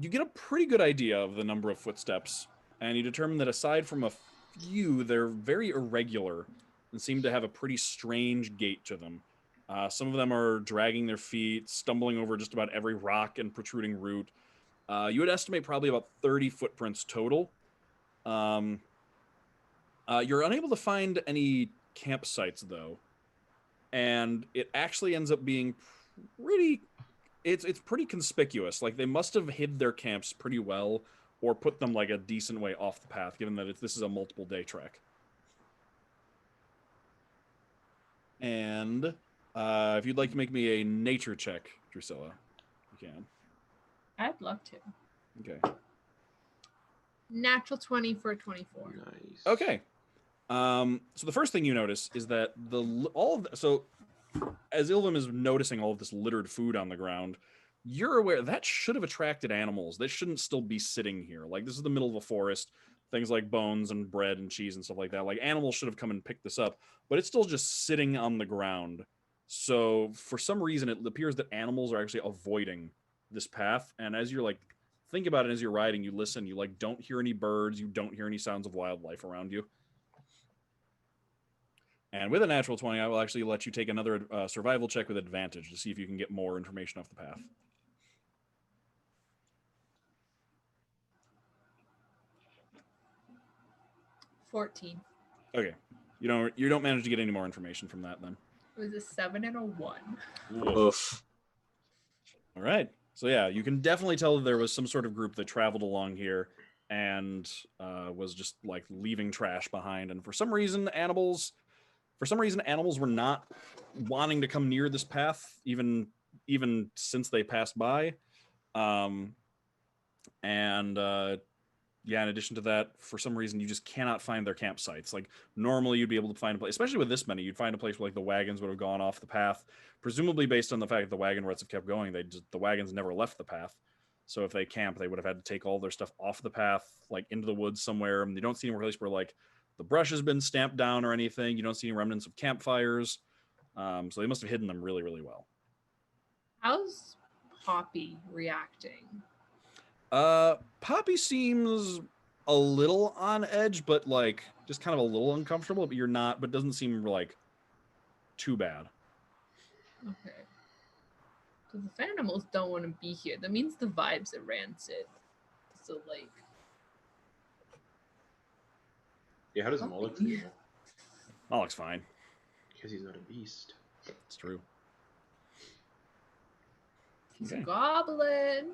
You get a pretty good idea of the number of footsteps, and you determine that aside from a few, they're very irregular and seem to have a pretty strange gait to them. Some of them are dragging their feet, stumbling over just about every rock and protruding root. You would estimate probably about 30 footprints total. You're unable to find any campsites, though, and it actually ends up being pretty... It's pretty conspicuous. Like, they must have hid their camps pretty well or put them, like, a decent way off the path, given that this is a multiple-day trek. And if you'd like to make me a nature check, Drusilla, you can. I'd love to. Okay. Natural 20 for a 24. Nice. Okay. So the first thing you notice is that as Ilvem is noticing all of this littered food on the ground, you're aware that should have attracted animals. They shouldn't still be sitting here. Like, this is the middle of a forest. Things like bones and bread and cheese and stuff like that. Like, animals should have come and picked this up, but it's still just sitting on the ground. So for some reason, it appears that animals are actually avoiding this path. And as you're like, think about it as you're riding, you listen, you like don't hear any birds, you don't hear any sounds of wildlife around you. And with a natural 20, I will actually let you take another survival check with advantage to see if you can get more information off the path. 14. Okay. You don't manage to get any more information from that then. It was a 7 and a 1. Oof. All right. So yeah, you can definitely tell that there was some sort of group that traveled along here and was just like leaving trash behind. And for some reason, animals were not wanting to come near this path, even since they passed by. Yeah, in addition to that, for some reason, you just cannot find their campsites. Like, normally you'd be able to find a place, especially with this many, you'd find a place where like the wagons would have gone off the path, presumably based on the fact that the wagon ruts have kept going. The wagons never left the path. So if they camped, they would have had to take all their stuff off the path, like into the woods somewhere. And you don't see any place where like the brush has been stamped down or anything. You don't see any remnants of campfires. So they must have hidden them really, really well. How's Poppy reacting? Poppy seems a little on edge, but like just kind of a little uncomfortable, but doesn't seem like too bad. Okay. Because if animals don't want to be here, that means the vibes are rancid. So, like... Yeah, how does Moloch feel? Moloch's fine. Because he's not a beast. It's true. He's Okay. a goblin.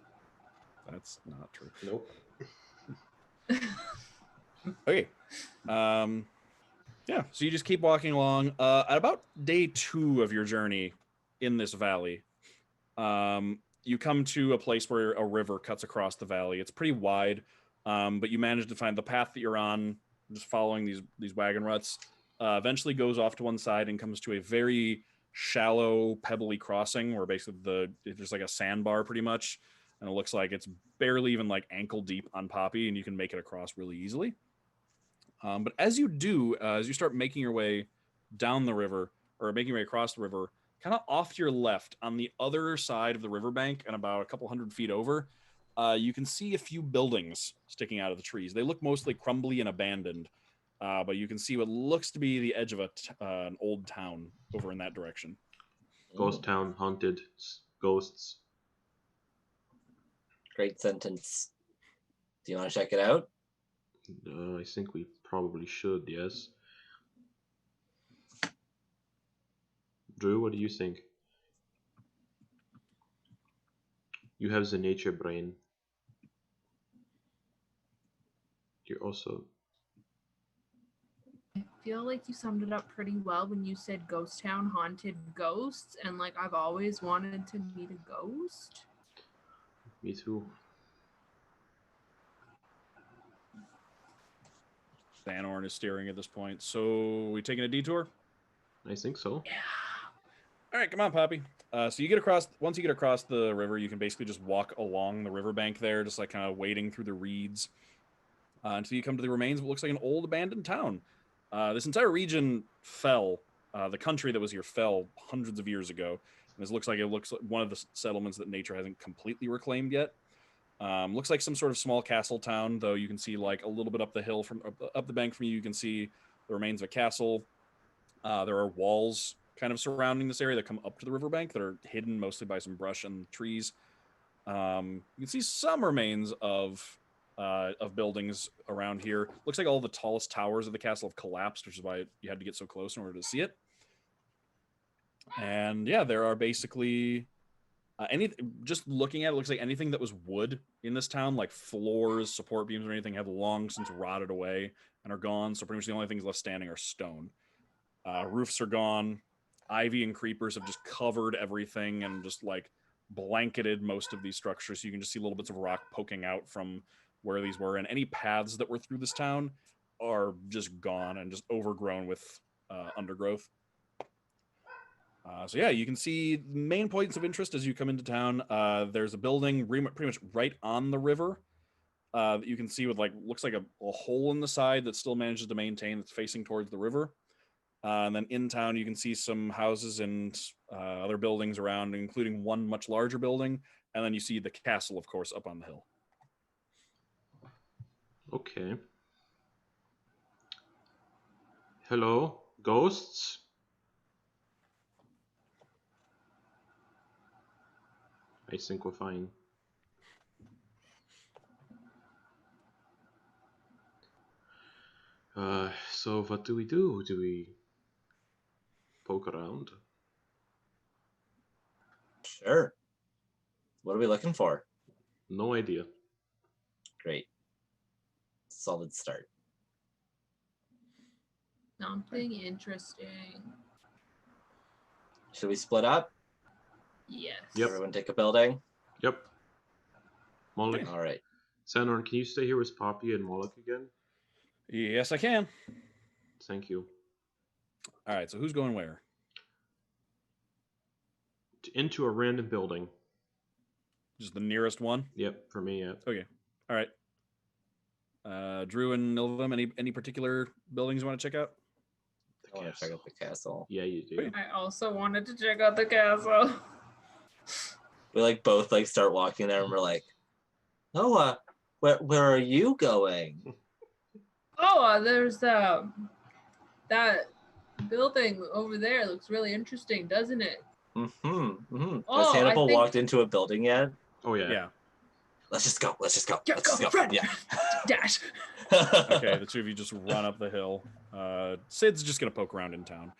That's not true. Nope. Okay. Yeah, so you just keep walking along. At about day 2 of your journey in this valley, you come to a place where a river cuts across the valley. It's pretty wide, but you manage to find the path that you're on, just following these wagon ruts. Eventually goes off to one side and comes to a very shallow, pebbly crossing where basically there's like a sandbar pretty much, and it looks like it's barely even like ankle deep on Poppy, and you can make it across really easily. But as you do, as you start making your way down the river, or making your way across the river, kind of off to your left on the other side of the riverbank and about a couple 100 feet over, you can see a few buildings sticking out of the trees. They look mostly crumbly and abandoned, but you can see what looks to be the edge of an old town over in that direction. Ghost town, haunted, ghosts. Great sentence. Do you want to check it out? I think we probably should, yes. Drew, what do you think? You have the nature brain. You're also... I feel like you summed it up pretty well when you said ghost town, haunted ghosts, and like I've always wanted to meet a ghost. Me too. Thanorn is steering at this point. So we taking a detour? I think so. Yeah. All right, come on, Poppy. So you get across. Once you get across the river, you can basically just walk along the riverbank there, just like kind of wading through the reeds until you come to the remains of what looks like an old abandoned town. This entire region fell. The country that was here fell hundreds of years ago, and this looks like one of the settlements that nature hasn't completely reclaimed yet. Looks like some sort of small castle town, though. You can see like a little bit up the hill from up the bank from you. You can see the remains of a castle. There are walls kind of surrounding this area that come up to the riverbank that are hidden mostly by some brush and trees. You can see some remains of buildings around here. Looks like all the tallest towers of the castle have collapsed, which is why you had to get so close in order to see it. And yeah, there are basically just looking at it, looks like anything that was wood in this town, like floors, support beams, or anything, have long since rotted away and are gone. So pretty much the only things left standing are stone. Roofs are gone. Ivy and creepers have just covered everything and just like blanketed most of these structures. So you can just see little bits of rock poking out from where these were. And any paths that were through this town are just gone and just overgrown with undergrowth. So yeah, you can see main points of interest as you come into town. There's a building pretty much right on the river that you can see with like looks like a hole in the side that still manages to maintain. That's facing towards the river. And then in town, you can see some houses and other buildings around, including one much larger building. And then you see the castle, of course, up on the hill. Okay. Hello, ghosts? I think we're fine. So what do we do? Do we poke around? Sure. What are we looking for? No idea. Great. Solid start. Something interesting. Should we split up? Yes. Yep. Everyone take a building? Yep. Moloch. All right. Sanorn, can you stay here with Poppy and Moloch again? Yes, I can. Thank you. All right, so who's going where? Into a random building. Just the nearest one? Yep, for me, yeah. Okay. All right. Drew and Ilvem, any particular buildings you want to check out? I want to check out the castle. Yeah, you do. I also wanted to check out the castle. We like both like start walking there and we're like, Noah, where are you going? Oh, there's that building over there. Looks really interesting, doesn't it? Mm-hmm. Mm-hmm. Oh, Has Hannibal I think- walked into a building yet? Oh, yeah. Yeah. Let's just go. Let's just go. Yeah, Let's go, just go. run. Yeah. Dash. Okay, the two of you just run up the hill. Sid's just going to poke around in town.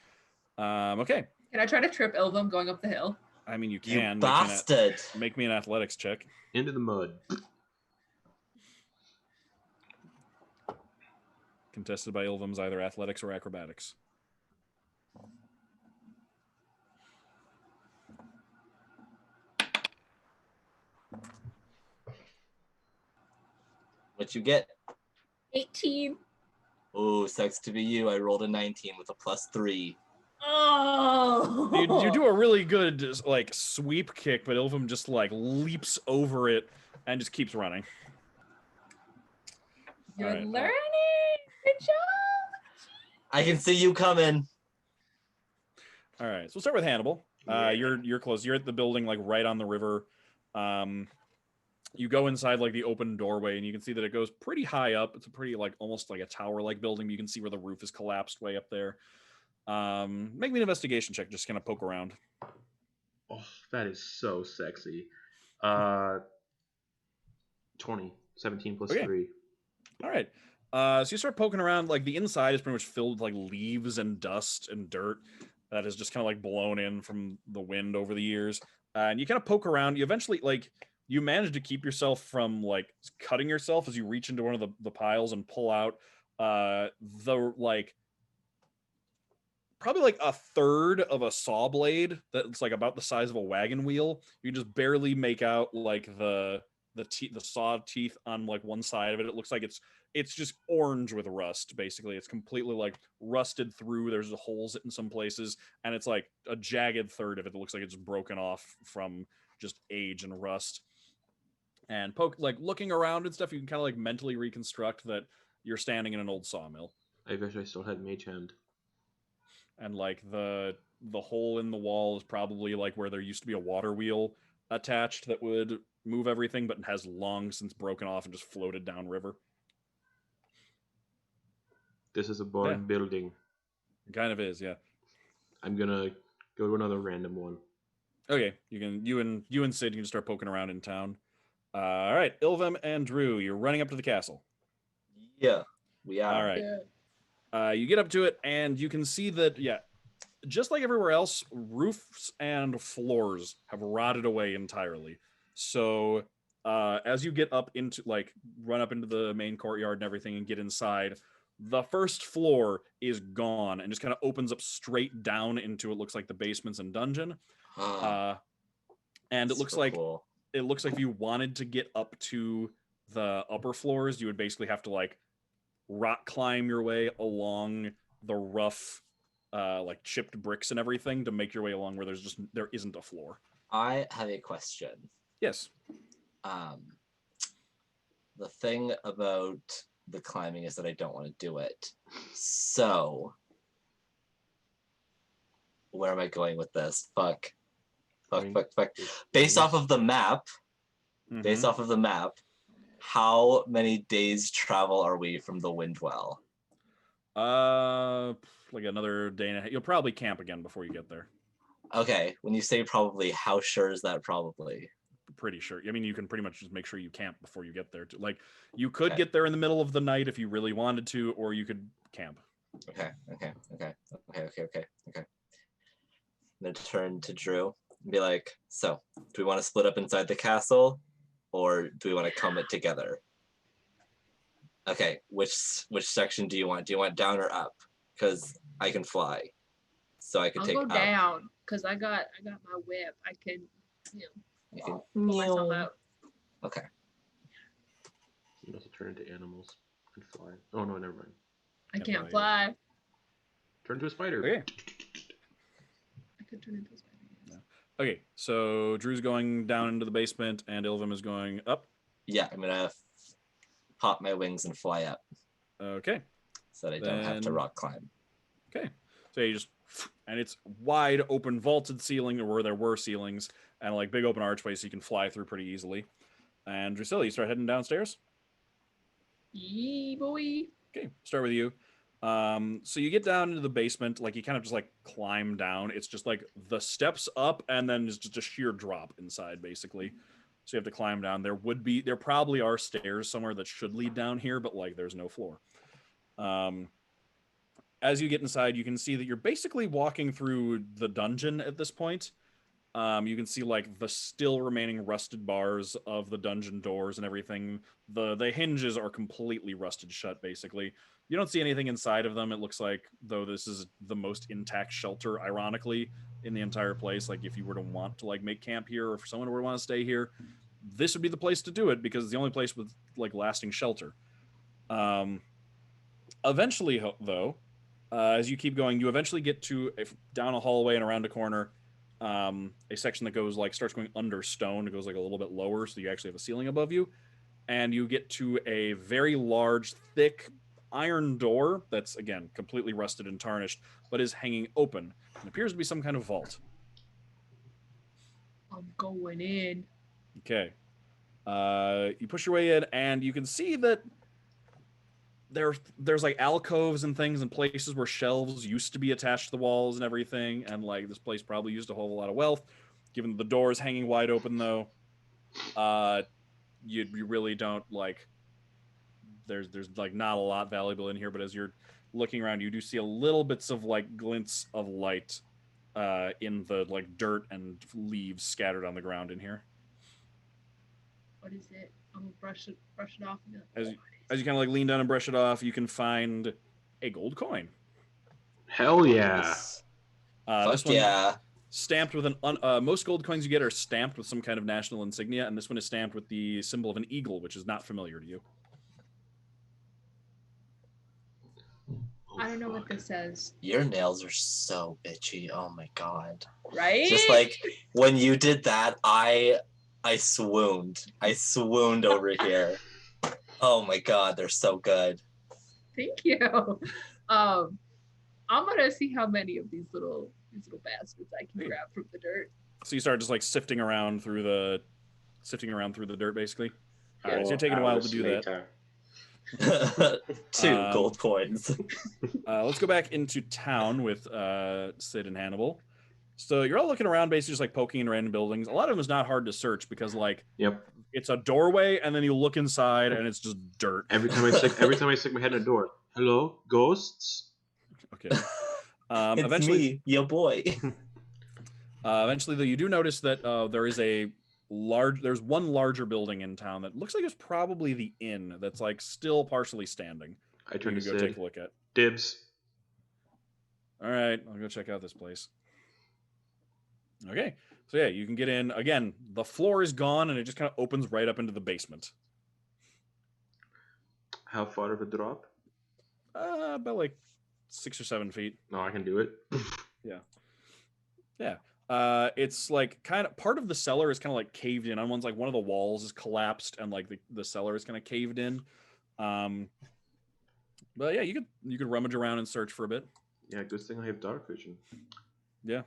Okay. Can I try to trip Ilvem going up the hill? I mean, you You can. bastard. Make me an athletics check. Into the mud. Contested by Ilvem's either athletics or acrobatics. What you get? 18. Oh, sucks to be you. I rolled a 19 with a +3. Oh. You do a really good like sweep kick, but Ilvem just like leaps over it and just keeps running. You're All right, learning. Good job. I can see you coming. All right, so we'll start with Hannibal. Yeah. You're close. You're at the building, like right on the river. You go inside like the open doorway, and you can see that it goes pretty high up. It's a pretty like almost like a tower-like building. You can see where the roof is collapsed way up there. Make me an investigation check. Just kind of poke around. Oh, that is so sexy. 20, 17 plus Okay. 3. All right. So you start poking around. Like the inside is pretty much filled with like leaves and dust and dirt that is just kind of like blown in from the wind over the years. And you kind of poke around. You eventually like you manage to keep yourself from like cutting yourself as you reach into one of the piles and pull out the like probably like a third of a saw blade that's like about the size of a wagon wheel. You just barely make out like the saw teeth on like one side of it. It looks like it's just orange with rust. Basically, it's completely like rusted through. There's holes in some places, and it's like a jagged third of it that looks like it's broken off from just age and rust. And like looking around and stuff, you can kind of like mentally reconstruct that you're standing in an old sawmill. I wish I still had Mage Hand. And like the hole in the wall is probably like where there used to be a water wheel attached that would move everything, but has long since broken off and just floated downriver. This is a boring building. It kind of is, yeah. I'm gonna go to another random one. Okay, you and Sid can start poking around in town. All right, Ilvem and Drew, you're running up to the castle. Yeah, we are. All right. Yeah. You get up to it, and you can see that, yeah, just like everywhere else, roofs and floors have rotted away entirely. So as you get up into, like, run up into the main courtyard and everything and get inside, the first floor is gone and just kind of opens up straight down into it looks like the basements and dungeon. And it looks So like cool. it looks like if you wanted to get up to the upper floors, you would basically have to like rock climb your way along the rough like chipped bricks and everything to make your way along where there isn't a floor. I have a question. Yes. The thing about the climbing is that I don't want to do it. So where am I going with this? Fuck. Based off of the map, how many days travel are we from the Windwell? Like another day and a half. You'll probably camp again before you get there. Okay, when you say probably, how sure is that probably? Pretty sure. I mean, you can pretty much just make sure you camp before you get there. Like, you could get there in the middle of the night if you really wanted to, or you could camp. Okay. I'm gonna turn to Drew and be like, so, do we want to split up inside the castle, or do we want to come it together? Okay, which section do you want? Do you want down or up? Because I can fly, so I can I'll take go up. down because I got my whip. I can, You can pull myself out. Okay. You can also turn into animals and fly. Oh no, never mind. I Can't can't fly. fly. Turn to a spider. Okay. I could turn into a spider. Yes. Okay, so Drew's going down into the basement, and Ilvem is going up. Yeah, I'm gonna pop my wings and fly up Okay. so that I don't have to Then- rock climb. Okay. So you just, and it's wide open vaulted ceiling where there were ceilings, and like big open archway so you can fly through pretty easily. And Drusilla, you start heading downstairs. Yee boy. Okay, start with you. So you get down into the basement, like you kind of just like climb down. It's just like the steps up and then it's just a sheer drop inside, basically. So you have to climb down. There probably are stairs somewhere that should lead down here, but like there's no floor. As you get inside, you can see that you're basically walking through the dungeon at this point. You can see like the still remaining rusted bars of the dungeon doors and everything. The hinges are completely rusted shut, basically. You don't see anything inside of them. It looks like, though, this is the most intact shelter, ironically, in the entire place. Like, if you were to want to like make camp here, or if someone were to want to stay here, this would be the place to do it because it's the only place with like lasting shelter. Eventually, though, as you keep going, you eventually get to down a hallway and around a corner, a section that goes like starts going under stone. It goes like a little bit lower, so you actually have a ceiling above you, and you get to a very large, thick iron door that's again completely rusted and tarnished, but is hanging open. It appears to be some kind of vault. I'm going in. Okay. You push your way in, and you can see that there's like alcoves and things and places where shelves used to be attached to the walls and everything, and like this place probably used to hold a lot of wealth. Given the doors hanging wide open, though, you really don't like. There's like not a lot valuable in here, but as you're looking around, you do see a little bits of like glints of light in the like dirt and leaves scattered on the ground in here. What is it? I'm gonna brush it off. And be like, As you kind of like lean down and brush it off, you can find a gold coin. Hell yeah! This one Yeah. stamped with most gold coins you get are stamped with some kind of national insignia, and this one is stamped with the symbol of an eagle, which is not familiar to you. I don't know what this says. Your nails are so bitchy. Oh my god. Right? Just like when you did that, I swooned. I swooned over here. Oh my god, they're so good. Thank you. I'm gonna see how many of these little bastards I can grab from the dirt. So you start just like sifting around through the dirt, basically. All right, so you're 4 taking a while hours to do that. later. 2 gold coins. Let's go back into town with Sid and Hannibal. So you're all looking around, basically just like poking in random buildings. A lot of them is not hard to search because like Yep. it's a doorway, and then you look inside, and it's just dirt. Every time I stick my head in a door. Hello, ghosts. Okay. It's Eventually, me, your boy. eventually, though, you do notice that there's one larger building in town that looks like it's probably the inn that's like still partially standing. I turn You to can go Sid. take a look at. Dibs. All right, I'll go check out this place. Okay, so yeah, you can get in. Again, the floor is gone, and it just kind of opens right up into the basement. How far of a drop? About like 6 or 7 feet. No, I can do it. Yeah. It's like kind of part of the cellar is kind of like caved in. On one's like one of the walls is collapsed, and like the cellar is kind of caved in. But yeah, you could rummage around and search for a bit. Yeah, good thing I have dark vision. Yeah.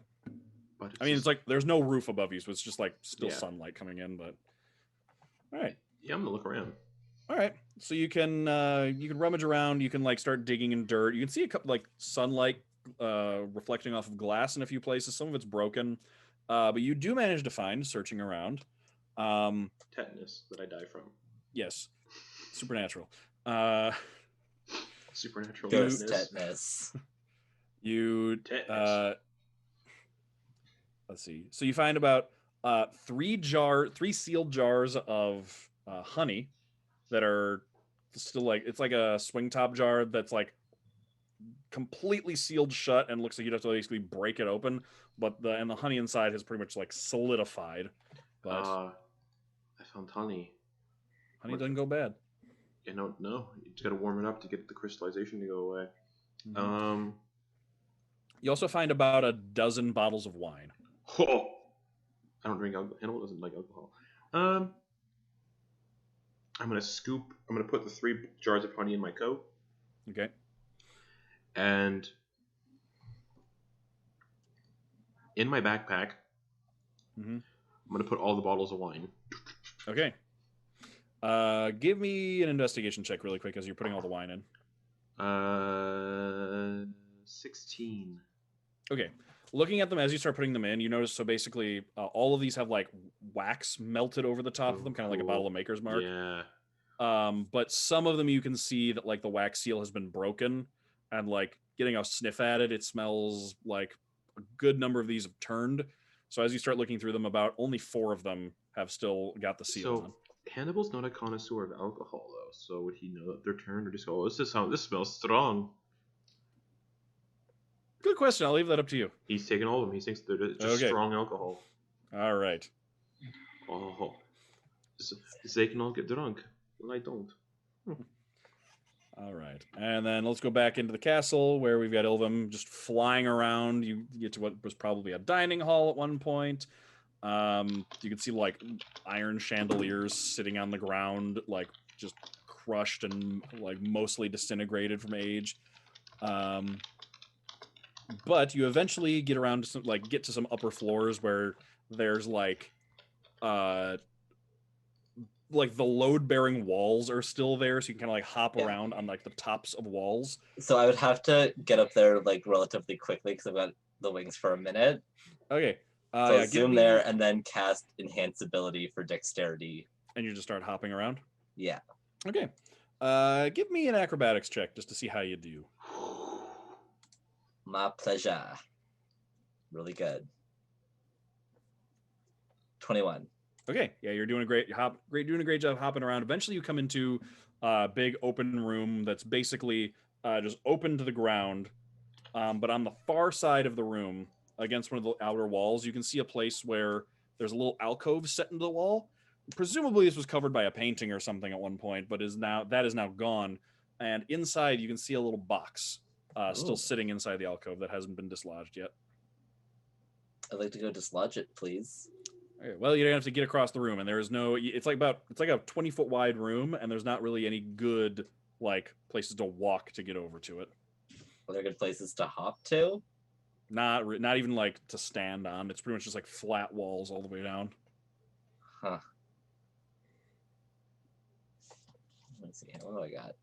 But I mean, it's like there's no roof above you, so it's just like still Yeah. sunlight coming in. But all right. Yeah, I'm gonna look around. All right, so you can rummage around. You can like start digging in dirt. You can see a couple like sunlight reflecting off of glass in a few places. Some of it's broken, but you do manage to find searching around. Tetanus that I die from. Yes, supernatural. Supernatural Ghost tetanus. tetanus. Tetanus. Let's see. So you find about 3 sealed jars of honey that are still like it's like a swing top jar that's like completely sealed shut and looks like you'd have to basically break it open, but the honey inside has pretty much like solidified. But I found honey. honey doesn't go bad. You know, no, you just gotta warm it up to get the crystallization to go away. Mhm. You also find about a dozen bottles of wine. Oh, I don't drink alcohol. Hannibal doesn't like alcohol. I'm gonna put the 3 jars of honey in my coat, Okay. and in my backpack, Mhm. I'm gonna put all the bottles of wine. Okay. Give me an investigation check really quick as you're putting all the wine in. 16. Okay. Looking at them as you start putting them in, you notice so basically all of these have like wax melted over the top of them, kind of like a bottle of Maker's Mark. Yeah. But some of them you can see that like the wax seal has been broken, and like getting a sniff at it, it smells like a good number of these have turned. So as you start looking through them, about only 4 of them have still got the seal on. So Hannibal's not a connoisseur of alcohol, though. So would he know that they're turned, or just go, "Oh, this smells strong"? Good question. I'll leave that up to you. He's taken all of them. He thinks they're just Okay. strong alcohol. All right. Oh. They can all get drunk. Well, I don't. All right, and then let's go back into the castle where we've got Ilvem just flying around. You get to what was probably a dining hall at one point. You can see like iron chandeliers sitting on the ground, like just crushed and like mostly disintegrated from age. But you eventually get around to some, get to some upper floors where there's like the load-bearing walls are still there, so you can kind of like hop around on like the tops of walls. So I would have to get up there like relatively quickly because I've got the wings for a minute. Okay. So yeah, zoom there and then cast enhance ability for dexterity. And you just start hopping around? Yeah. Okay. Give me an acrobatics check just to see how you do. My pleasure. Really good. 21. Okay, yeah, you're doing a great job hopping around. Eventually, you come into a big open room that's basically just open to the ground. But on the far side of the room, against one of the outer walls, you can see a place where there's a little alcove set into the wall. Presumably, this was covered by a painting or something at one point, but is now gone. And inside, you can see a little box still sitting inside the alcove that hasn't been dislodged yet. I'd like to go dislodge it, please. Okay, well, you don't have to get across the room, and there is no. It's like a 20-foot wide room, and there's not really any good like places to walk to get over to it. Are there good places to hop to? Not even like to stand on. It's pretty much just like flat walls all the way down. Huh. Let's see. What do I got?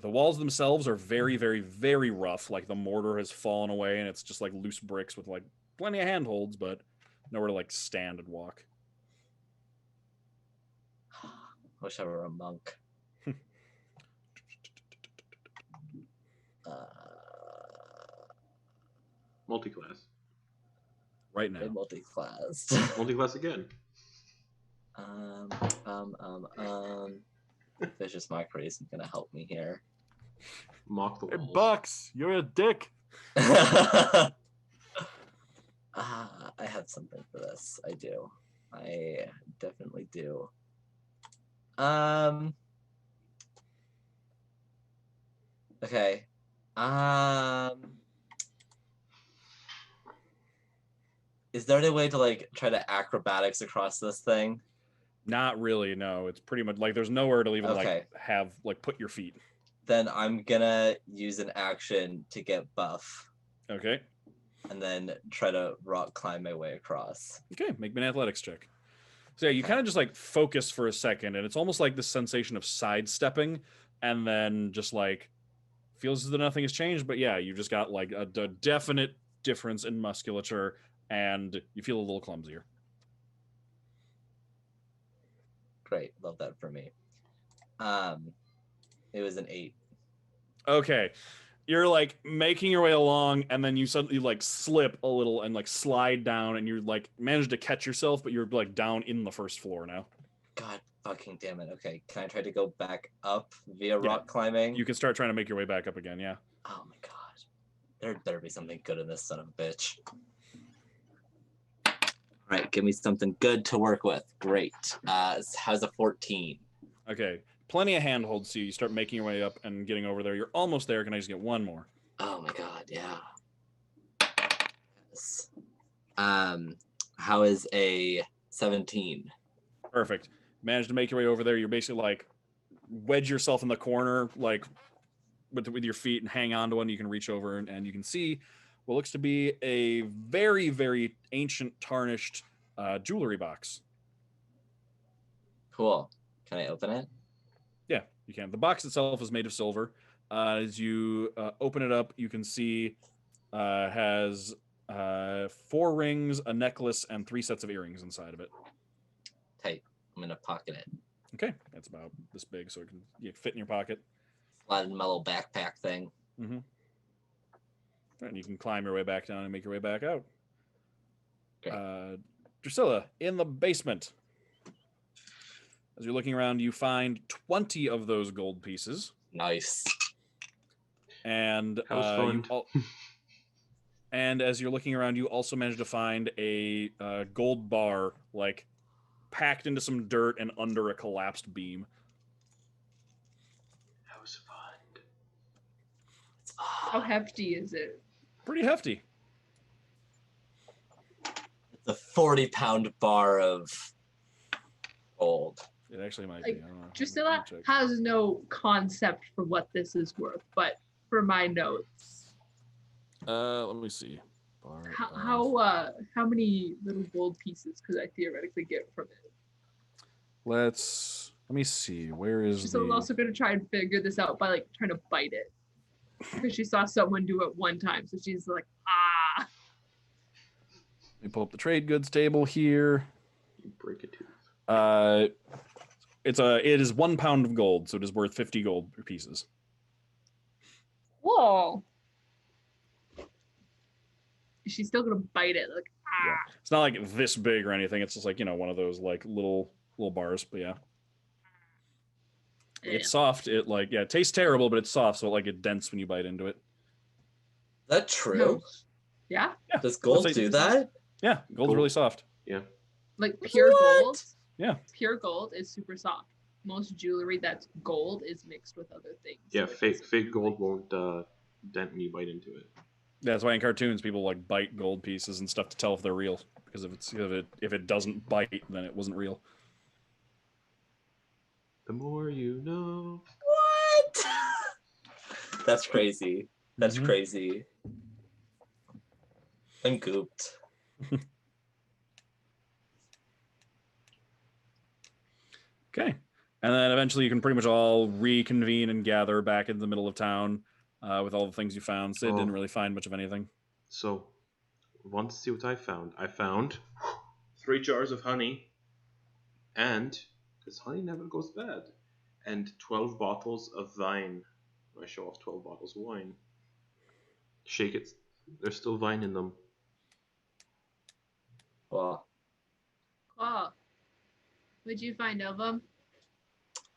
The walls themselves are very, very, very rough. Like the mortar has fallen away, and it's just like loose bricks with like plenty of handholds, but nowhere to like stand and walk. Wish I were a monk. Multi-class. Right now. Multi-class. Multi-class again. Vicious Mockery isn't gonna help me here. Mock the walls. Hey, Bucks, you're a dick. I have something for this. I do. I definitely do. Okay. Is there any way to like try to acrobatics across this thing? Not really, no. It's pretty much like there's nowhere to even like have like put your feet. Then I'm gonna use an action to get buff. Okay. And then try to rock climb my way across. Okay, make me an athletics check. So yeah, you kind of just like focus for a second, and it's almost like the sensation of sidestepping, and then just like feels as though nothing has changed. But yeah, you just got like a definite difference in musculature, and you feel a little clumsier. Great, love that for me. It was an 8. Okay. You're like making your way along, and then you suddenly like slip a little and like slide down, and you're like manage to catch yourself, but you're like down in the first floor now. God fucking damn it. Okay, can I try to go back up via rock climbing? You can start trying to make your way back up again, yeah. Oh my god. There better be something good in this son of a bitch. Alright, give me something good to work with. Great. How's a 14? Okay. Plenty of handholds, so you start making your way up and getting over there. You're almost there. Can I just get one more? Oh my god, yeah. Yes. How is a 17? Perfect. Managed to make your way over there. You're basically like wedge yourself in the corner, like with your feet, and hang on to one. You can reach over and you can see what looks to be a very, very ancient, tarnished jewelry box. Cool. Can I open it? Yeah, you can. The box itself is made of silver. As you open it up, you can see has 4 rings, a necklace, and 3 sets of earrings inside of it. Tight. I'm gonna pocket it. Okay, that's about this big, so it can fit in your pocket. Slide in my little backpack thing. Mm-hmm. And you can climb your way back down and make your way back out. Drusilla, in the basement. As you're looking around, you find 20 of those gold pieces. Nice. And And as you're looking around, you also manage to find a gold bar, like packed into some dirt and under a collapsed beam. House fund. How hefty is it? Pretty hefty. It's a 40-pound bar of gold. It actually might Like, be. I don't know. Drusilla Let me check. has no concept for what this is worth, but for my notes, Let me see. Bar of- how many little gold pieces could I theoretically get from it? Let me see. Where is Drusilla's the? also gonna try and figure this out by like trying to bite it. Because she saw someone do it one time, so she's like, ah. Let me pull up the trade goods table here. You break a tooth. It is 1 pound of gold, so it is worth 50 gold pieces. Whoa. She's still gonna bite it, like ah. Yeah. It's not like this big or anything. It's just like, one of those like little bars. But yeah. It's soft. It it tastes terrible, but it's soft, so it dents when you bite into it. Is that true? No. Yeah? Does gold Let's say do it's that? Yeah, gold's Gold. really soft. Yeah. Like pure What? gold. Yeah. Pure gold is super soft. Most jewelry that's gold is mixed with other things. Yeah, so it fake doesn't- gold won't dent when you bite into it. That's why in cartoons people bite gold pieces and stuff to tell if they're real. Because if it doesn't bite, then it wasn't real. The more you know. What? That's crazy. That's Mhm. crazy. I'm gooped. Okay. And then eventually you can pretty much all reconvene and gather back in the middle of town with all the things you found. Sid didn't really find much of anything. So, want to see what I found? I found 3 jars of honey, and because honey never goes bad, and 12 bottles of wine. I show off 12 bottles of wine. Shake it. There's still wine in them. Well, Oh. What'd you find, Ilvem?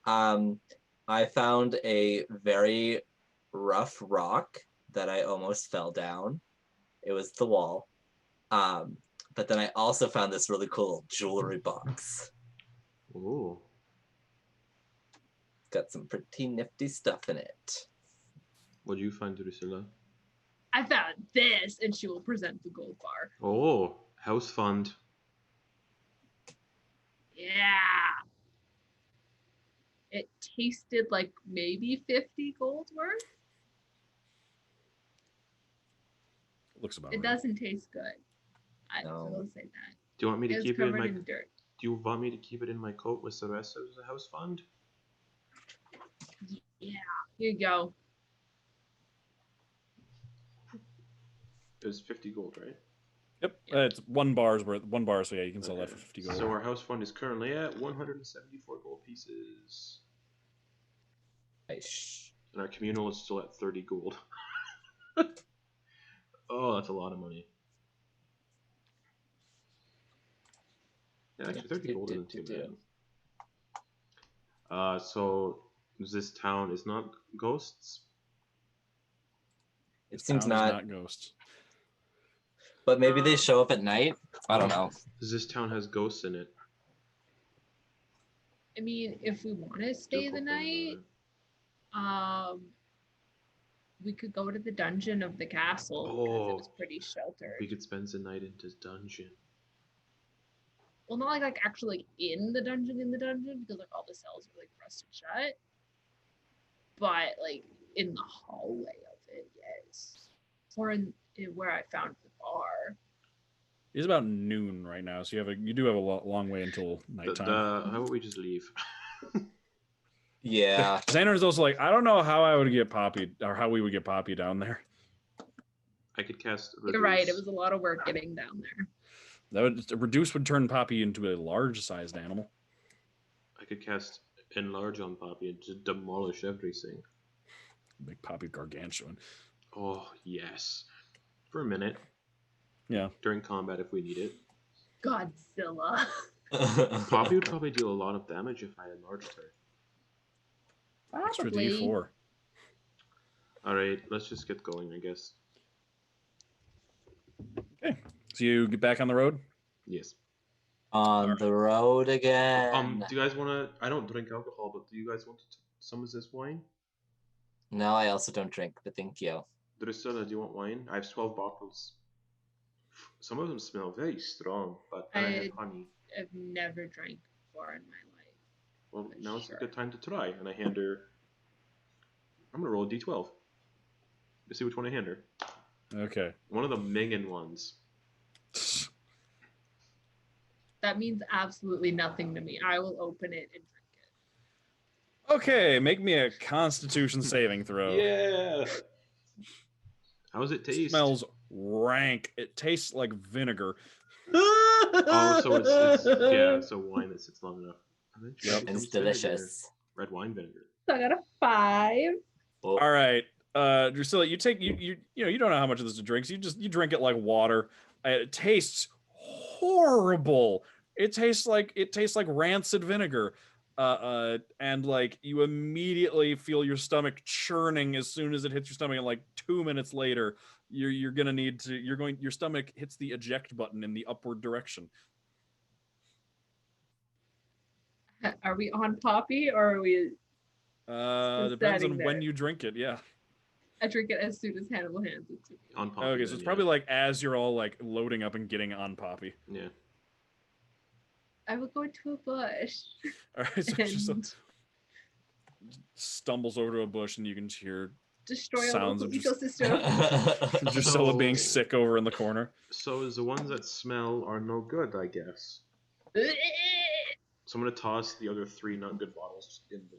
I found a very rough rock that I almost fell down. It was the wall. But then I also found this really cool jewelry box. Ooh. It's got some pretty nifty stuff in it. What did you find, Drusilla? I found this, and she will present the gold bar. Oh, house fund. Yeah. It tasted like maybe 50 gold worth. It looks about It right. doesn't taste good. I No. will say that. Do you want me to It's keep it in covered my? in dirt. Do you want me to keep it in my coat with the rest of the house fund? Yeah. Here you go. It was 50 gold, right? Yep. It's 1 bar's worth. 1 bar, so yeah, you can sell that for 50 gold. So our house fund is currently at 174 gold pieces, Nice. and our communal is still at 30 gold. Oh, that's a lot of money. Yeah, actually, 30 gold isn't too bad. So this town is not ghosts. It This seems town is not, ghosts. but maybe they show up at night. I don't know. This town has ghosts in it. I mean, if we want to stay the night, we could go to the dungeon of the castle because it was pretty sheltered. We could spend the night in this dungeon. Well, not like actually in the dungeon because like all the cells are like rusted shut, but like in the hallway of it, yes, or in where I found the bar. It's about noon right now, so you do have a long way until nighttime. How about we just leave? Yeah. Xander is also like, I don't know how I would get Poppy or how we would get Poppy down there. I could cast. You're right. It was a lot of work getting down there. Reduce would turn Poppy into a large-sized animal. I could cast enlarge on Poppy and just demolish everything. Make Poppy gargantuan. Oh yes, for a minute. Yeah. During combat, if we need it. Godzilla. Poppy would probably deal a lot of damage if I enlarged her. Extra Probably. D4. All right, let's just get going, I guess. Okay. So you get back on the road? Yes. On the road again. Do you guys want to? I don't drink alcohol, but do you guys want some of this wine? No, I also don't drink, but thank you. Drusilla, do you want wine? I have 12 bottles. Some of them smell very strong, but then I have honey. I've never drank before in my life. Well, For now's sure. a good time to try. And I hand her. I'm gonna roll a d12. Let's see which one I hand her. Okay. One of the minging ones. That means absolutely nothing to me. I will open it and drink it. Okay, make me a Constitution saving throw. Yeah. How does it taste? It smells rank. It tastes like vinegar. Oh, so it's so wine that sits long enough. Yep. It's delicious. Red wine vinegar. So I got a 5. Oh, All right, Drusilla, you don't know how much of this to drink, so you drink it like water. It tastes horrible. It tastes like rancid vinegar. And like you immediately feel your stomach churning as soon as it hits your stomach, and like 2 minutes later, your stomach hits the eject button in the upward direction. Are we on Poppy or are we? Depends on standing when there. you drink it. Yeah. I drink it as soon as Hannibal hands it to me. On Poppy. Okay, so it's probably like as you're all like loading up and getting on Poppy. Yeah. I will go into a bush. All right, so it just and stumbles over to a bush, and you can hear destroy a sounds local of just- ecosystem. Drusilla So- being sick over in the corner. So is the ones that smell are no good, I guess. So I'm gonna toss the other 3 not good bottles in the.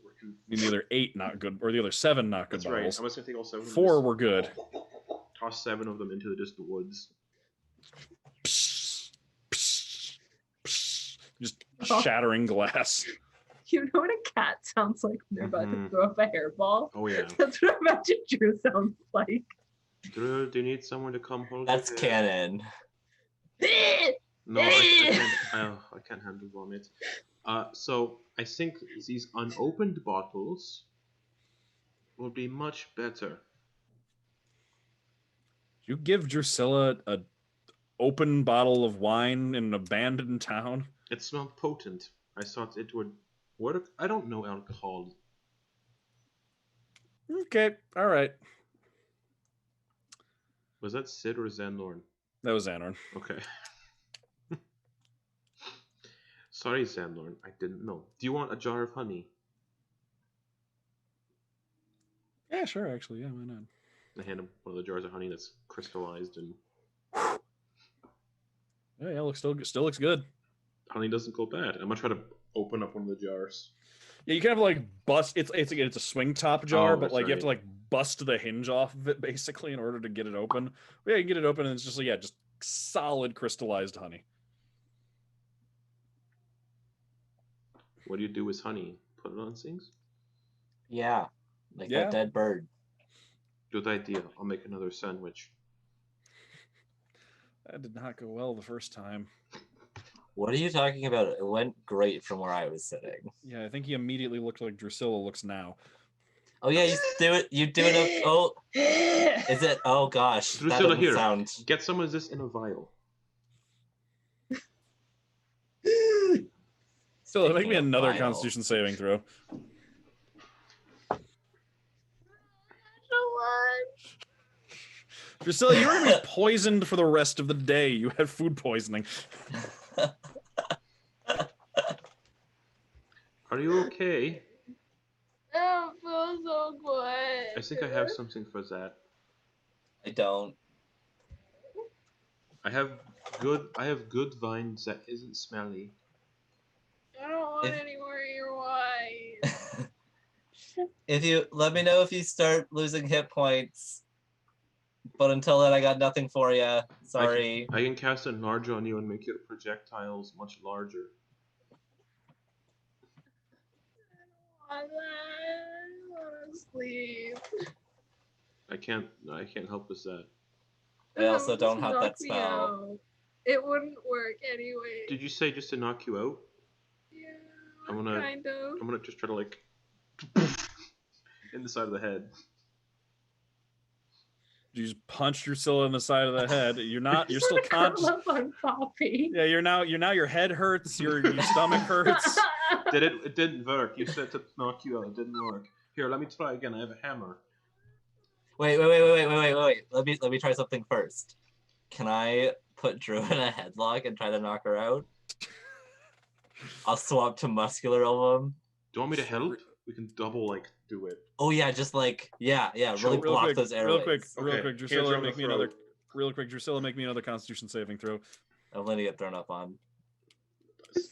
The other 8 not good, or the other 7 not good That's right. bottles. I'm just gonna take all 7. 4 were good. Toss 7 of them into just the woods. Just shattering glass. You know what a cat sounds like when they're about to throw up a hairball? Oh yeah. That's what Magic Drew sounds like. Drew, do you need someone to come hold? That's your canon. No, I can't handle vomit. So I think these unopened bottles will be much better. You give Drusilla a open bottle of wine in an abandoned town? It smelled potent. I thought it would work. I don't know alcohol. Okay, all right. Was that Sid or Zanlorn? That was Anorn. Okay. Sorry, Zanlorn. I didn't know. Do you want a jar of honey? Yeah, sure, actually. Yeah, why not? I hand him one of the jars of honey that's crystallized and Yeah, still looks good. honey doesn't go bad. I'm gonna try to open up one of the jars. Yeah, you kind of like bust. It's a swing top jar, Oh, but like you have that's to like bust the hinge off of it basically in order to get it open. But yeah, you get it open, and it's just just solid crystallized honey. What do you do with honey? Put it on things? Yeah, like Yeah. that dead bird. Good idea. I'll make another sandwich. That did not go well the first time. What are you talking about? It went great from where I was sitting. Yeah, I think he immediately looked like Drusilla looks now. Oh yeah, you do it. You do it. Oh, is it? Oh gosh, that Drusilla, doesn't here. sound. Get some of this in a vial. Still, make me Speaking of another vile. Constitution saving throw. Drusilla, you're gonna be poisoned for the rest of the day. You had food poisoning. Are you okay? I don't feel so good. I think I have something for that. I don't. I have good vines that isn't smelly. I don't want If- any more of your wine. If you let me know if you start losing hit points, but until then, I got nothing for you. Sorry. I can cast enlarge on you and make your projectiles much larger. I want to sleep. I can't help with that. I also Just don't have knock that me spell. out. It wouldn't work anyway. Did you say just to knock you out? Yeah, I'm gonna- kind of. I'm gonna just try to like in the side of the head. just punched Drusilla in the side of the head. You're still curl conscious. up on Poppy. Yeah, you're now your head hurts, your stomach hurts. It didn't work. You said to knock you out. It didn't work. Here, let me try again. I have a hammer. Wait. Let me try something first. Can I put Drew in a headlock and try to knock her out? I'll swap to muscular Ilvem. Do you want me to help? We can double do it. Oh yeah, just really block those airways. Real quick, Drusilla, make me another Constitution saving throw. I'm letting it thrown up on.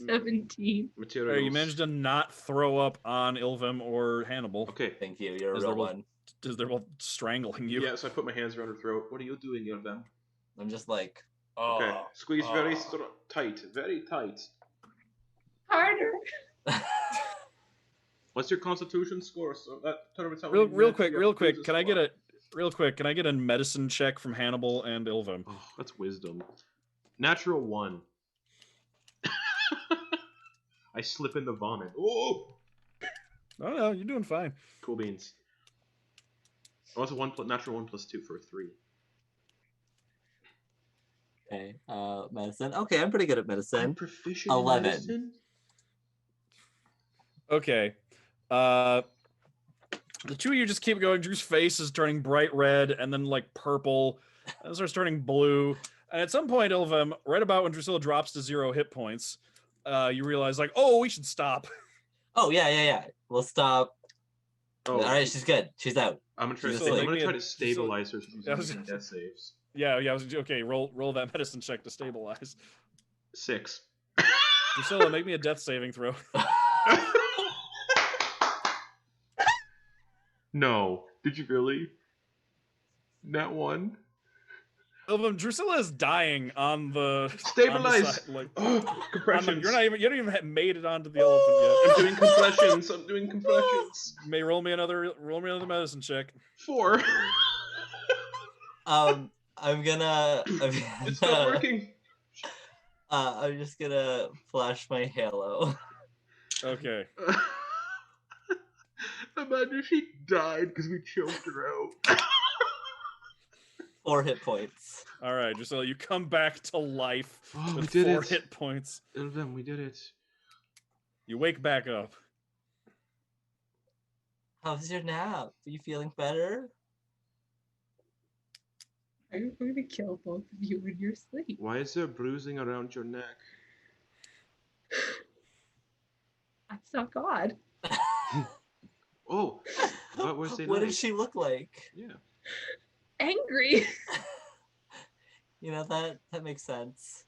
17. Materials. You managed to not throw up on Ilvem or Hannibal. Okay. Thank you. You're a As real they're both- one. Because they're both strangling you. Yeah, so I put my hands around her throat. What are you doing, Ilvem? I'm just like, Okay. Squeeze very tight. Very tight. Harder. What's your Constitution score? So that determines how Real quick. Can I get a medicine check from Hannibal and Ilvem? Oh, that's wisdom. Natural 1. I slip in the vomit. Oh! Oh no, you're doing fine. Cool beans. Also, natural 1 plus 2 for a 3. okay, medicine. Okay, I'm pretty good at medicine. I'm proficient 11. in medicine? Okay. The two of you just keep going. Drew's face is turning bright red and then purple. And it starts turning blue. And at some point, Ilvem, right about when Drusilla drops to 0 hit points, you realize we should stop. Oh yeah. We'll stop. Oh, All right, she's good. She's out. I'm gonna She's try asleep. to stabilize her using death saves. Yeah. Okay. Roll that medicine check to stabilize. 6. Drusilla, make me a death saving throw. No. Did you really? Nat 1? Ilvem, Drusilla is dying on the Stabilize! On the side, Oh, compressions. you don't even have made it onto the elephant yet. I'm doing compressions. I'm doing compressions. May roll me another medicine check. 4. I'm gonna. It's not working. I'm just gonna flash my halo. Okay. Imagine if she died because we choked her out. 4 hit points. All right, Drusilla, you come back to life Oh, with we did 4 it. hit points. Ilvem, we did it. You wake back up. How's your nap? Are you feeling better? I'm going to kill both of you in your sleep. Why is there bruising around your neck? I saw God. Oh, what was it? What did she look like? Yeah. Angry. You know, that makes sense.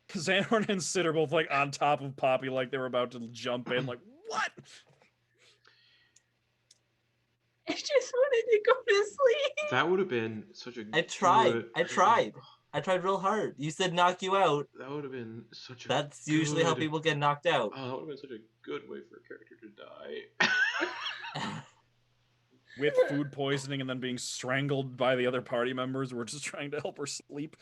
Xanhorn and Sid are both on top of Poppy, they were about to jump in. What? I just wanted to go to sleep. That would have been such a. I tried real hard. You said knock you out. That would have been such a. That's usually how good- people get knocked out. Oh, that would have been such a good way for a character to die. With food poisoning and then being strangled by the other party members. We're just trying to help her sleep.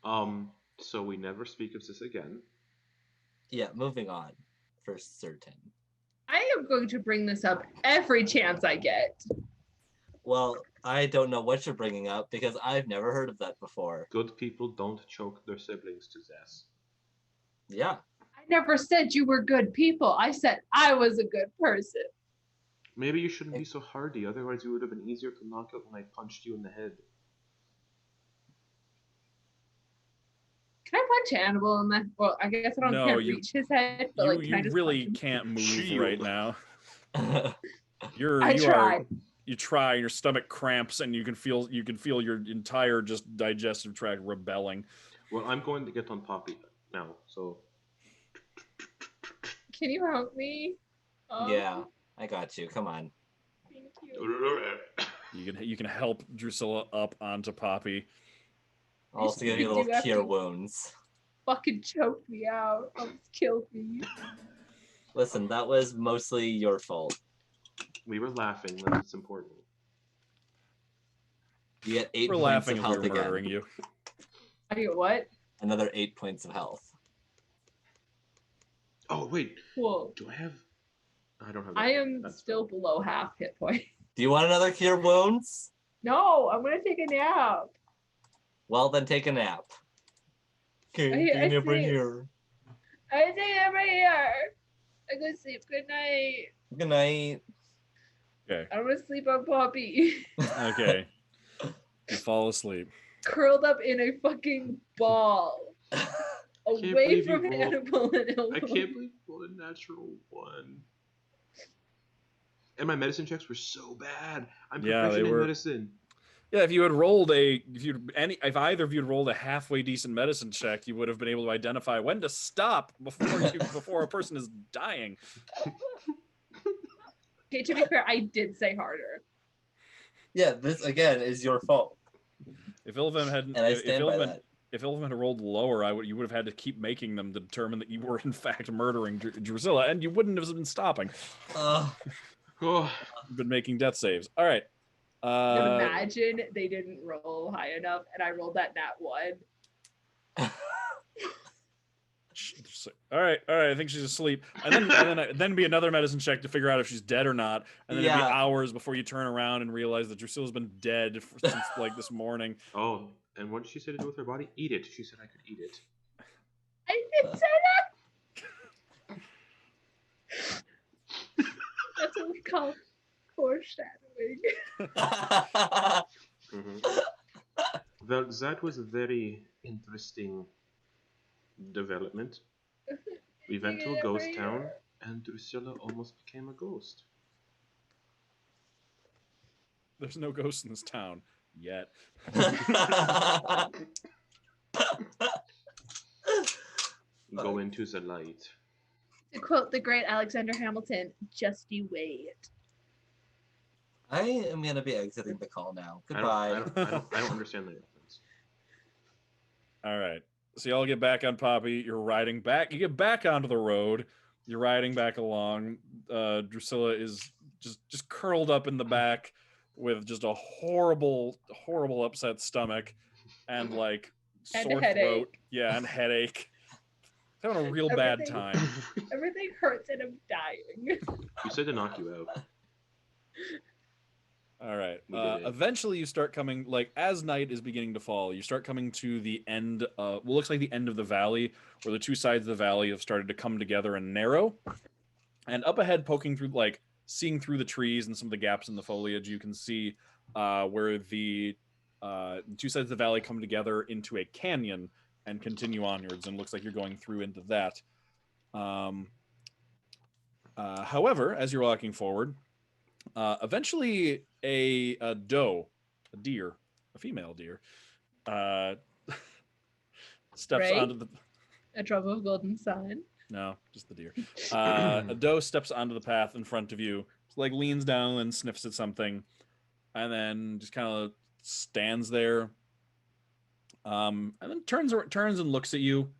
So we never speak of this again. Yeah, moving on. For certain. I am going to bring this up every chance I get. Well, I don't know what you're bringing up because I've never heard of that before. Good people don't choke their siblings to death. Yeah. I never said you were good people. I said I was a good person. Maybe you shouldn't be so hardy, otherwise it would have been easier to knock out when I punched you in the head. Can I punch Hannibal in the? Well, I guess I can't reach his head. But You can I just really punch him? can't move Shield. right now. I You tried. You try, your stomach cramps, and you can feel your entire just digestive tract rebelling. Well, I'm going to get on Poppy now, so. Can you help me? Yeah, I got you. Come on. Thank you. You can help Drusilla up onto Poppy. I'll also give you a little cure wounds. Fucking choke me out. Almost killed me. Listen, that was mostly your fault. We were laughing, that's important. You get 8 We're points laughing of and health we're murdering again. you. I get what? Another 8 points of health. Oh, wait. Cool. Do I have. I don't have that. I am That's still below half hit point. Do you want another cure wounds? No, I'm gonna take a nap. Well, then take a nap. Okay, I take a nap right see. here. I take it right here. I go sleep. Good night. Good night. Okay. I'm gonna sleep on Poppy. Okay. You fall asleep. Curled up in a fucking ball. Away believe you from rolled- Hannibal and Ilvem. I can't believe you rolled a natural 1. And my medicine checks were so bad. I'm Yeah, proficient they in were. medicine. Yeah, if if either of you had rolled a halfway decent medicine check, you would have been able to identify when to stop before a person is dying. Okay, to be fair, I did say harder. Yeah, this again is your fault. If Ilvem had, And I stand by that. If Ilvem had rolled lower, you would have had to keep making them to determine that you were in fact murdering Drusilla, and you wouldn't have been stopping. Oh. You've been making death saves. All right. Imagine they didn't roll high enough, and I rolled that nat 1. All right. I think she's asleep, and then be another medicine check to figure out if she's dead or not, and then it'd be hours before you turn around and realize that Drusilla's been dead since like this morning. Oh, and what did she say to do with her body? Eat it. She said I could eat it. I didn't say that. That's what we call foreshadowing. Well, that was a very interesting development. We went to a ghost town, and Drusilla almost became a ghost. There's no ghosts in this town yet. Go into the light. To quote the great Alexander Hamilton, just you wait. I am gonna be exiting the call now. Goodbye. I don't understand the reference. All right. So y'all get back on Poppy. You're riding back. You get back onto the road. You're riding back along. Drusilla is just curled up in the back with just a horrible upset stomach and like sore throat. Yeah, and headache. Having a real bad time. Everything hurts and I'm dying. You said to knock you out. All right. Eventually, you start coming, like, as night is beginning to fall, you start coming to the end, looks like the end of the valley, where the two sides of the valley have started to come together and narrow. And up ahead, poking through, like, seeing through the trees and some of the gaps in the foliage, you can see where the two sides of the valley come together into a canyon and continue onwards, and looks like you're going through into that. However, as you're walking forward, eventually a deer, a female deer, steps onto the... A drop of golden sun. No, just the deer. A doe steps onto the path in front of you, like leans down and sniffs at something, and then just kind of stands there, and then turns and looks at you,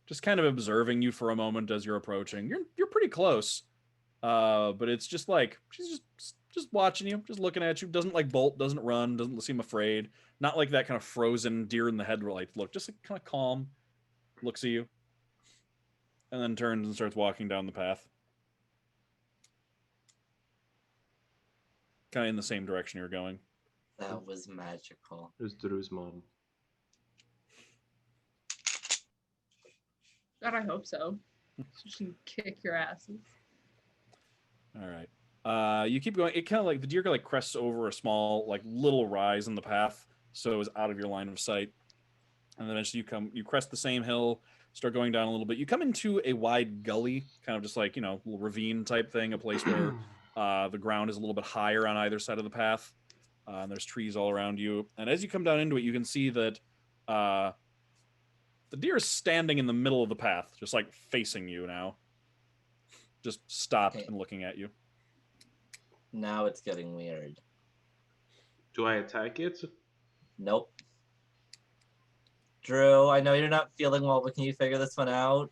just kind of observing you for a moment as you're approaching. You're pretty close, but it's just like she's just watching you, just looking at you. Doesn't like bolt, doesn't run, doesn't seem afraid. Not like that kind of frozen deer in the headlight look. Just like kind of calm, looks at you, and then turns and starts walking down the path, kind of in the same direction you're going. That was magical. It was Drew's mom. God, I hope so. She can kick your asses. All right. You keep going. It kind of like the deer like crests over a small, like little rise in the path, so it was out of your line of sight. And then eventually you crest the same hill, start going down a little bit. You come into a wide gully, kind of just like, little ravine type thing, a place where the ground is a little bit higher on either side of the path. And there's trees all around you. And as you come down into it, you can see that the deer is standing in the middle of the path, just like facing you now. Just stopped and looking at you. Now it's getting weird. Do I attack it? Nope. Drew, I know you're not feeling well, but can you figure this one out?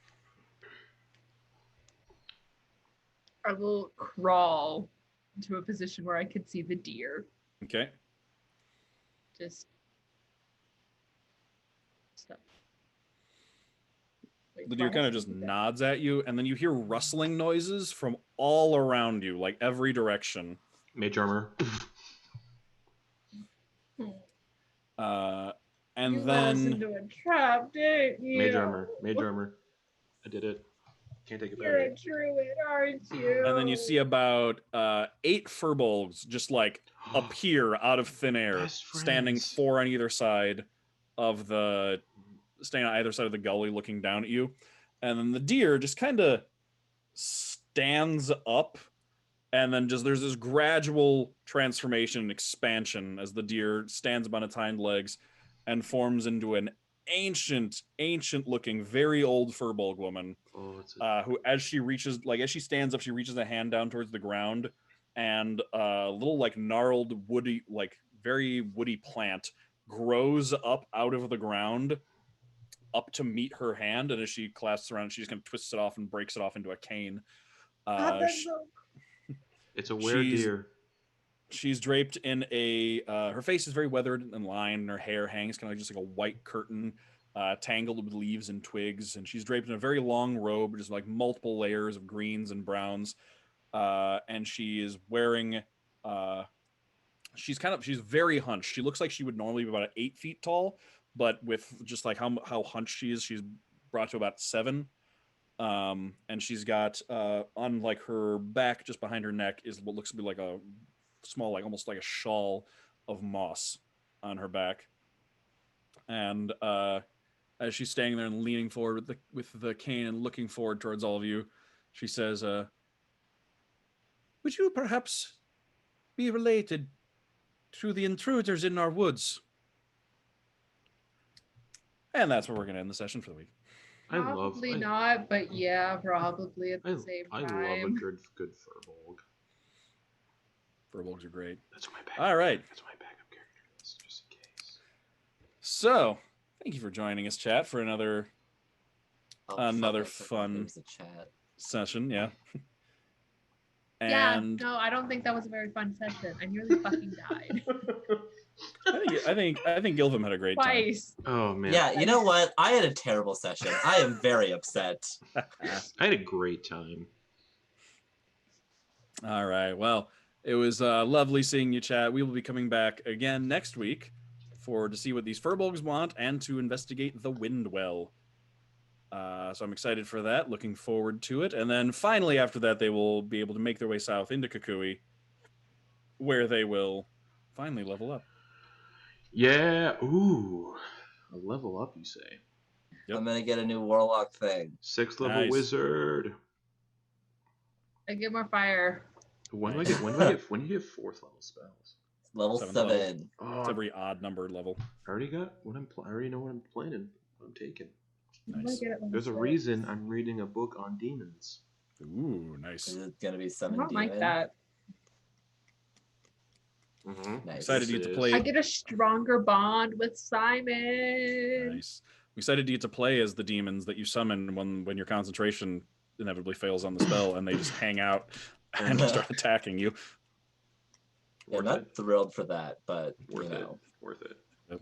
I will crawl into a position where I could see the deer. Okay. Just stop. The deer kind of just nods at you, and then you hear rustling noises from all around you, like every direction. Mage armor. And you let us then into a trap, didn't you? Mage armor. Mage armor. I did it. Can't take it You're a back. druid, aren't you? and then you see about 8 furbolgs just like appear out of thin air, Best standing friends. 4 on either side of the gully, looking down at you. And then the deer just kind of stands up, and then just there's this gradual transformation and expansion as the deer stands up on its hind legs and forms into an ancient looking, very old furbolg woman. Oh, it's Who, as she stands up, she reaches a hand down towards the ground, and a little like gnarled woody, like very woody plant grows up out of the ground up to meet her hand, and as she clasps around, she just kind of twists it off and breaks it off into a cane. God, that's so it's a weredeer. She's draped in a her face is very weathered and lined, and her hair hangs kind of like just like a white curtain, tangled with leaves and twigs, and she's draped in a very long robe, just like multiple layers of greens and browns, and she is wearing she's very hunched. She looks like she would normally be about 8 feet tall, but with just like how hunched she is, she's brought to about 7. And she's got on like her back, just behind her neck, is what looks to be like a small, like almost like a shawl of moss on her back. And as she's standing there and leaning forward with the cane and looking forward towards all of you, she says, "Would you perhaps be related to the intruders in our woods?" And that's where we're going to end the session for the week. probably not, but yeah, probably at the same I time. love a good furbolg. Furbolgs are great. That's my backup. All right. That's my backup character list, just in case. So, thank you for joining us, chat, for another Fuck, fun there's a chat. session. Yeah. Yeah, And no, I don't think that was a very fun session. I nearly fucking died. I think Ilvem had a great time. Twice. Oh man. Yeah, you know what? I had a terrible session. I am very upset. I had a great time. All right. Well, it was lovely seeing you, chat. We will be coming back again next week to see what these furbolgs want and to investigate the Windwell. So I'm excited for that. Looking forward to it. And then finally, after that, they will be able to make their way south into Kukui, where they will finally level up. Yeah. Ooh. A level up, you say? Yep. I'm gonna get a new warlock thing. 6th level Nice. wizard. I get more fire. When do I Nice. get? When do you get 4th level spells? Level 7th 7. level. Oh, It's every odd numbered level. I already got what I already know what I'm planning. What I'm taking. I'm gonna Nice. get it when There's a it's reason I'm reading a book on demons. Ooh, nice. Is it gonna be I 7 don't like demon? that. Mm-hmm. Nice. Excited to get to play. I get a stronger bond with Simon. Nice. I'm excited to get to play as the demons that you summon when your concentration inevitably fails on the spell and they just hang out and start attacking you. Yeah, Worth not it. thrilled for that, but Worth you it. know. Worth it.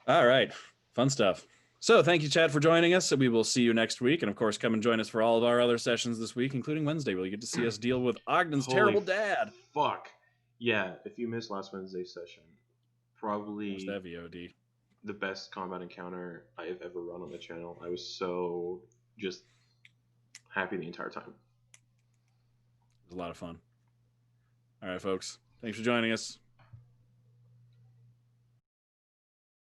All right. Fun stuff. So thank you, Chad, for joining us. We will see you next week. And of course, come and join us for all of our other sessions this week, including Wednesday, where you get to see us deal with Ogden's Holy terrible dad. Fuck. Yeah, if you missed last Wednesday's session, probably What's that VOD? the best combat encounter I have ever run on the channel. I was so just happy the entire time. It was a lot of fun. All right, folks. Thanks for joining us.